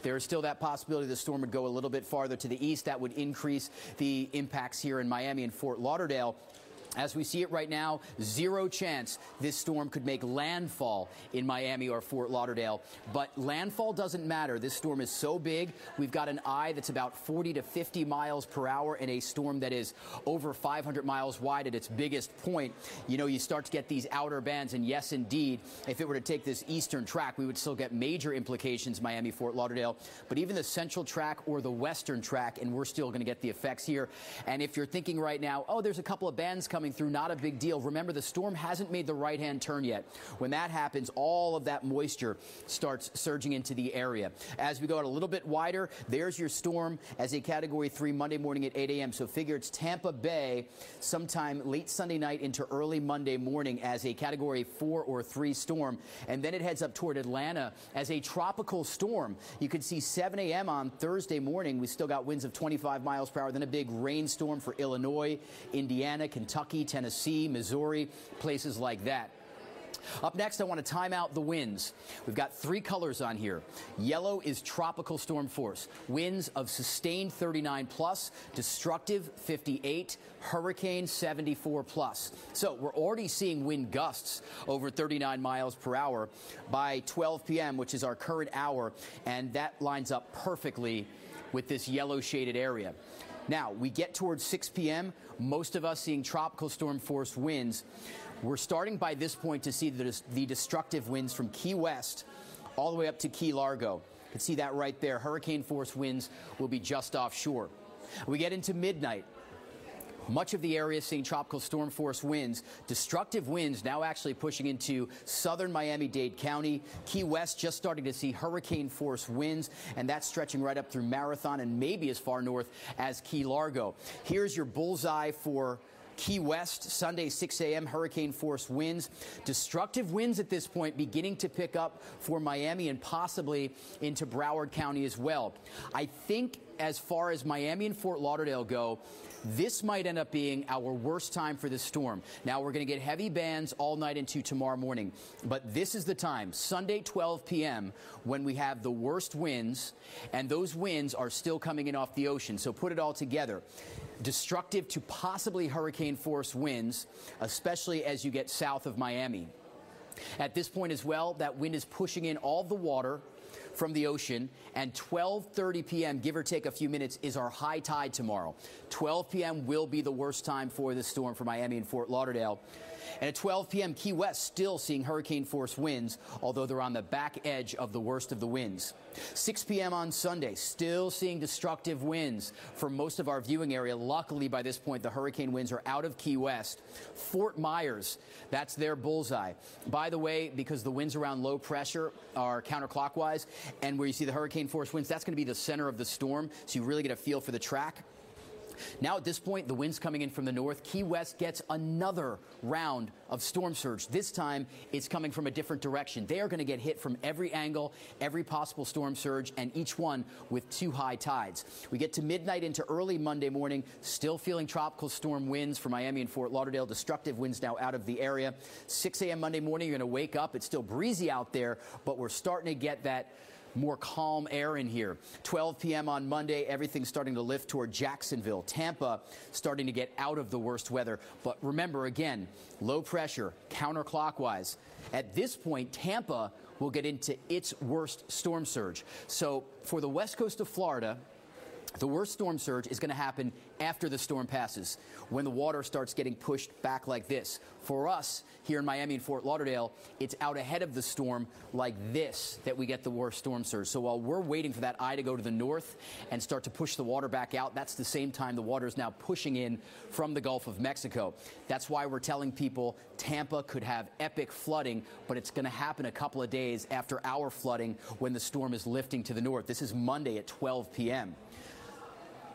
There is still that possibility the storm would go a little bit farther to the east. That would increase the impacts here in Miami and Fort Lauderdale. As we see it right now, zero chance this storm could make landfall in Miami or Fort Lauderdale. But landfall doesn't matter. This storm is so big. We've got an eye that's about 40 to 50 miles per hour and a storm that is over 500 miles wide at its biggest point. You know, you start to get these outer bands. And yes, indeed, if it were to take this eastern track, we would still get major implications, Miami, Fort Lauderdale. But even the central track or the western track, and we're still going to get the effects here. And if you're thinking right now, oh, there's a couple of bands coming through, not a big deal. Remember, the storm hasn't made the right-hand turn yet. When that happens, all of that moisture starts surging into the area. As we go out a little bit wider, there's your storm as a Category 3 Monday morning at 8 a.m. So figure it's Tampa Bay sometime late Sunday night into early Monday morning as a Category 4 or 3 storm. And then it heads up toward Atlanta as a tropical storm. You could see 7 a.m. on Thursday morning. We still got winds of 25 miles per hour. Then a big rainstorm for Illinois, Indiana, Kentucky, Tennessee, Missouri, places like that. Up next, I want to time out the winds. We've got 3 colors on here. Yellow is tropical storm force. Winds of sustained 39 plus, destructive 58, hurricane 74 plus. So we're already seeing wind gusts over 39 miles per hour by 12 p.m., which is our current hour, and that lines up perfectly with this yellow shaded area. Now, we get towards 6 p.m., most of us seeing tropical storm force winds. We're starting by this point to see the destructive winds from Key West all the way up to Key Largo. You can see that right there. Hurricane force winds will be just offshore. We get into midnight. Much of the area seeing tropical storm force winds. Destructive winds now actually pushing into southern Miami-Dade County. Key West just starting to see hurricane force winds, and that's stretching right up through Marathon and maybe as far north as Key Largo. Here's your bullseye for Key West, Sunday 6 a.m., hurricane force winds. Destructive winds at this point beginning to pick up for Miami and possibly into Broward County as well. I think as far as Miami and Fort Lauderdale go, this might end up being our worst time for this storm. Now, we're going to get heavy bands all night into tomorrow morning, but this is the time, Sunday 12 p.m., when we have the worst winds, and those winds are still coming in off the ocean. So put it all together. Destructive to possibly hurricane force winds, especially as you get south of Miami. At this point as well, that wind is pushing in all the water from the ocean, and 12:30 p.m., give or take a few minutes, is our high tide tomorrow. 12 p.m. will be the worst time for this storm for Miami and Fort Lauderdale. And at 12 p.m., Key West still seeing hurricane force winds, although they're on the back edge of the worst of the winds. 6 p.m. on Sunday, still seeing destructive winds for most of our viewing area. Luckily, by this point, the hurricane winds are out of Key West. Fort Myers, that's their bullseye. By the way, because the winds around low pressure are counterclockwise, and where you see the hurricane force winds, that's going to be the center of the storm, so you really get a feel for the track. Now at this point, the winds coming in from the north. Key West gets another round of storm surge. This time, it's coming from a different direction. They are going to get hit from every angle, every possible storm surge, and each one with 2 high tides. We get to midnight into early Monday morning, still feeling tropical storm winds for Miami and Fort Lauderdale. Destructive winds now out of the area. 6 a.m. Monday morning, you're going to wake up. It's still breezy out there, but we're starting to get that more calm air in here. 12 p.m. on Monday, everything's starting to lift toward Jacksonville. Tampa starting to get out of the worst weather. But remember, again, low pressure, counterclockwise. At this point, Tampa will get into its worst storm surge. So for the west coast of Florida, the worst storm surge is going to happen after the storm passes, when the water starts getting pushed back like this. For us here in Miami and Fort Lauderdale, it's out ahead of the storm like this that we get the worst storm surge. So while we're waiting for that eye to go to the north and start to push the water back out, that's the same time the water is now pushing in from the Gulf of Mexico. That's why we're telling people Tampa could have epic flooding, but it's going to happen a couple of days after our flooding when the storm is lifting to the north. This is Monday at 12 p.m.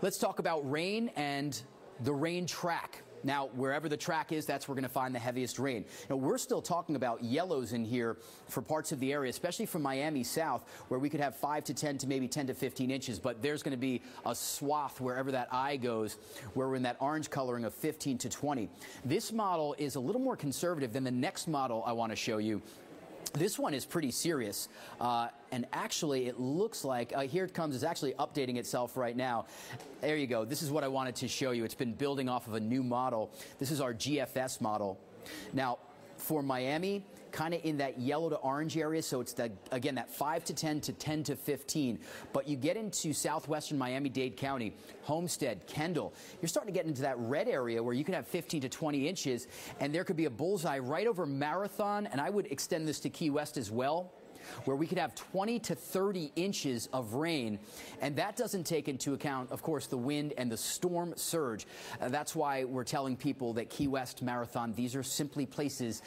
Let's talk about rain and the rain track. Now, wherever the track is, that's where we're going to find the heaviest rain. Now, we're still talking about yellows in here for parts of the area, especially from Miami south, where we could have 5 to 10 to maybe 10 to 15 inches. But there's going to be a swath wherever that eye goes, where we're in that orange coloring of 15 to 20. This model is a little more conservative than the next model I want to show you. This one is pretty serious, and actually it looks like, here it comes, it's actually updating itself right now. There you go. This is what I wanted to show you. It's been building off of a new model. This is our GFS model. Now, for Miami, kind of in that yellow to orange area, so it's, again, that 5 to 10 to 10 to 15. But you get into southwestern Miami-Dade County, Homestead, Kendall, you're starting to get into that red area where you could have 15 to 20 inches, and there could be a bullseye right over Marathon, and I would extend this to Key West as well, where we could have 20 to 30 inches of rain, and that doesn't take into account, of course, the wind and the storm surge. That's why we're telling people that Key West, Marathon, these are simply places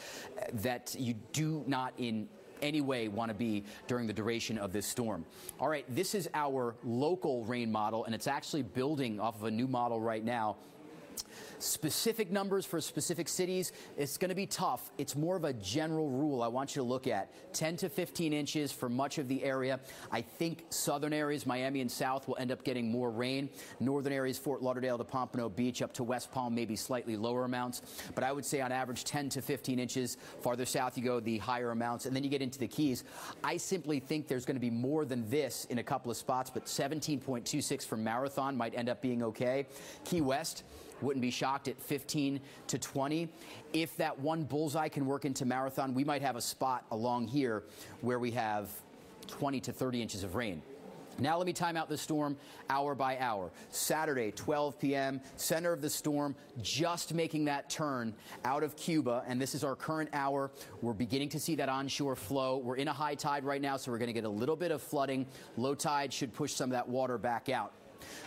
that you do not in any way want to be during the duration of this storm. All right, this is our local rain model, and it's actually building off of a new model right now. Specific numbers for specific cities, it's going to be tough. It's more of a general rule I want you to look at. 10 to 15 inches for much of the area. I think southern areas, Miami and South, will end up getting more rain. Northern areas, Fort Lauderdale to Pompano Beach up to West Palm, maybe slightly lower amounts. But I would say on average 10 to 15 inches. Farther south you go, the higher amounts. And then you get into the Keys. I simply think there's going to be more than this in a couple of spots, but 17.26 for Marathon might end up being okay. Key West, wouldn't be shocked at 15 to 20. If that one bullseye can work into Marathon, we might have a spot along here where we have 20 to 30 inches of rain. Now let me time out the storm hour by hour. Saturday, 12 p.m., center of the storm, just making that turn out of Cuba, and this is our current hour. We're beginning to see that onshore flow. We're in a high tide right now, so we're going to get a little bit of flooding. Low tide should push some of that water back out.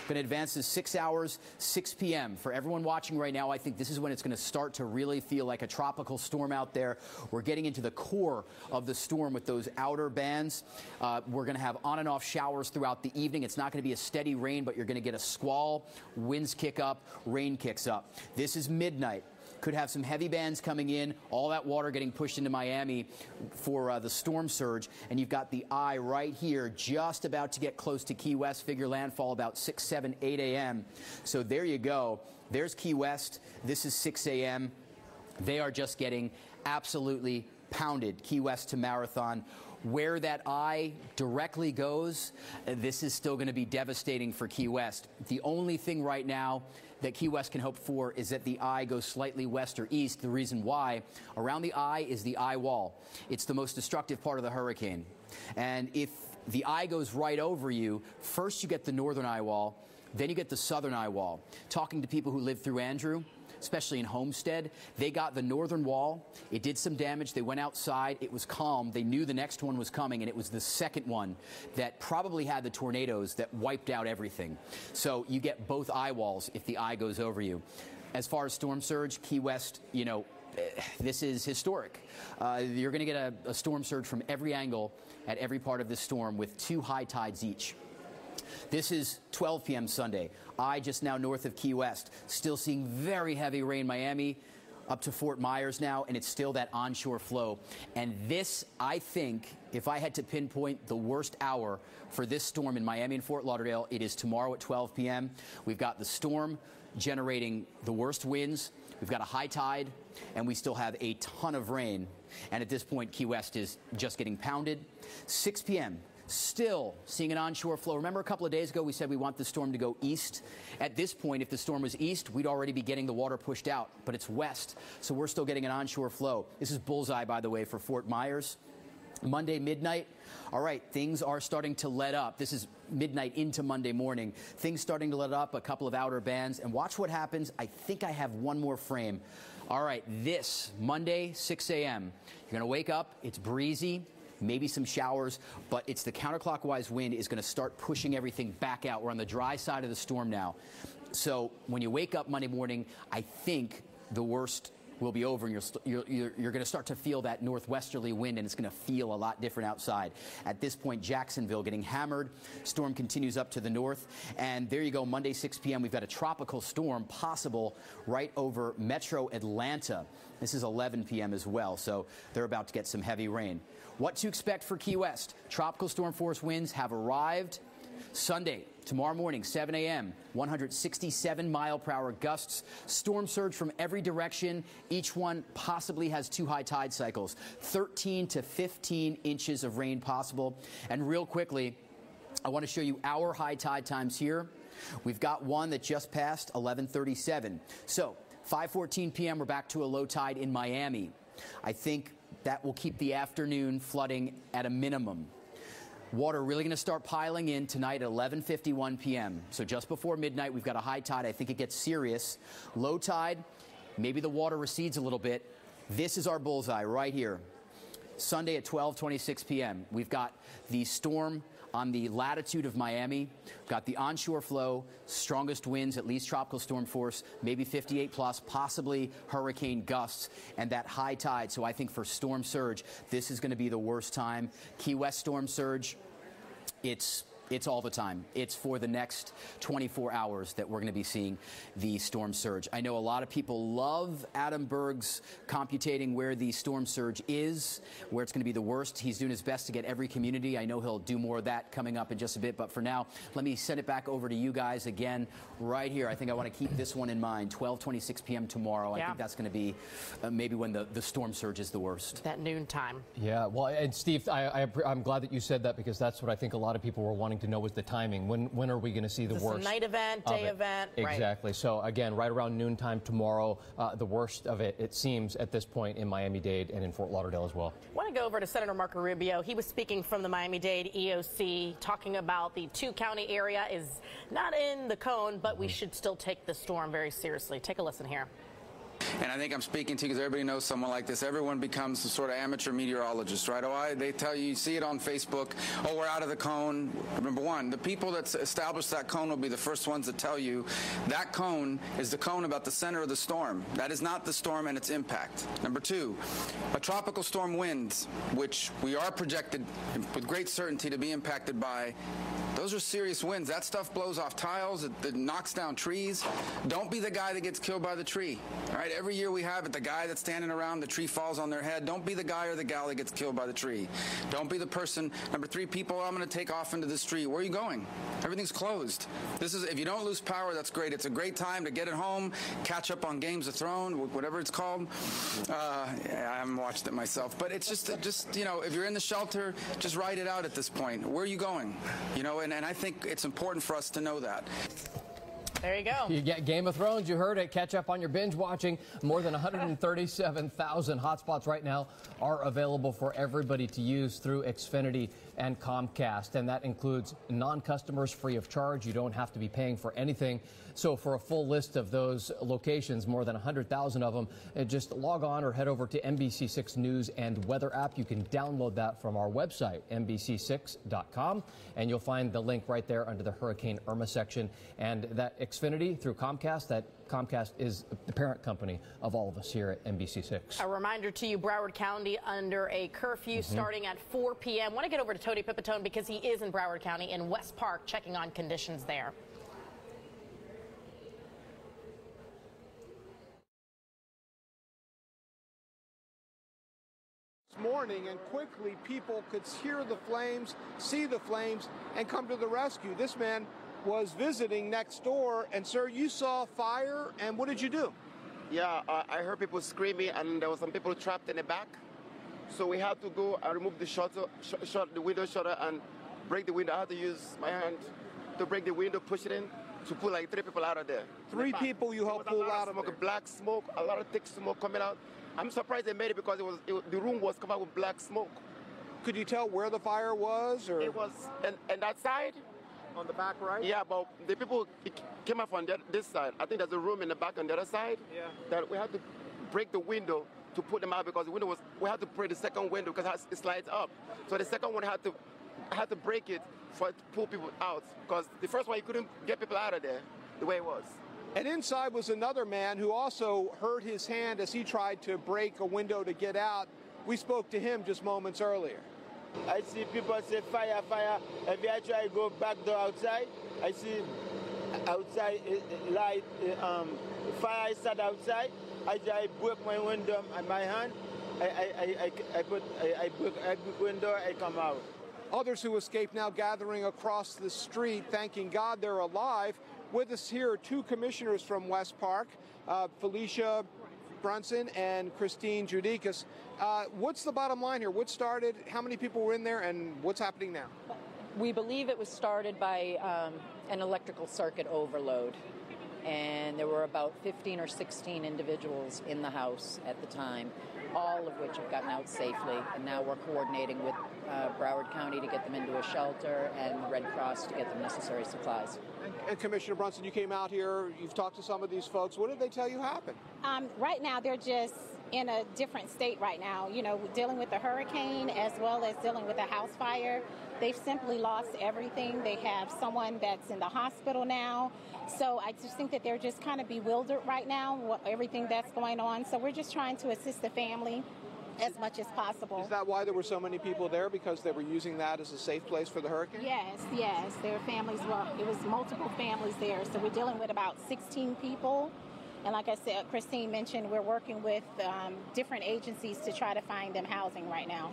Going to advance to 6 hours, 6 p.m. For everyone watching right now, I think this is when it's going to start to really feel like a tropical storm out there. We're getting into the core of the storm with those outer bands. We're going to have on and off showers throughout the evening. It's not going to be a steady rain, but you're going to get a squall. Winds kick up, rain kicks up. This is midnight. Could have some heavy bands coming in, all that water getting pushed into Miami for the storm surge. And you've got the eye right here, just about to get close to Key West. Figure landfall about 6, 7, 8 a.m. So there you go. There's Key West. This is 6 a.m. They are just getting absolutely pounded. Key West to Marathon. Where that eye directly goes, this is still going to be devastating for Key West. The only thing right now that Key West can hope for is that the eye goes slightly west or east. The reason why, around the eye is the eye wall. It's the most destructive part of the hurricane. And if the eye goes right over you, first you get the northern eye wall, then you get the southern eye wall. Talking to people who lived through Andrew, especially in Homestead, they got the northern wall. It did some damage. They went outside. It was calm. They knew the next one was coming, and it was the second one that probably had the tornadoes that wiped out everything. So you get both eye walls if the eye goes over you. As far as storm surge, Key West, you know, this is historic. You're going to get a storm surge from every angle at every part of this storm with 2 high tides each. This is 12 p.m. Sunday. Eye just now north of Key West. Still seeing very heavy rain. Miami up to Fort Myers now, and it's still that onshore flow. And this, I think, if I had to pinpoint the worst hour for this storm in Miami and Fort Lauderdale, it is tomorrow at 12 p.m. We've got the storm generating the worst winds. We've got a high tide, and we still have a ton of rain. And at this point, Key West is just getting pounded. 6 p.m. Still seeing an onshore flow. Remember a couple of days ago we said we want the storm to go east? At this point, if the storm was east, we'd already be getting the water pushed out, but it's west, so we're still getting an onshore flow. This is bullseye, by the way, for Fort Myers. Monday midnight. All right, things are starting to let up. This is midnight into Monday morning. Things starting to let up, a couple of outer bands. And watch what happens. I think I have one more frame. All right, this Monday, 6 a.m. You're going to wake up. It's breezy, maybe some showers, but it's the counterclockwise wind is going to start pushing everything back out. We're on the dry side of the storm now. So when you wake up Monday morning, I think the worst will be over, and you're going to start to feel that northwesterly wind, and it's going to feel a lot different outside. At this point, Jacksonville getting hammered. Storm continues up to the north, and there you go, Monday 6 p.m. We've got a tropical storm possible right over metro Atlanta. This is 11 p.m. as well, so they're about to get some heavy rain. What to expect for Key West? Tropical storm force winds have arrived. Sunday, tomorrow morning, 7 a.m., 167-mile-per-hour gusts. Storm surge from every direction. Each one possibly has 2 high tide cycles. 13 to 15 inches of rain possible. And real quickly, I want to show you our high tide times here. We've got one that just passed 11:37. So 5:14 p.m., we're back to a low tide in Miami. I think that will keep the afternoon flooding at a minimum. Water really going to start piling in tonight at 11:51 p.m. So just before midnight, we've got a high tide. I think it gets serious. Low tide, maybe the water recedes a little bit. This is our bullseye right here. Sunday at 12:26 p.m. We've got the storm on the latitude of Miami. We've got the onshore flow, strongest winds, at least tropical storm force, maybe 58 plus, possibly hurricane gusts, and that high tide. So I think for storm surge, this is going to be the worst time. Key West storm surge, it's all the time. It's for the next 24 hours that we're going to be seeing the storm surge. I know a lot of people love Adam Berg's computating where the storm surge is, where it's going to be the worst. He's doing his best to get every community. I know he'll do more of that coming up in just a bit. But for now, let me send it back over to you guys again right here. I think I want to keep this one in mind. 12:26 p.m. tomorrow. I think that's going to be maybe when the storm surge is the worst. That noon time. Yeah, well, and Steve, I'm glad that you said that, because that's what I think a lot of people were wanting to know was the timing. When are we going to see the worst? Is this a night event, day event? Exactly. Right. So again, right around noontime tomorrow, the worst of it, it seems, at this point in Miami-Dade and in Fort Lauderdale as well. I want to go over to Senator Marco Rubio. He was speaking from the Miami-Dade EOC, talking about the 2-county area is not in the cone, but we should still take the storm very seriously. Take a listen here. And I think I'm speaking to, because everybody knows someone like this. Everyone becomes some sort of amateur meteorologist, right? They tell you see it on Facebook, oh, we're out of the cone. Number one, the people that establish that cone will be the first ones to tell you that cone is the cone about the center of the storm. That is not the storm and its impact. Number two, a tropical storm winds, which we are projected with great certainty to be impacted by, those are serious winds. That stuff blows off tiles, it knocks down trees. Don't be the guy that gets killed by the tree, all right? Every year we have it, the guy that's standing around, the tree falls on their head. Don't be the guy or the gal that gets killed by the tree. Don't be the person. Number three, people, I'm going to take off into the street. Where are you going? Everything's closed. If you don't lose power, that's great. It's a great time to get it home, catch up on Games of Thrones, whatever it's called. I haven't watched it myself, but it's just if you're in the shelter, just ride it out at this point. Where are you going? And I think it's important for us to know that. There you go. You get Game of Thrones, you heard it. Catch up on your binge watching. More than 137,000 hotspots right now are available for everybody to use through Xfinity and Comcast. And that includes non-customers free of charge. You don't have to be paying for anything. So for a full list of those locations, more than 100,000 of them, just log on or head over to NBC6 News and Weather app. You can download that from our website, NBC6.com, and you'll find the link right there under the Hurricane Irma section. And that Xfinity through Comcast, that Comcast is the parent company of all of us here at NBC6. A reminder to you, Broward County under a curfew starting at 4 p.m. I want to get over to Tony Pipitone because he is in Broward County in West Park checking on conditions there. Morning, and quickly people could hear the flames, see the flames, and come to the rescue. This man was visiting next door, and sir, you saw fire, and what did you do? Yeah, I heard people screaming, and there were some people trapped in the back. So we had to go and remove the window shutter and break the window. I had to use my hand to break the window, push it in, to pull like 3 people out of there. 3 people you helped pull out of there. Black smoke, a lot of thick smoke coming out. I'm surprised they made it because the room was covered with black smoke. Could you tell where the fire was? Or It was in that side. On the back right? Yeah, but the people came up on this side. I think there's a room in the back on the other side. Yeah. That we had to break the window to put them out because the window was. We had to break the second window because it slides up. So the second one had to break it to pull people out because the first one you couldn't get people out of there the way it was. And inside was another man who also hurt his hand as he tried to break a window to get out. We spoke to him just moments earlier. I see people say fire, fire. Every I try to go back door outside, I see outside light, fire start outside. I break my window and my hand. I break window, I come out. Others who escaped now gathering across the street, thanking God they're alive. With us here are two commissioners from West Park, Felicia Brunson and Christine Judicas. What's the bottom line here? What started? How many people were in there? And what's happening now? We believe it was started by an electrical circuit overload. And there were about 15 or 16 individuals in the house at the time, all of which have gotten out safely. And now we're coordinating with Broward County to get them into a shelter and the Red Cross to get them necessary supplies. And Commissioner Brunson, you came out here, you've talked to some of these folks. What did they tell you happened? Right now, they're just in a different state right now, you know, dealing with the hurricane as well as dealing with a house fire. They've simply lost everything. They have someone that's in the hospital now. So I just think that they're just kind of bewildered right now, everything that's going on. So we're just trying to assist the family as much as possible. Is that why there were so many people there? Because they were using that as a safe place for the hurricane? Yes. Their families were, it was multiple families there. So we're dealing with about 16 people. And like I said, Christine mentioned, we're working with different agencies to try to find them housing right now.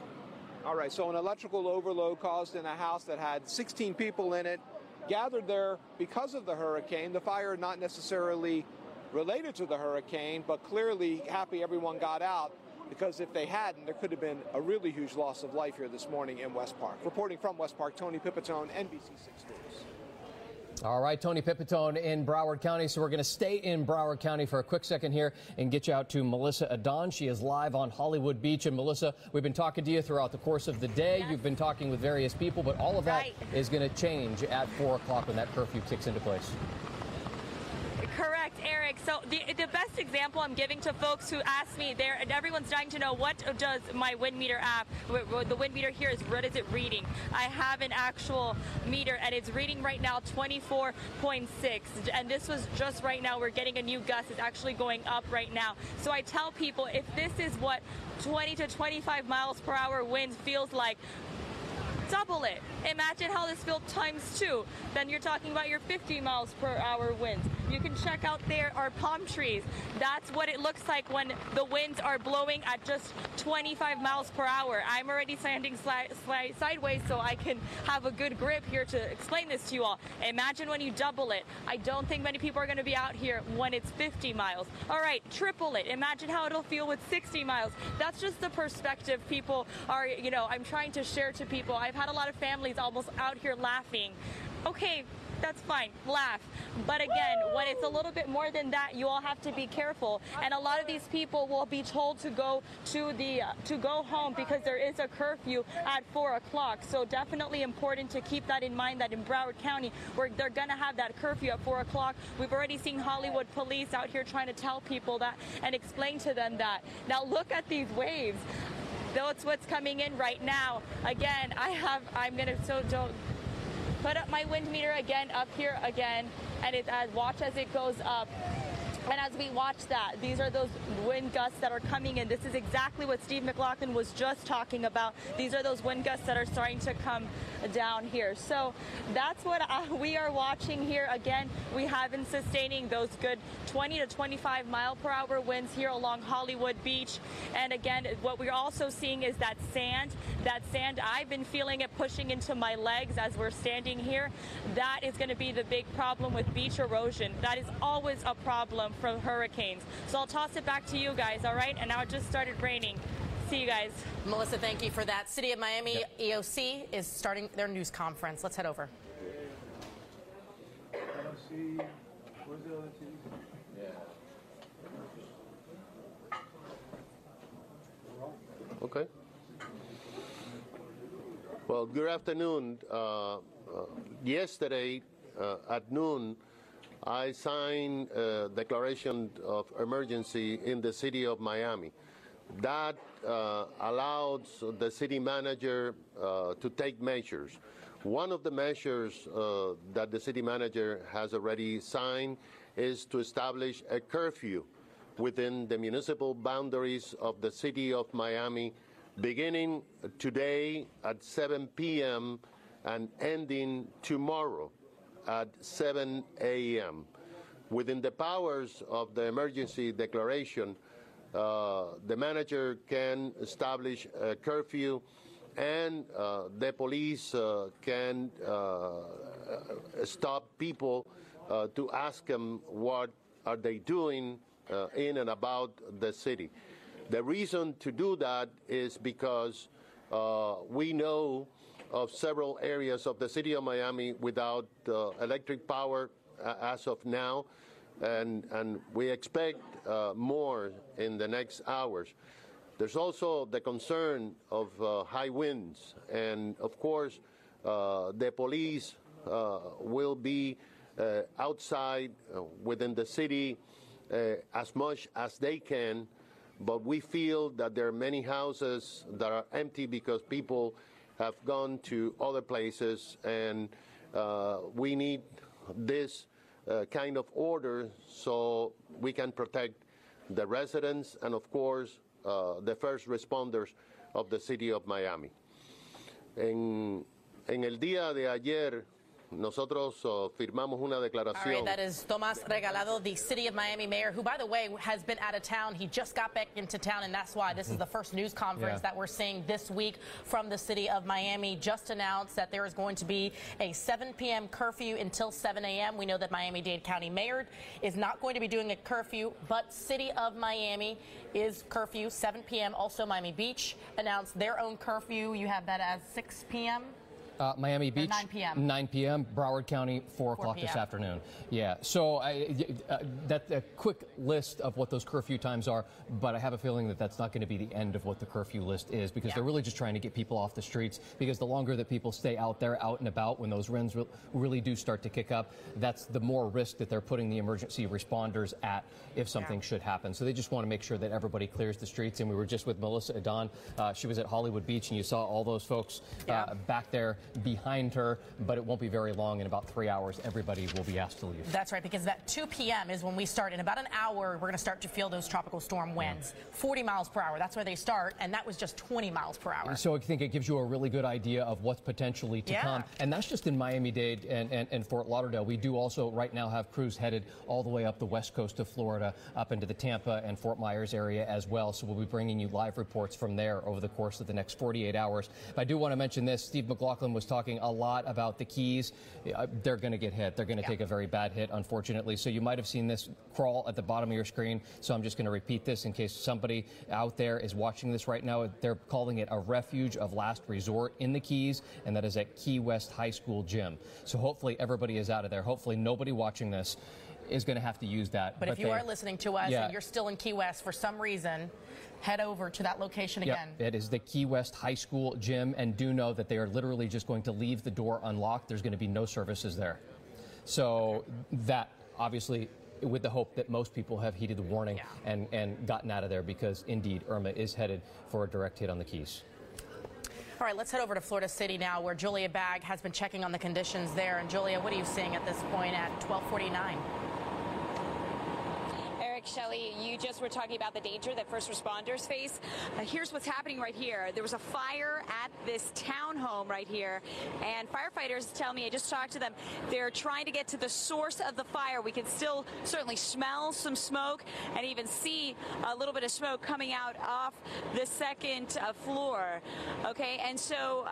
All right, so an electrical overload caused in a house that had 16 people in it, gathered there because of the hurricane. The fire not necessarily related to the hurricane, but clearly happy everyone got out, because if they hadn't, there could have been a really huge loss of life here this morning in West Park. Reporting from West Park, Tony Pipitone, NBC6 News. All right, Tony Pipitone in Broward County. So we're going to stay in Broward County for a quick second here and get you out to Melissa Adon. She is live on Hollywood Beach. And Melissa, we've been talking to you throughout the course of the day. Yes. You've been talking with various people, but all of that is going to change at 4 o'clock when that curfew kicks into place. Correct, Eric. So the best example I'm giving to folks who ask me there, and everyone's dying to know, what does my wind meter app, the wind meter here is, what is it reading? I have an actual meter and it's reading right now 24.6. And this was just right now, we're getting a new gust. It's actually going up right now. So I tell people, if this is what 20 to 25 miles per hour wind feels like, double it. Imagine how this feels times 2. Then you're talking about your 50 miles per hour winds. You can check out there our palm trees. That's what it looks like when the winds are blowing at just 25 miles per hour. I'm already standing sideways so I can have a good grip here to explain this to you all. Imagine when you double it. I don't think many people are going to be out here when it's 50 miles. All right, triple it. Imagine how it'll feel with 60 miles. That's just the perspective people are, you know, I'm trying to share to people. I've had a lot of families almost out here laughing. Okay, that's fine, laugh. But again, when it's a little bit more than that, you all have to be careful. And a lot of these people will be told to go to go home because there is a curfew at 4 o'clock. So definitely important to keep that in mind, that in Broward County, where they're going to have that curfew at 4 o'clock. We've already seen Hollywood police out here trying to tell people that and explain to them that. Now look at these waves. That's what's coming in right now. Again, I'm going to put up my wind meter again, up here again, and watch as it goes up. And as we watch that, these are those wind gusts that are coming in. This is exactly what Steve McLaughlin was just talking about. These are those wind gusts that are starting to come down here. So that's what we are watching here. Again, we have been sustaining those good 20 to 25 mile per hour winds here along Hollywood Beach. And again, what we're also seeing is that sand. That sand, I've been feeling it pushing into my legs as we're standing here. That is going to be the big problem with beach erosion. That is always a problem from hurricanes. So I'll toss it back to you guys, all right? And now it just started raining. See you guys. Melissa, thank you for that. City of Miami EOC is starting their news conference. Let's head over. Okay. Well, good afternoon. Yesterday at noon, I signed a declaration of emergency in the city of Miami. That allows the city manager to take measures. One of the measures that the city manager has already signed is to establish a curfew within the municipal boundaries of the city of Miami, beginning today at 7 p.m. and ending tomorrow at 7 a.m. Within the powers of the emergency declaration, the manager can establish a curfew, and the police can stop people to ask them what are they doing in and about the city. The reason to do that is because we know of several areas of the city of Miami without electric power as of now, and we expect more in the next hours. There's also the concern of high winds, and of course the police will be outside within the city as much as they can, but we feel that there are many houses that are empty because people have gone to other places, and we need this kind of order so we can protect the residents and, of course, the first responders of the city of Miami. En el día de ayer, nosotros firmamos una declaración. All right, that is Tomás Regalado, the City of Miami mayor, who, by the way, has been out of town. He just got back into town, and that's why this is the first news conference that we're seeing this week from the City of Miami. Just announced that there is going to be a 7 p.m. curfew until 7 a.m. We know that Miami-Dade County Mayor is not going to be doing a curfew, but City of Miami is curfew 7 p.m. Also, Miami Beach announced their own curfew. You have that as 6 p.m. Miami Beach, 9 p.m. 9 p.m. Broward County, 4 o'clock this afternoon. Yeah, so that's a quick list of what those curfew times are, but I have a feeling that that's not going to be the end of what the curfew list is, because they're really just trying to get people off the streets, because the longer that people stay out there, out and about, when those winds really do start to kick up, that's the more risk that they're putting the emergency responders at if something should happen. So they just want to make sure that everybody clears the streets. And we were just with Melissa Adon. She was at Hollywood Beach, and you saw all those folks back there behind her, but it won't be very long. In about 3 hours, everybody will be asked to leave. That's right, because that 2 p.m. is when we start. In about an hour, we're going to start to feel those tropical storm winds. 40 miles per hour. That's where they start, and that was just 20 miles per hour. So I think it gives you a really good idea of what's potentially to come. And that's just in Miami-Dade and Fort Lauderdale. We do also right now have crews headed all the way up the west coast of Florida, up into the Tampa and Fort Myers area as well. So we'll be bringing you live reports from there over the course of the next 48 hours. But I do want to mention this. Steve McLaughlin was talking a lot about the Keys. They're going to get hit. They're going to take a very bad hit, unfortunately. So you might have seen this crawl at the bottom of your screen. So I'm just going to repeat this in case somebody out there is watching this right now. They're calling it a refuge of last resort in the Keys, and that is at Key West High School gym. So hopefully everybody is out of there. Hopefully nobody watching this is going to have to use that. But if you are listening to us and you're still in Key West for some reason, head over to that location again. It is the Key West High School gym, and do know that they are literally just going to leave the door unlocked. There's going to be no services there. So that, obviously, with the hope that most people have heeded the warning and gotten out of there, because indeed Irma is headed for a direct hit on the Keys. All right, let's head over to Florida City now, where Julia Bagg has been checking on the conditions there. And Julia, what are you seeing at this point at 12:49? Shelley, you just were talking about the danger that first responders face. Here's what's happening right here. There was a fire at this townhome right here, and firefighters tell me, I just talked to them, they're trying to get to the source of the fire. We can still certainly smell some smoke and even see a little bit of smoke coming out off the second floor. Okay, and so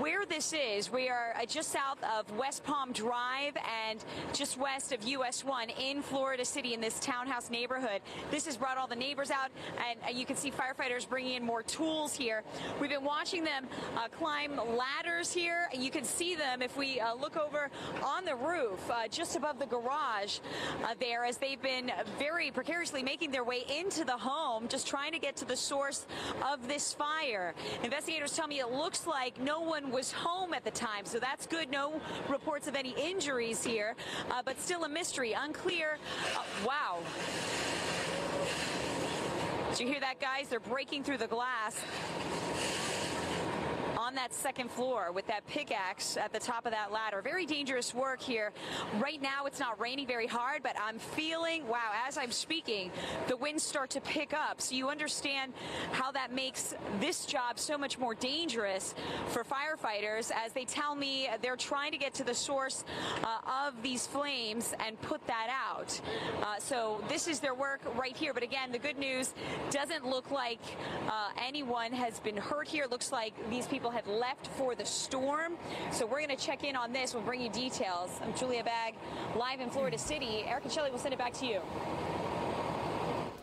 where this is, we are just south of West Palm Drive and just west of US 1 in Florida City in this townhouse neighborhood. This has brought all the neighbors out, and you can see firefighters bringing in more tools here. We've been watching them climb ladders here. You can see them if we look over on the roof just above the garage there, as they've been very precariously making their way into the home, just trying to get to the source of this fire. Investigators tell me it looks like no one was home at the time, so that's good. No reports of any injuries here, but still a mystery. Unclear. Wow. Did you hear that, guys? They're breaking through the glass on that second floor with that pickaxe at the top of that ladder. Very dangerous work here. Right now it's not raining very hard, but I'm feeling, wow, as I'm speaking, the winds start to pick up. So you understand how that makes this job so much more dangerous for firefighters, as they tell me they're trying to get to the source of these flames and put that out. So this is their work right here. But again, the good news, doesn't look like anyone has been hurt here. It looks like these people have left for the storm. So we're going to check in on this. We'll bring you details. I'm Julia Bagg, live in Florida City. Eric and Shelley will send it back to you.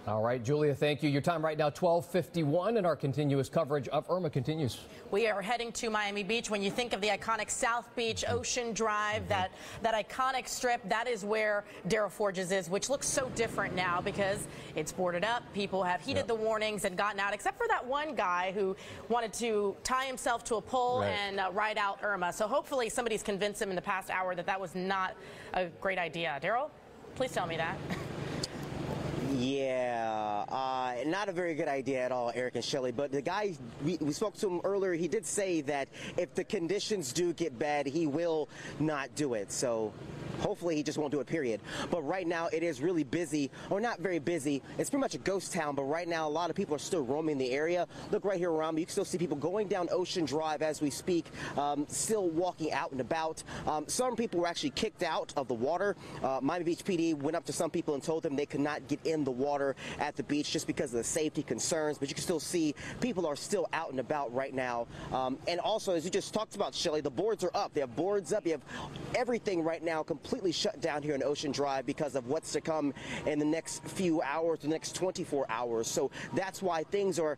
All right, Julia, thank you. Your time right now, 12:51, and our continuous coverage of Irma continues. We are heading to Miami Beach. When you think of the iconic South Beach, Ocean Drive, that iconic strip, that is where Darryl Forges is, which looks so different now because it's boarded up. People have heeded the warnings and gotten out, except for that one guy who wanted to tie himself to a pole and ride out Irma. So hopefully somebody's convinced him in the past hour that that was not a great idea. Darryl, please tell me that. Yeah, not a very good idea at all, Eric and Shelley. But the guy, we spoke to him earlier, he did say that if the conditions do get bad, he will not do it. So hopefully he just won't do it, period. But right now it is really busy, or not very busy. It's pretty much a ghost town, but right now a lot of people are still roaming the area. Look right here around me. You can still see people going down Ocean Drive as we speak, still walking out and about. Some people were actually kicked out of the water. Miami Beach PD went up to some people and told them they could not get in the water at the beach just because of the safety concerns. But you can still see people are still out and about right now. And also, as you just talked about, Shelley, the boards are up. They have boards up. You have everything right now completely shut down here in Ocean Drive because of what's to come in the next few hours, the next 24 hours. So that's why things are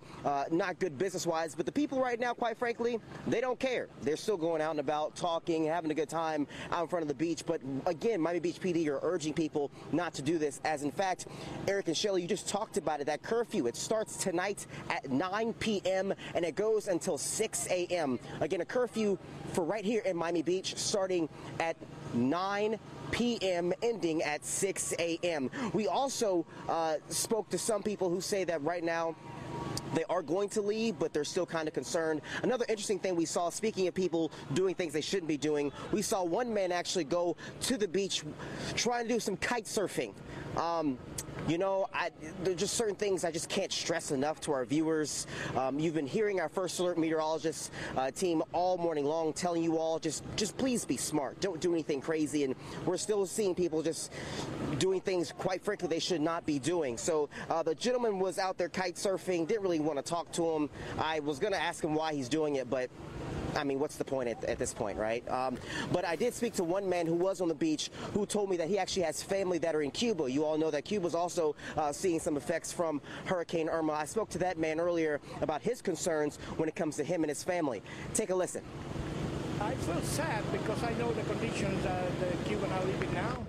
not good business-wise. But the people right now, quite frankly, they don't care. They're still going out and about, talking, having a good time out in front of the beach. But again, Miami Beach PD are urging people not to do this, as in fact, Eric and Shelley, you just talked about it, that curfew. It starts tonight at 9 p.m. and it goes until 6 a.m. Again, a curfew for right here in Miami Beach starting at 9 p.m. ending at 6 a.m. We also spoke to some people who say that right now they are going to leave, but they're still kind of concerned. Another interesting thing we saw, speaking of people doing things they shouldn't be doing, we saw one man actually go to the beach trying to do some kite surfing. You know, there are just certain things I just can't stress enough to our viewers. You've been hearing our First Alert meteorologist team all morning long telling you all just please be smart. Don't do anything crazy. And we're still seeing people just doing things, quite frankly, they should not be doing. So the gentleman was out there kite surfing, didn't really want to talk to him. I was going to ask him why he's doing it, but I mean, what's the point at this point, right? But I did speak to one man who was on the beach who told me that he actually has family that are in Cuba. You all know that Cuba's also seeing some effects from Hurricane Irma. I spoke to that man earlier about his concerns when it comes to him and his family. Take a listen. I feel sad because I know the conditions the Cubans are living now,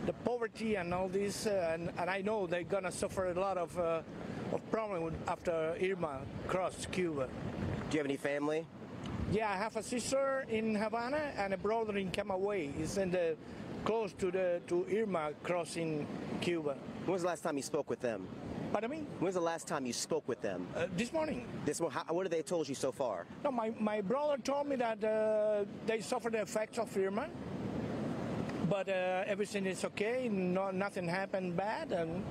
the poverty and all this, and I know they're going to suffer a lot of problems after Irma crossed Cuba. Do you have any family? Yeah, I have a sister in Havana and a brother in Camagüey. He's in close to Irma crossing Cuba. When was the last time you spoke with them? Pardon me? When was the last time you spoke with them? This morning. This morning? What have they told you so far? No, my brother told me that they suffered the effects of Irma, but everything is okay. Nothing happened bad.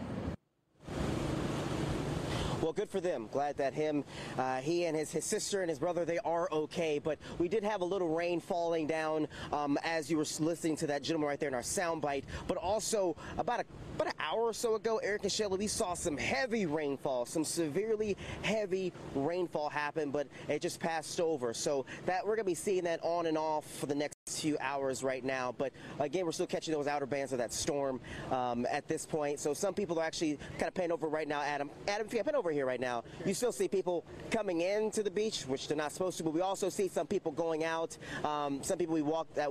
Well, good for them. Glad that he and his sister and his brother, they are okay. But we did have a little rain falling down as you were listening to that gentleman right there in our soundbite. But also about an hour or so ago, Eric and Shelley, we saw some heavy rainfall, some severely heavy rainfall happen, but it just passed over. So that we're going to be seeing that on and off for the next few hours right now, but again, we're still catching those outer bands of that storm at this point. So some people are actually kind of panning over right now. Adam, if you pan over here right now, you still see people coming into the beach, which they're not supposed to, but we also see some people going out. Some people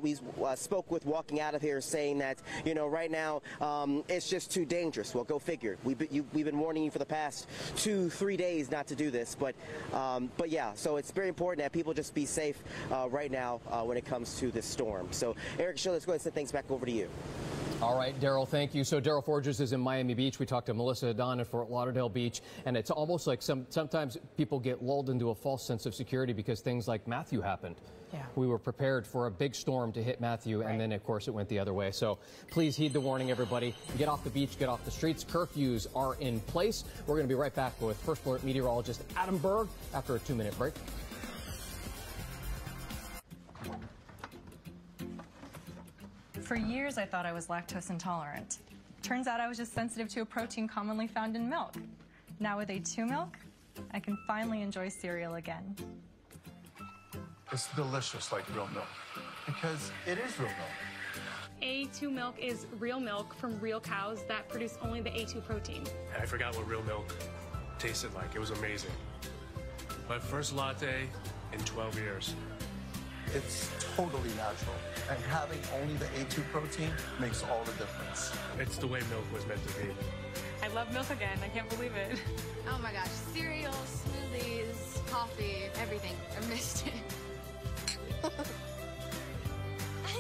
we spoke with walking out of here saying that, you know, right now it's just too dangerous. Well, go figure. We've been warning you for the past 2-3 days not to do this, but yeah, so it's very important that people just be safe right now when it comes to this storm. So, Eric, let's go ahead and send things back over to you. All right, Daryl, thank you. So Daryl Forges is in Miami Beach. We talked to Melissa Don in Fort Lauderdale Beach, and it's almost like sometimes people get lulled into a false sense of security because things like Matthew happened. Yeah. We were prepared for a big storm to hit Matthew, and then, of course, it went the other way. So please heed the warning, everybody. Get off the beach, get off the streets. Curfews are in place. We're going to be right back with First Alert meteorologist Adam Berg after a 2-minute break. For years, I thought I was lactose intolerant. Turns out I was just sensitive to a protein commonly found in milk. Now with A2 milk, I can finally enjoy cereal again. It's delicious like real milk, because it is real milk. A2 milk is real milk from real cows that produce only the A2 protein. I forgot what real milk tasted like. It was amazing. My first latte in 12 years. It's totally natural, and having only the A2 protein makes all the difference. It's the way milk was meant to be. I love milk again. I can't believe it. Oh my gosh, cereal, smoothies, coffee, everything. I missed it.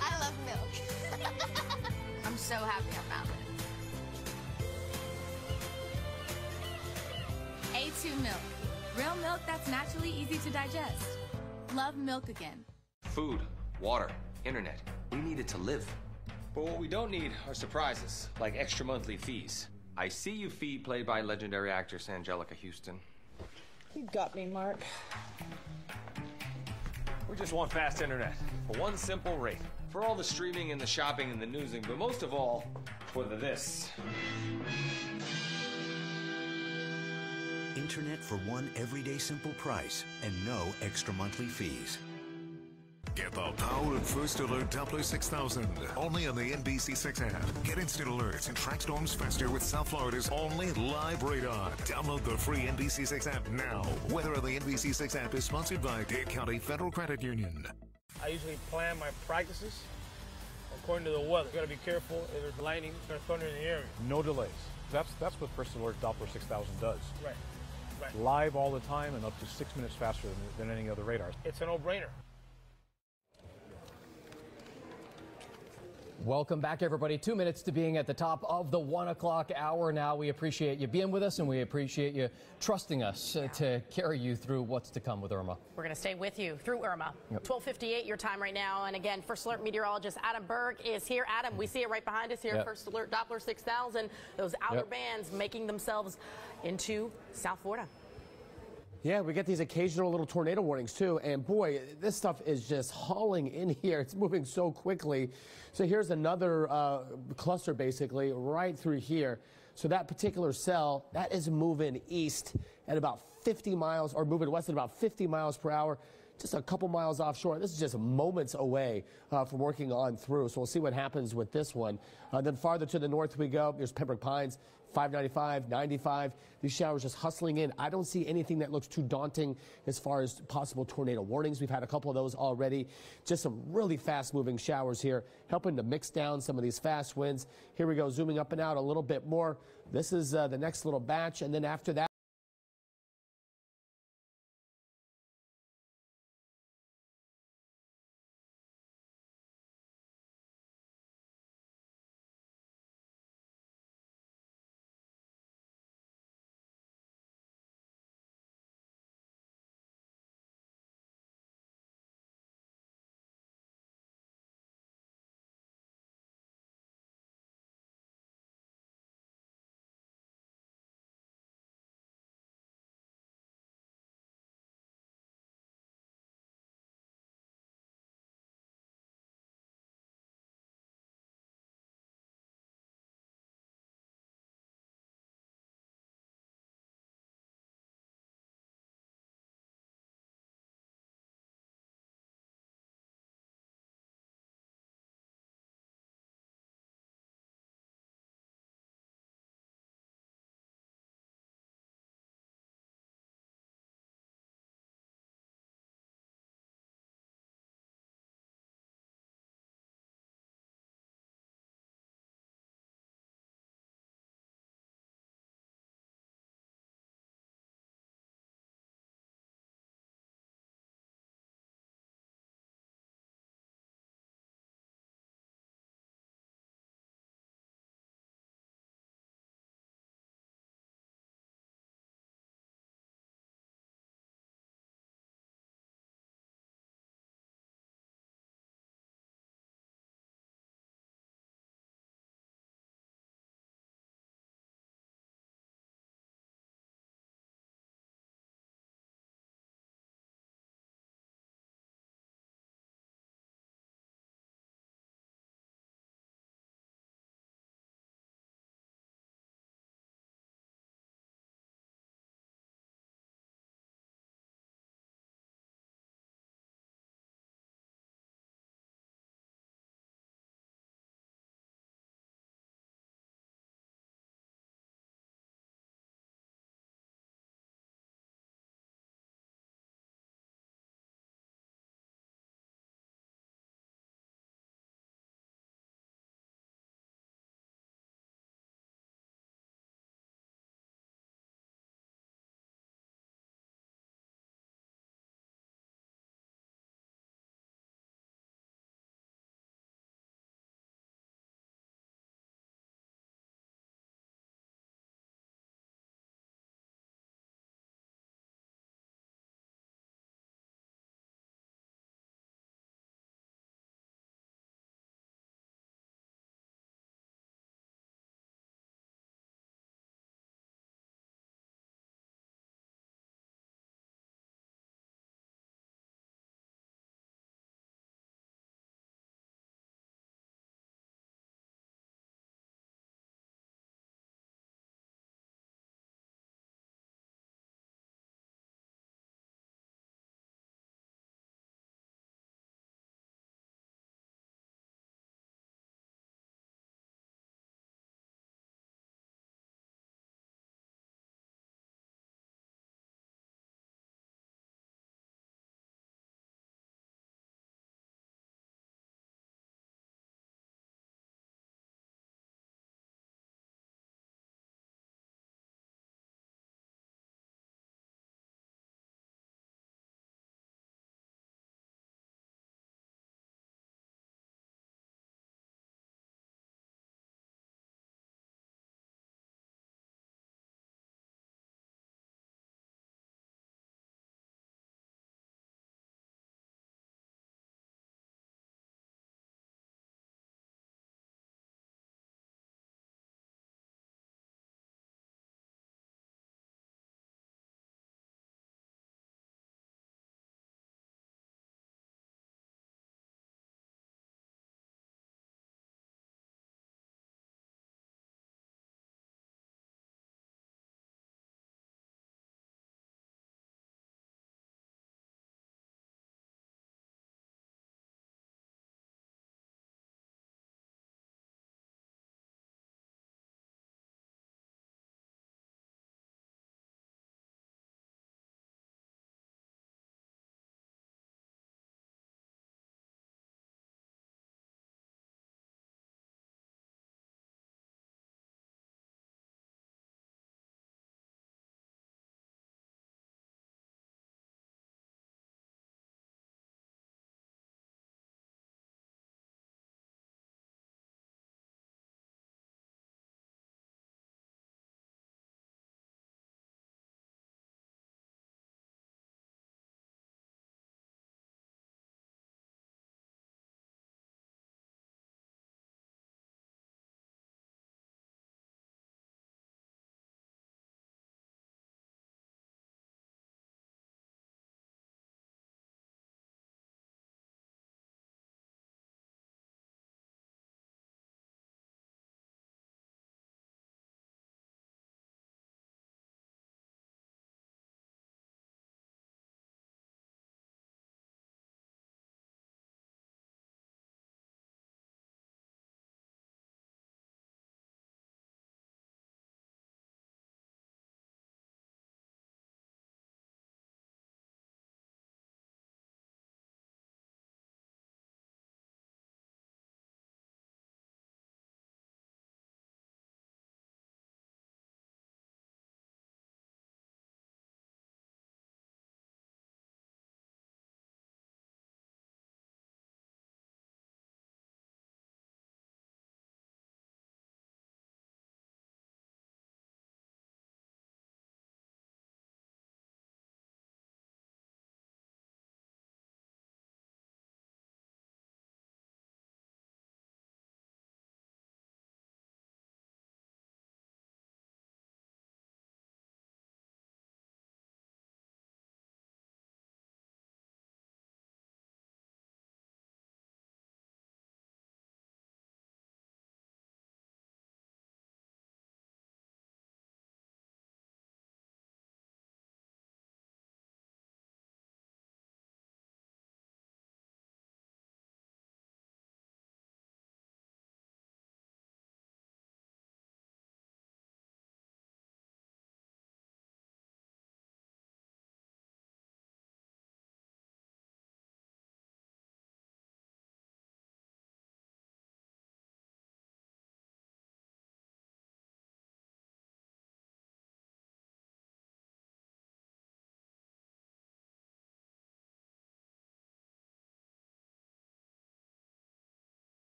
I love milk. I'm so happy I found it. A2 milk. Real milk that's naturally easy to digest. Love milk again. Food, water, internet. We need it to live. But what we don't need are surprises, like extra monthly fees. I See You fee played by legendary actress Angelica Houston. You got me, Mark. We just want fast internet for one simple rate. For all the streaming and the shopping and the newsing, but most of all, for this. Internet for one everyday simple price and no extra monthly fees. Get the power of First Alert Doppler 6000 only on the NBC6 app. Get instant alerts and track storms faster with South Florida's only live radar. Download the free NBC6 app now. Weather on the NBC6 app is sponsored by Dade County Federal Credit Union. I usually plan my practices according to the weather. You gotta be careful if there's lightning or thunder in the area. No delays. That's what First Alert Doppler 6000 does. Right. Live all the time and up to 6 minutes faster than any other radar. It's a no-brainer. Welcome back, everybody. 2 minutes to being at the top of the 1 o'clock hour now. We appreciate you being with us, and we appreciate you trusting us to carry you through what's to come with Irma. We're going to stay with you through Irma. 12:58 your time right now. And again, First Alert meteorologist Adam Berg is here. Adam, we see it right behind us here. First Alert Doppler 6000. Those outer bands making themselves into South Florida. Yeah, we get these occasional little tornado warnings too, and boy, this stuff is just hauling in here. It's moving so quickly. So here's another cluster basically right through here. So that particular cell, that is moving east at about 50 miles, or moving west at about 50 miles per hour. Just a couple miles offshore. This is just moments away from working on through. So we'll see what happens with this one. Then farther to the north we go. There's Pembroke Pines, 595, 95. These showers just hustling in. I don't see anything that looks too daunting as far as possible tornado warnings. We've had a couple of those already. Just some really fast moving showers here, helping to mix down some of these fast winds. Here we go, zooming up and out a little bit more. This is the next little batch, and then after that,